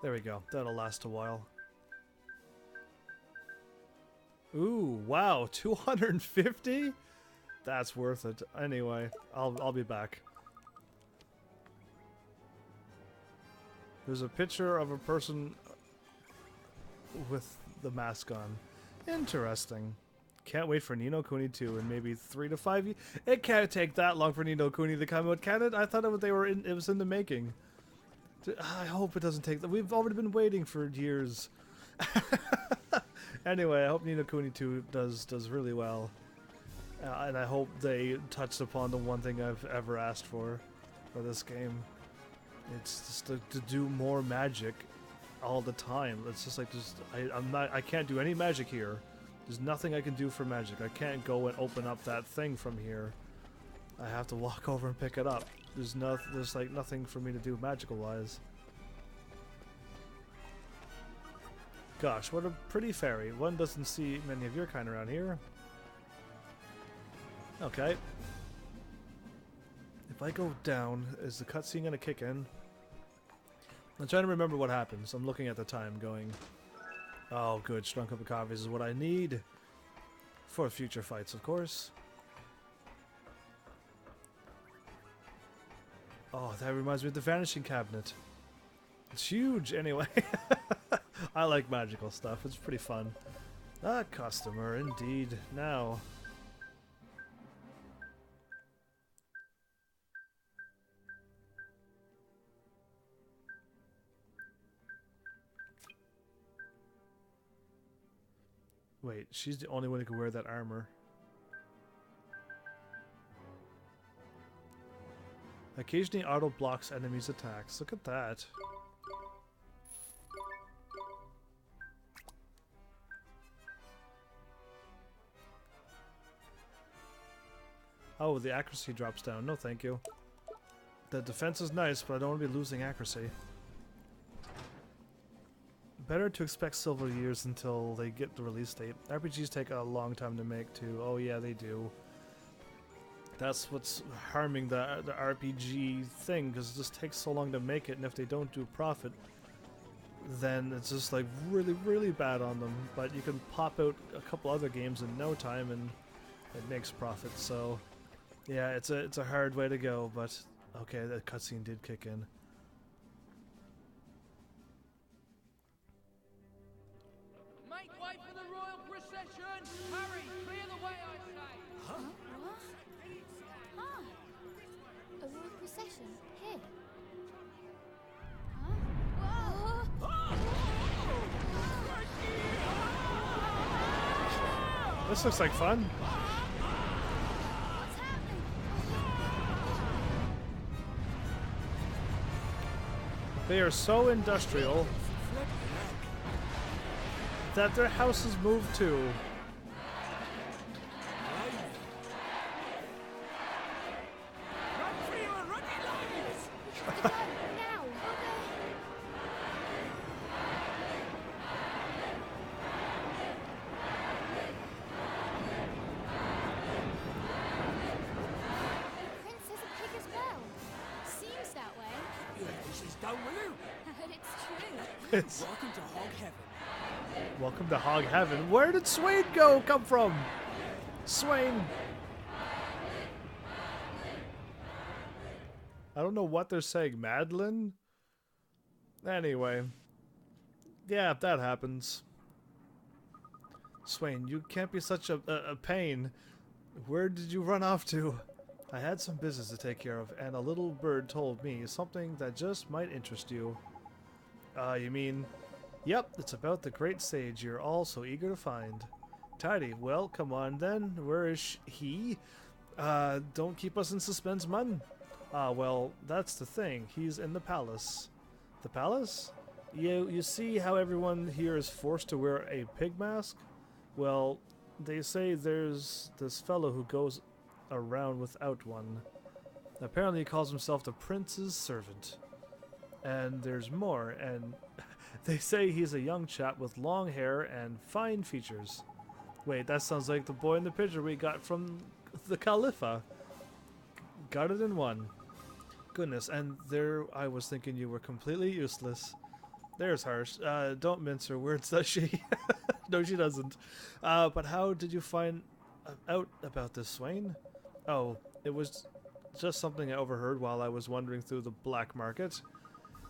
There we go. That'll last a while. Ooh, wow, 250? That's worth it. Anyway, I'll be back. There's a picture of a person with the mask on. Interesting. Can't wait for Ni no Kuni 2 in maybe 3 to 5 years. It can't take that long for Ni no Kuni to come out, can it? I thought it was in the making. I hope it doesn't take that. We've already been waiting for years. Anyway, I hope Ni no Kuni 2 does really well. And I hope they touched upon the one thing I've ever asked for this game. It's just to do more magic all the time. It's just like I can't do any magic here. There's nothing I can do for magic. I can't go and open up that thing from here. I have to walk over and pick it up. There's like nothing for me to do magical wise. Gosh, what a pretty fairy. One doesn't see many of your kind around here. Okay. If I go down, is the cutscene gonna kick in? I'm trying to remember what happens. I'm looking at the time going, oh good, strong cup of coffee is what I need for future fights, of course. Oh, that reminds me of the vanishing cabinet. It's huge anyway. I like magical stuff. It's pretty fun. A customer indeed. Now. Wait, she's the only one who can wear that armor. Occasionally auto blocks enemies' attacks. Look at that. Oh, the accuracy drops down. No, thank you. The defense is nice, but I don't want to be losing accuracy. Better to expect several years until they get the release date. RPGs take a long time to make, too. Oh, yeah, they do. That's what's harming the RPG thing, because it just takes so long to make it, and if they don't do profit, then it's just like really, really bad on them. But you can pop out a couple other games in no time, and it makes profit. So, yeah, it's a hard way to go. But okay, that cutscene did kick in. Make way for the royal procession! Hurry, clear the way, I say! Huh? What? Ah, a royal procession here. Huh? Whoa! This looks like fun. What's happening? They are so industrial that their houses move too. Run for your ruddy lives! Go now. The prince is a pig as well. Seems that way. You think she's done with you? But it's true. It's Welcome to Hog Heaven. welcome to Hog Heaven. Where did Swain come from? Swain. I don't know what they're saying. Madeline? Anyway. Yeah, that happens. Swain, you can't be such a pain. Where did you run off to? I had some business to take care of, and a little bird told me something that just might interest you. You mean... Yep, it's about the great sage you're all so eager to find. Tidy, well, come on then. Where is he? Don't keep us in suspense, man. Well, that's the thing. He's in the palace. The palace? You see how everyone here is forced to wear a pig mask? Well, they say there's this fellow who goes around without one. Apparently he calls himself the prince's servant. And there's more, and they say he's a young chap with long hair and fine features. Wait, that sounds like the boy in the picture we got from the Calipha. Got it in one. Goodness, and there I was thinking you were completely useless. There's harsh. Don't mince her words, does she? No, she doesn't. But how did you find out about this, Swain? Oh, it was just something I overheard while I was wandering through the black market.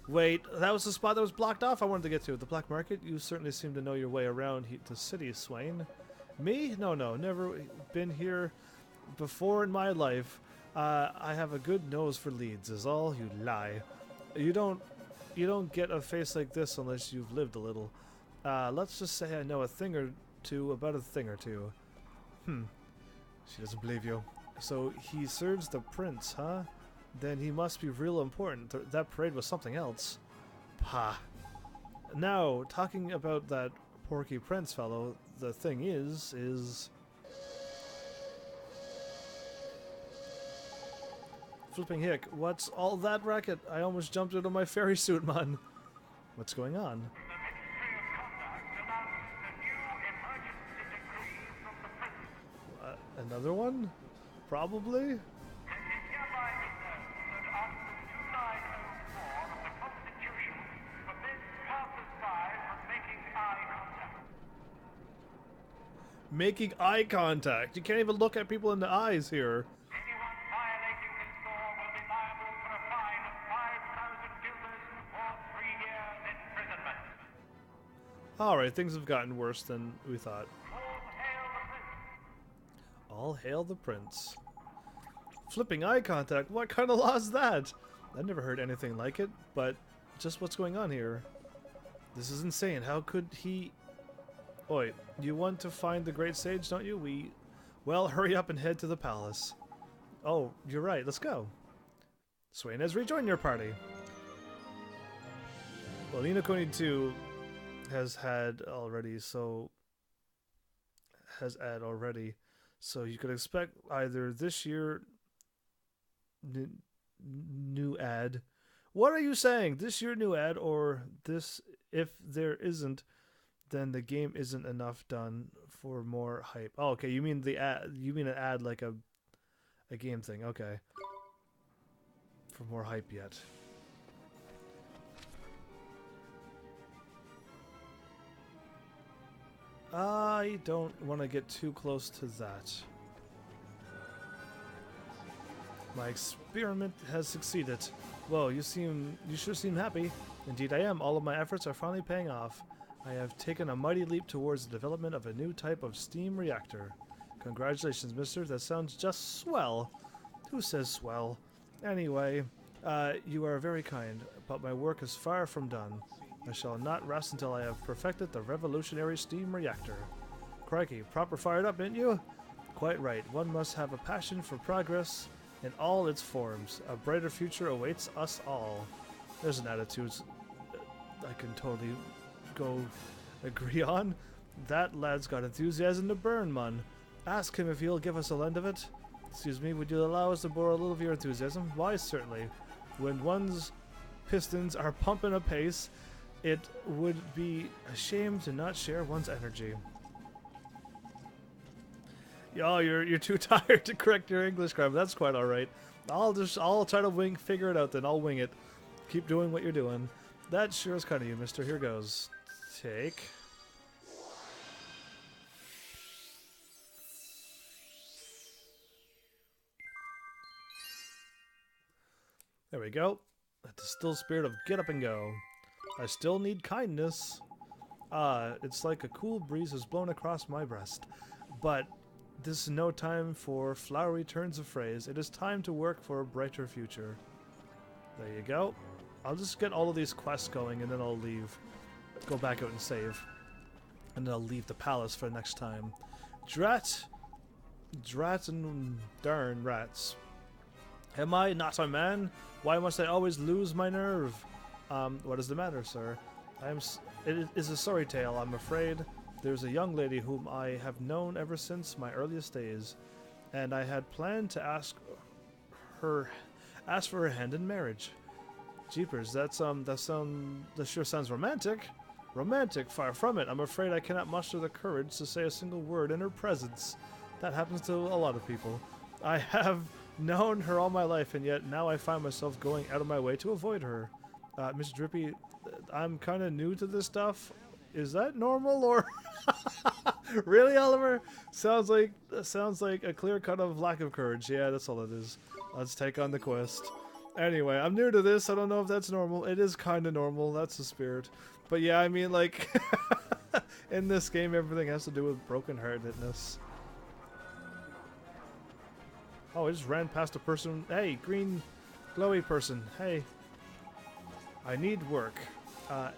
Wait, that was the spot that was blocked off I wanted to get to. The black market? You certainly seem to know your way around the city, Swain. Me? No, never been here before in my life. I have a good nose for leads, is all. You lie. You don't get a face like this unless you've lived a little. Let's just say I know a thing or to about a thing or two. She doesn't believe you. So he serves the prince, huh? Then he must be real important. That parade was something else. Pah. Now, talking about that Porky Prince fellow, the thing is... Flipping heck, what's all that racket? I almost jumped out of my fairy suit, man. What's going on? Another one? Probably? Making eye contact. You can't even look at people in the eyes here. Anyone violating this law will be liable for a fine of 5,000 guilders or 3 years imprisonment. Alright, things have gotten worse than we thought. All hail the prince. All hail the prince. Flipping eye contact? What kind of law is that? I've never heard anything like it, but just what's going on here? This is insane. How could he... Oi, you want to find the great sage, don't you? Well, hurry up and head to the palace. Oh, you're right. Let's go. Swain has rejoined your party. Well, Ni no Kuni 2 has had already, so... Has ad already. So you could expect either this year... New ad. What are you saying? This year new ad, or this... If there isn't... then the game isn't enough done for more hype. Oh, okay, you mean the ad, you mean an ad like a game thing. Okay. For more hype yet. I don't want to get too close to that. My experiment has succeeded. Whoa, you sure seem happy. Indeed I am. All of my efforts are finally paying off. I have taken a mighty leap towards the development of a new type of steam reactor. Congratulations, mister. That sounds just swell. Who says swell? Anyway, you are very kind, but my work is far from done. I shall not rest until I have perfected the revolutionary steam reactor. Crikey, proper fired up, ain't you? Quite right. One must have a passion for progress in all its forms. A brighter future awaits us all. There's an attitude I can totally go agree on. That lad's got enthusiasm to burn, man. Ask him if he'll give us a lend of it. Excuse me, would you allow us to borrow a little of your enthusiasm? Why, certainly. When one's pistons are pumping apace, it would be a shame to not share one's energy. Yo, you're too tired to correct your English grammar. That's quite all right. I'll try to figure it out then. I'll wing it. Keep doing what you're doing. That sure is kind of you, mister. Here goes. Take. There we go. The distilled spirit of get up and go. I still need kindness. It's like a cool breeze has blown across my breast. But this is no time for flowery turns of phrase. It is time to work for a brighter future. There you go. I'll just get all of these quests going and then I'll leave. Go back out and save. And then I'll leave the palace for next time. Drat and darn rats. Am I not a man? Why must I always lose my nerve? What is the matter, sir? It is a sorry tale, I'm afraid. There's a young lady whom I have known ever since my earliest days, and I had planned to ask for her hand in marriage. Jeepers, that sure sounds romantic. Romantic? Far from it. I'm afraid I cannot muster the courage to say a single word in her presence. That happens to a lot of people. I have known her all my life, and yet now I find myself going out of my way to avoid her. Mr. Drippy, I'm kind of new to this stuff. Is that normal, or really, Oliver? Sounds like a clear cut of lack of courage. Yeah, that's all it is. Let's take on the quest. Anyway, I'm new to this. I don't know if that's normal. It is kind of normal. That's the spirit. But yeah, I mean, like, in this game, everything has to do with brokenheartedness. Oh, I just ran past a person. Hey, green, glowy person. Hey. I need work,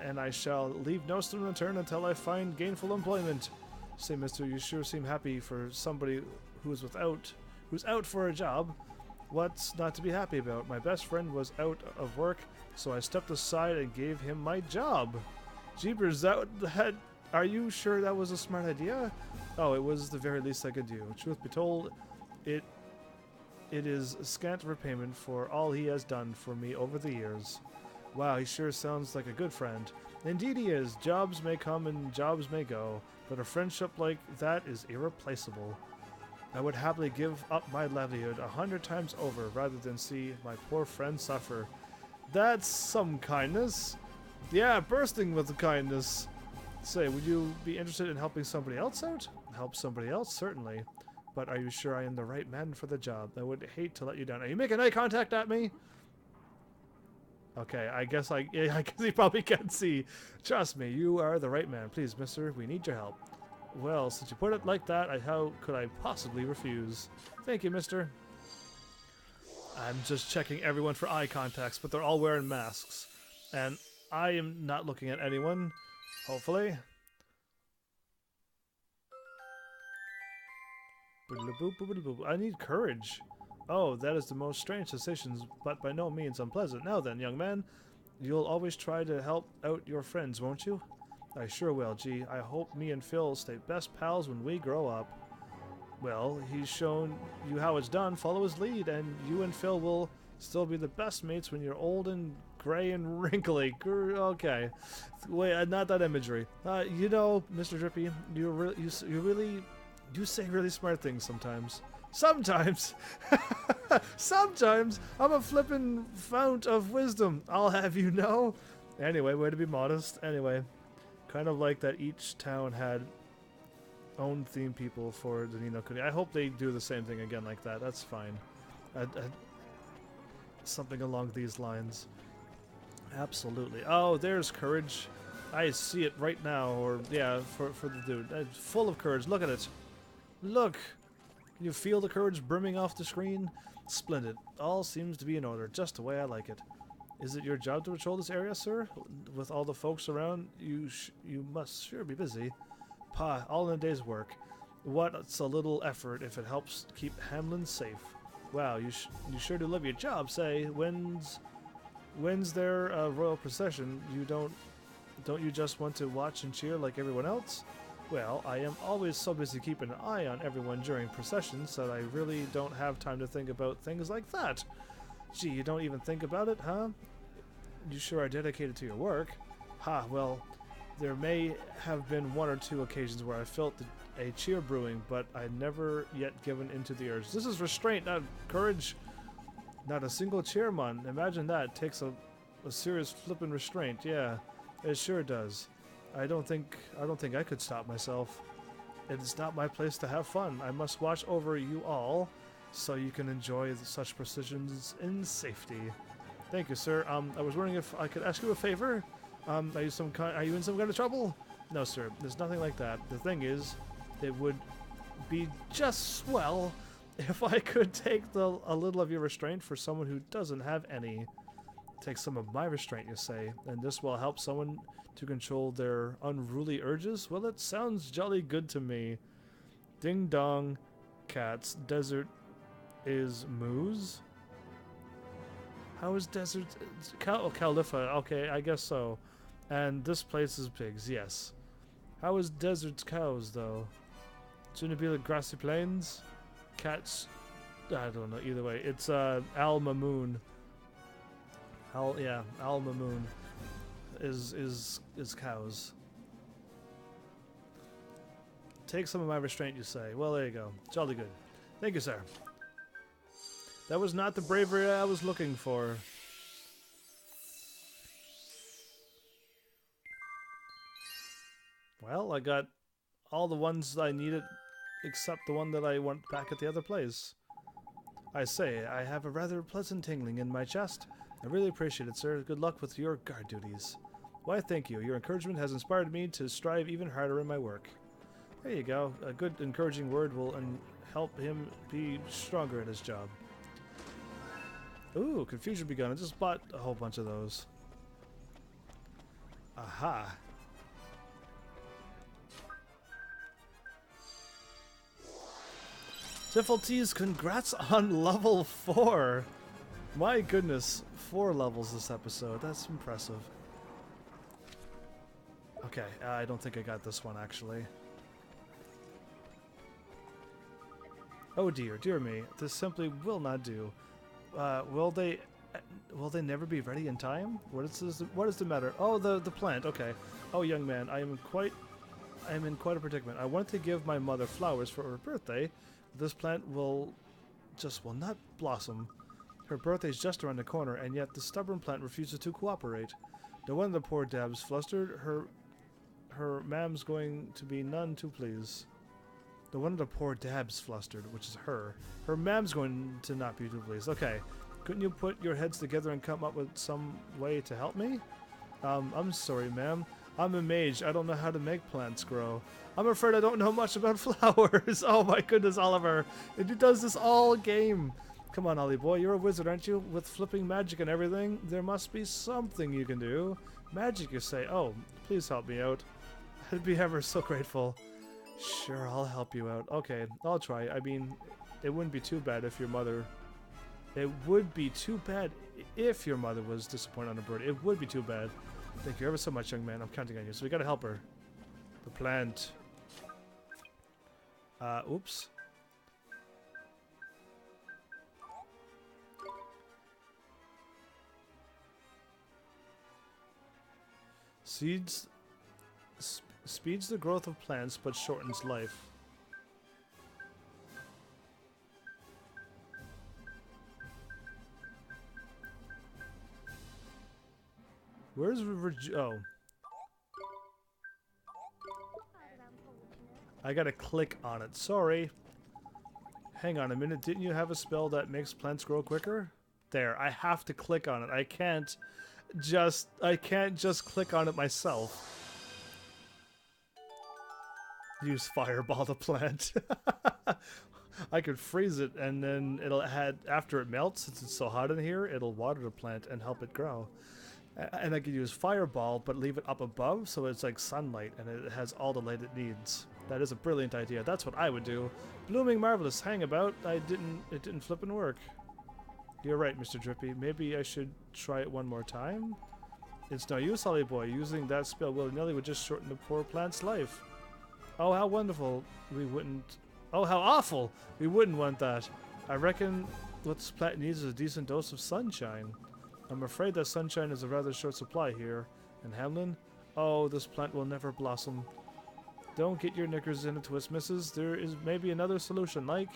and I shall leave no stone unturned until I find gainful employment. Say, mister, you sure seem happy for somebody who's out for a job. What's not to be happy about? My best friend was out of work, so I stepped aside and gave him my job. Jeepers, are you sure that was a smart idea? Oh, it was the very least I could do. Truth be told, it is scant repayment for all he has done for me over the years. Wow, he sure sounds like a good friend. Indeed he is. Jobs may come and jobs may go, but a friendship like that is irreplaceable. I would happily give up my livelihood 100 times over rather than see my poor friend suffer. That's some kindness. Yeah, bursting with kindness. Say, would you be interested in helping somebody else out? Help somebody else, certainly. But are you sure I am the right man for the job? I would hate to let you down. Are you making eye contact at me? Okay, I guess he probably can't see. Trust me, you are the right man. Please, mister, we need your help. Well, since you put it like that, how could I possibly refuse? Thank you, mister. I'm just checking everyone for eye contacts, but they're all wearing masks. And I am not looking at anyone, hopefully. I need courage. Oh, that is the most strange sensations, but by no means unpleasant. Now then, young man, you'll always try to help out your friends, won't you? I sure will, gee. I hope me and Phil stay best pals when we grow up. Well, he's shown you how it's done. Follow his lead, and you and Phil will still be the best mates when you're old and gray and wrinkly. Okay. Wait, not that imagery. You know, Mr. Drippy, you say really smart things sometimes. Sometimes. Sometimes. I'm a flippin' fount of wisdom, I'll have you know. Anyway, way to be modest. Anyway, kind of like that each town had own theme people for the Ni no Kuni. I hope they do the same thing again like that. That's fine. Something along these lines. Absolutely. Oh, there's courage. I see it right now. Or, yeah, for the dude. Full of courage. Look at it. Look. Can you feel the courage brimming off the screen? Splendid. All seems to be in order, just the way I like it. Is it your job to patrol this area, sir? With all the folks around, you must sure be busy. Pah, all in a day's work. What's a little effort if it helps keep Hamlin safe? Wow, you sure do love your job. Say, when's there a royal procession? Don't you just want to watch and cheer like everyone else? Well, I am always so busy keeping an eye on everyone during processions that I really don't have time to think about things like that. Gee, you don't even think about it, huh? You sure are dedicated to your work. Ha, well, there may have been one or two occasions where I felt a cheer brewing, but I never yet given into the urge. This is restraint, not courage. Not a single cheer, man. Imagine that. It takes a serious flippin' restraint. Yeah, it sure does. I don't think I could stop myself. It is not my place to have fun. I must watch over you all, so you can enjoy such processions in safety. Thank you, sir. I was wondering if I could ask you a favor. Are you in some kind of trouble? No, sir. There's nothing like that. The thing is, it would be just swell if I could take a little of your restraint for someone who doesn't have any. Take some of my restraint, you say, and this will help someone to control their unruly urges? Well, it sounds jolly good to me. Ding dong, cats. Desert is moose? How is desert? Califa. Okay, I guess so. And this place is pigs, yes. How is desert's cows, though? Shouldn't it be like grassy plains? Cats? I don't know, either way. It's Al Mamoon. Al Mamoon is cows. Take some of my restraint, you say. Well, there you go. Jolly good. Thank you, sir. That was not the bravery I was looking for. Well, I got all the ones I needed except the one that I want back at the other place. I say, I have a rather pleasant tingling in my chest. I really appreciate it, sir. Good luck with your guard duties. Why, thank you. Your encouragement has inspired me to strive even harder in my work. There you go. A good encouraging word will help him be stronger at his job. Ooh, confusion begun. I just bought a whole bunch of those. Aha. Difficulties, congrats on level 4. My goodness, 4 levels this episode. That's impressive. Okay, I don't think I got this one actually. Oh dear, dear me, this simply will not do. Will they never be ready in time? What is the matter? Oh, the plant. Okay. Oh, young man, I am in quite a predicament. I want to give my mother flowers for her birthday. This plant will not blossom. Her birthday's just around the corner, and yet the stubborn plant refuses to cooperate. No wonder the poor dab's flustered. Her mam's going to be none too pleased. No wonder the poor dab's flustered, which is her. Her mam's going to not be too pleased. Okay. Couldn't you put your heads together and come up with some way to help me? I'm sorry, ma'am. I'm a mage. I don't know how to make plants grow. I'm afraid I don't know much about flowers. Oh my goodness, Oliver. He does this all game. Come on, Ollie boy. You're a wizard, aren't you? With flipping magic and everything? There must be something you can do. Magic, you say? Oh, please help me out. I'd be ever so grateful. Sure, I'll help you out. Okay, I'll try. I mean, it wouldn't be too bad if your mother... It would be too bad if your mother was disappointed on a bird. It would be too bad. Thank you ever so much, young man. I'm counting on you. So we gotta help her. The plant. Oops. Seeds speeds the growth of plants but shortens life. Where's oh. I gotta click on it. Sorry. Hang on a minute. Didn't you have a spell that makes plants grow quicker? There. I have to click on it. I can't just click on it myself. Use fireball the plant. I could freeze it and then after it melts, since it's so hot in here, it'll water the plant and help it grow. And I could use fireball, but leave it up above so it's like sunlight and it has all the light it needs. That is a brilliant idea. That's what I would do. Blooming marvelous. Hang about. It didn't flip and work. You're right, Mr. Drippy. Maybe I should try it one more time? It's no use, Ollie boy. Using that spell willy-nilly would just shorten the poor plant's life. Oh, how wonderful. We wouldn't... Oh, how awful. We wouldn't want that. I reckon what this plant needs is a decent dose of sunshine. I'm afraid that sunshine is a rather short supply here. And Hamlin? Oh, this plant will never blossom. Don't get your knickers in a twist, missus. There is maybe another solution, like...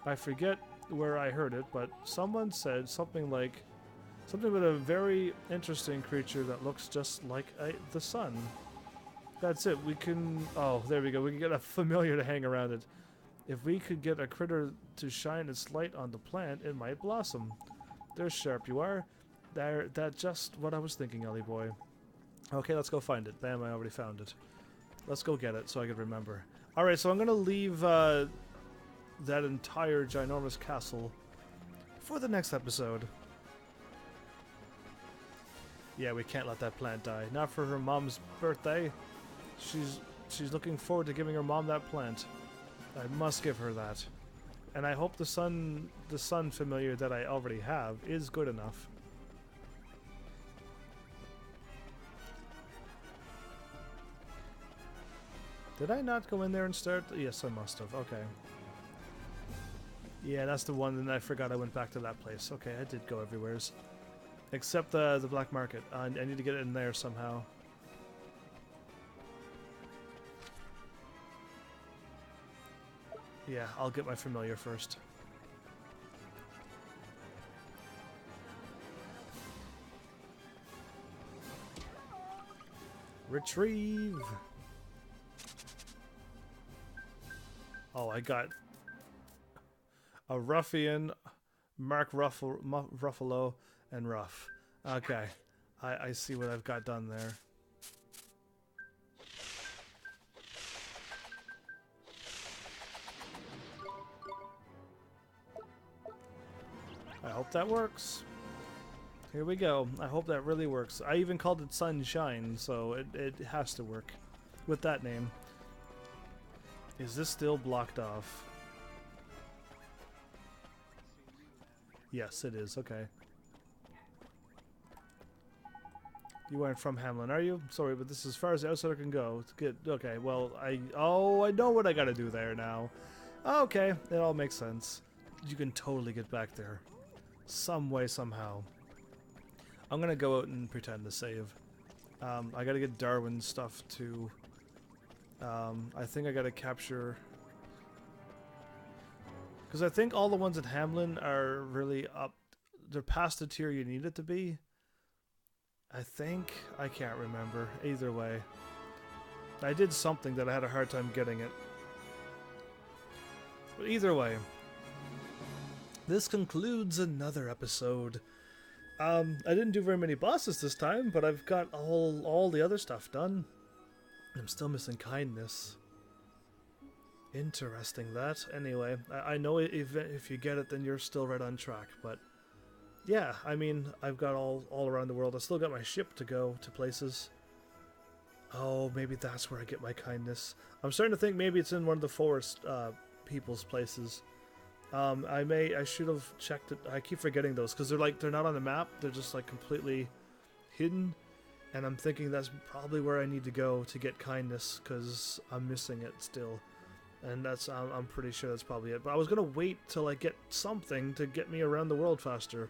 I forget where I heard it, but someone said something with a very interesting creature that looks just like the sun. That's it. We can... Oh, there we go. We can get a familiar to hang around it. If we could get a critter to shine its light on the plant, it might blossom. There's sharp you are. That's just what I was thinking, Ellie boy. Okay, let's go find it. Bam, I already found it. Let's go get it so I can remember. Alright, so I'm going to leave that entire ginormous castle for the next episode. Yeah, we can't let that plant die. Not for her mom's birthday. She's looking forward to giving her mom that plant. I must give her that. And I hope the sun familiar that I already have is good enough. Did I not go in there and start? Yes, I must have. Okay. Yeah, that's the one, and I forgot I went back to that place. Okay, I did go everywheres. Except the black market. I need to get in there somehow. Yeah, I'll get my familiar first. Retrieve! Oh, I got a ruffian, Mark Ruffalo, and Ruff. Okay, I see what I've got done there. I hope that works. Here we go. I hope that really works. I even called it Sunshine, so it has to work with that name. Is this still blocked off? Yes, it is. Okay. You aren't from Hamlin, are you? Sorry, but this is as far as the outsider can go. It's good. Okay, well, I know what I gotta do there now. Okay, it all makes sense. You can totally get back there. Some way, somehow. I'm gonna go out and pretend to save. I gotta get Darwin's stuff too. I think I gotta capture... Because I think all the ones at Hamlin are really up... They're past the tier you need it to be. I think. I can't remember. Either way. I did something that I had a hard time getting it. But either way. This concludes another episode. I didn't do very many bosses this time, but I've got all the other stuff done. I'm still missing kindness. Interesting that. Anyway, I know if you get it, then you're still right on track, but... Yeah, I mean, I've got all around the world. I still got my ship to go to places. Oh, maybe that's where I get my kindness. I'm starting to think maybe it's in one of the forest people's places. I should have checked it. I keep forgetting those because they're not on the map. They're just like completely hidden. And I'm thinking that's probably where I need to go to get kindness because I'm missing it still. And I'm pretty sure that's probably it. But I was gonna wait till I get something to get me around the world faster.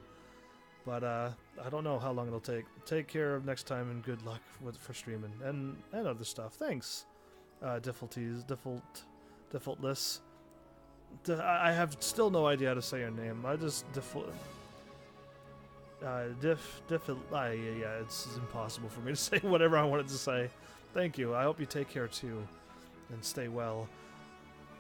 But I don't know how long it'll take. Take care of next time and good luck for streaming and other stuff. Thanks. Defaultless. I have still no idea how to say your name. I just yeah, it's impossible for me to say whatever I wanted to say. Thank you. I hope you take care too and stay well.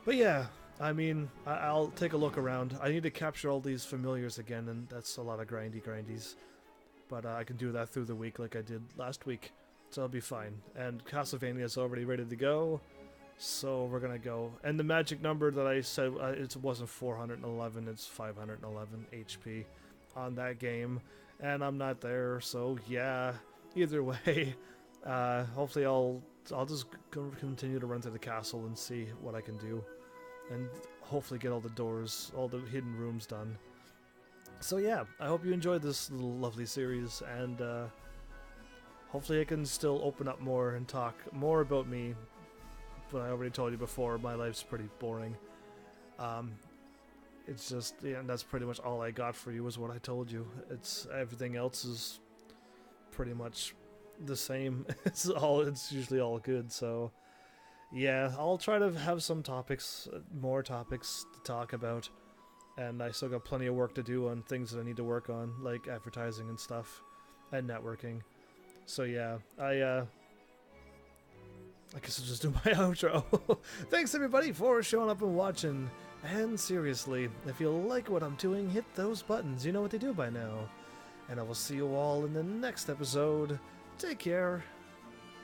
But yeah, I mean, I'll take a look around. I need to capture all these familiars again, and that's a lot of grindies. But I can do that through the week like I did last week, so I'll be fine. And Castlevania's already ready to go, so we're gonna go. And the magic number that I said, it wasn't 411, it's 511 HP on that game. And I'm not there, so yeah, either way, hopefully I'll just continue to run through the castle and see what I can do. And hopefully get all the doors, all the hidden rooms done. So yeah, I hope you enjoyed this little lovely series, and hopefully I can still open up more and talk more about me. But I already told you before, my life's pretty boring. It's just, yeah, and that's pretty much all I got for you is what I told you. It's everything else is pretty much the same. It's usually all good, so... Yeah, I'll try to have some topics, more topics to talk about, and I still got plenty of work to do on things that I need to work on, like advertising and stuff, and networking. So yeah, I guess I'll just do my outro. Thanks everybody for showing up and watching, and seriously, if you like what I'm doing, hit those buttons, you know what they do by now. And I will see you all in the next episode. Take care.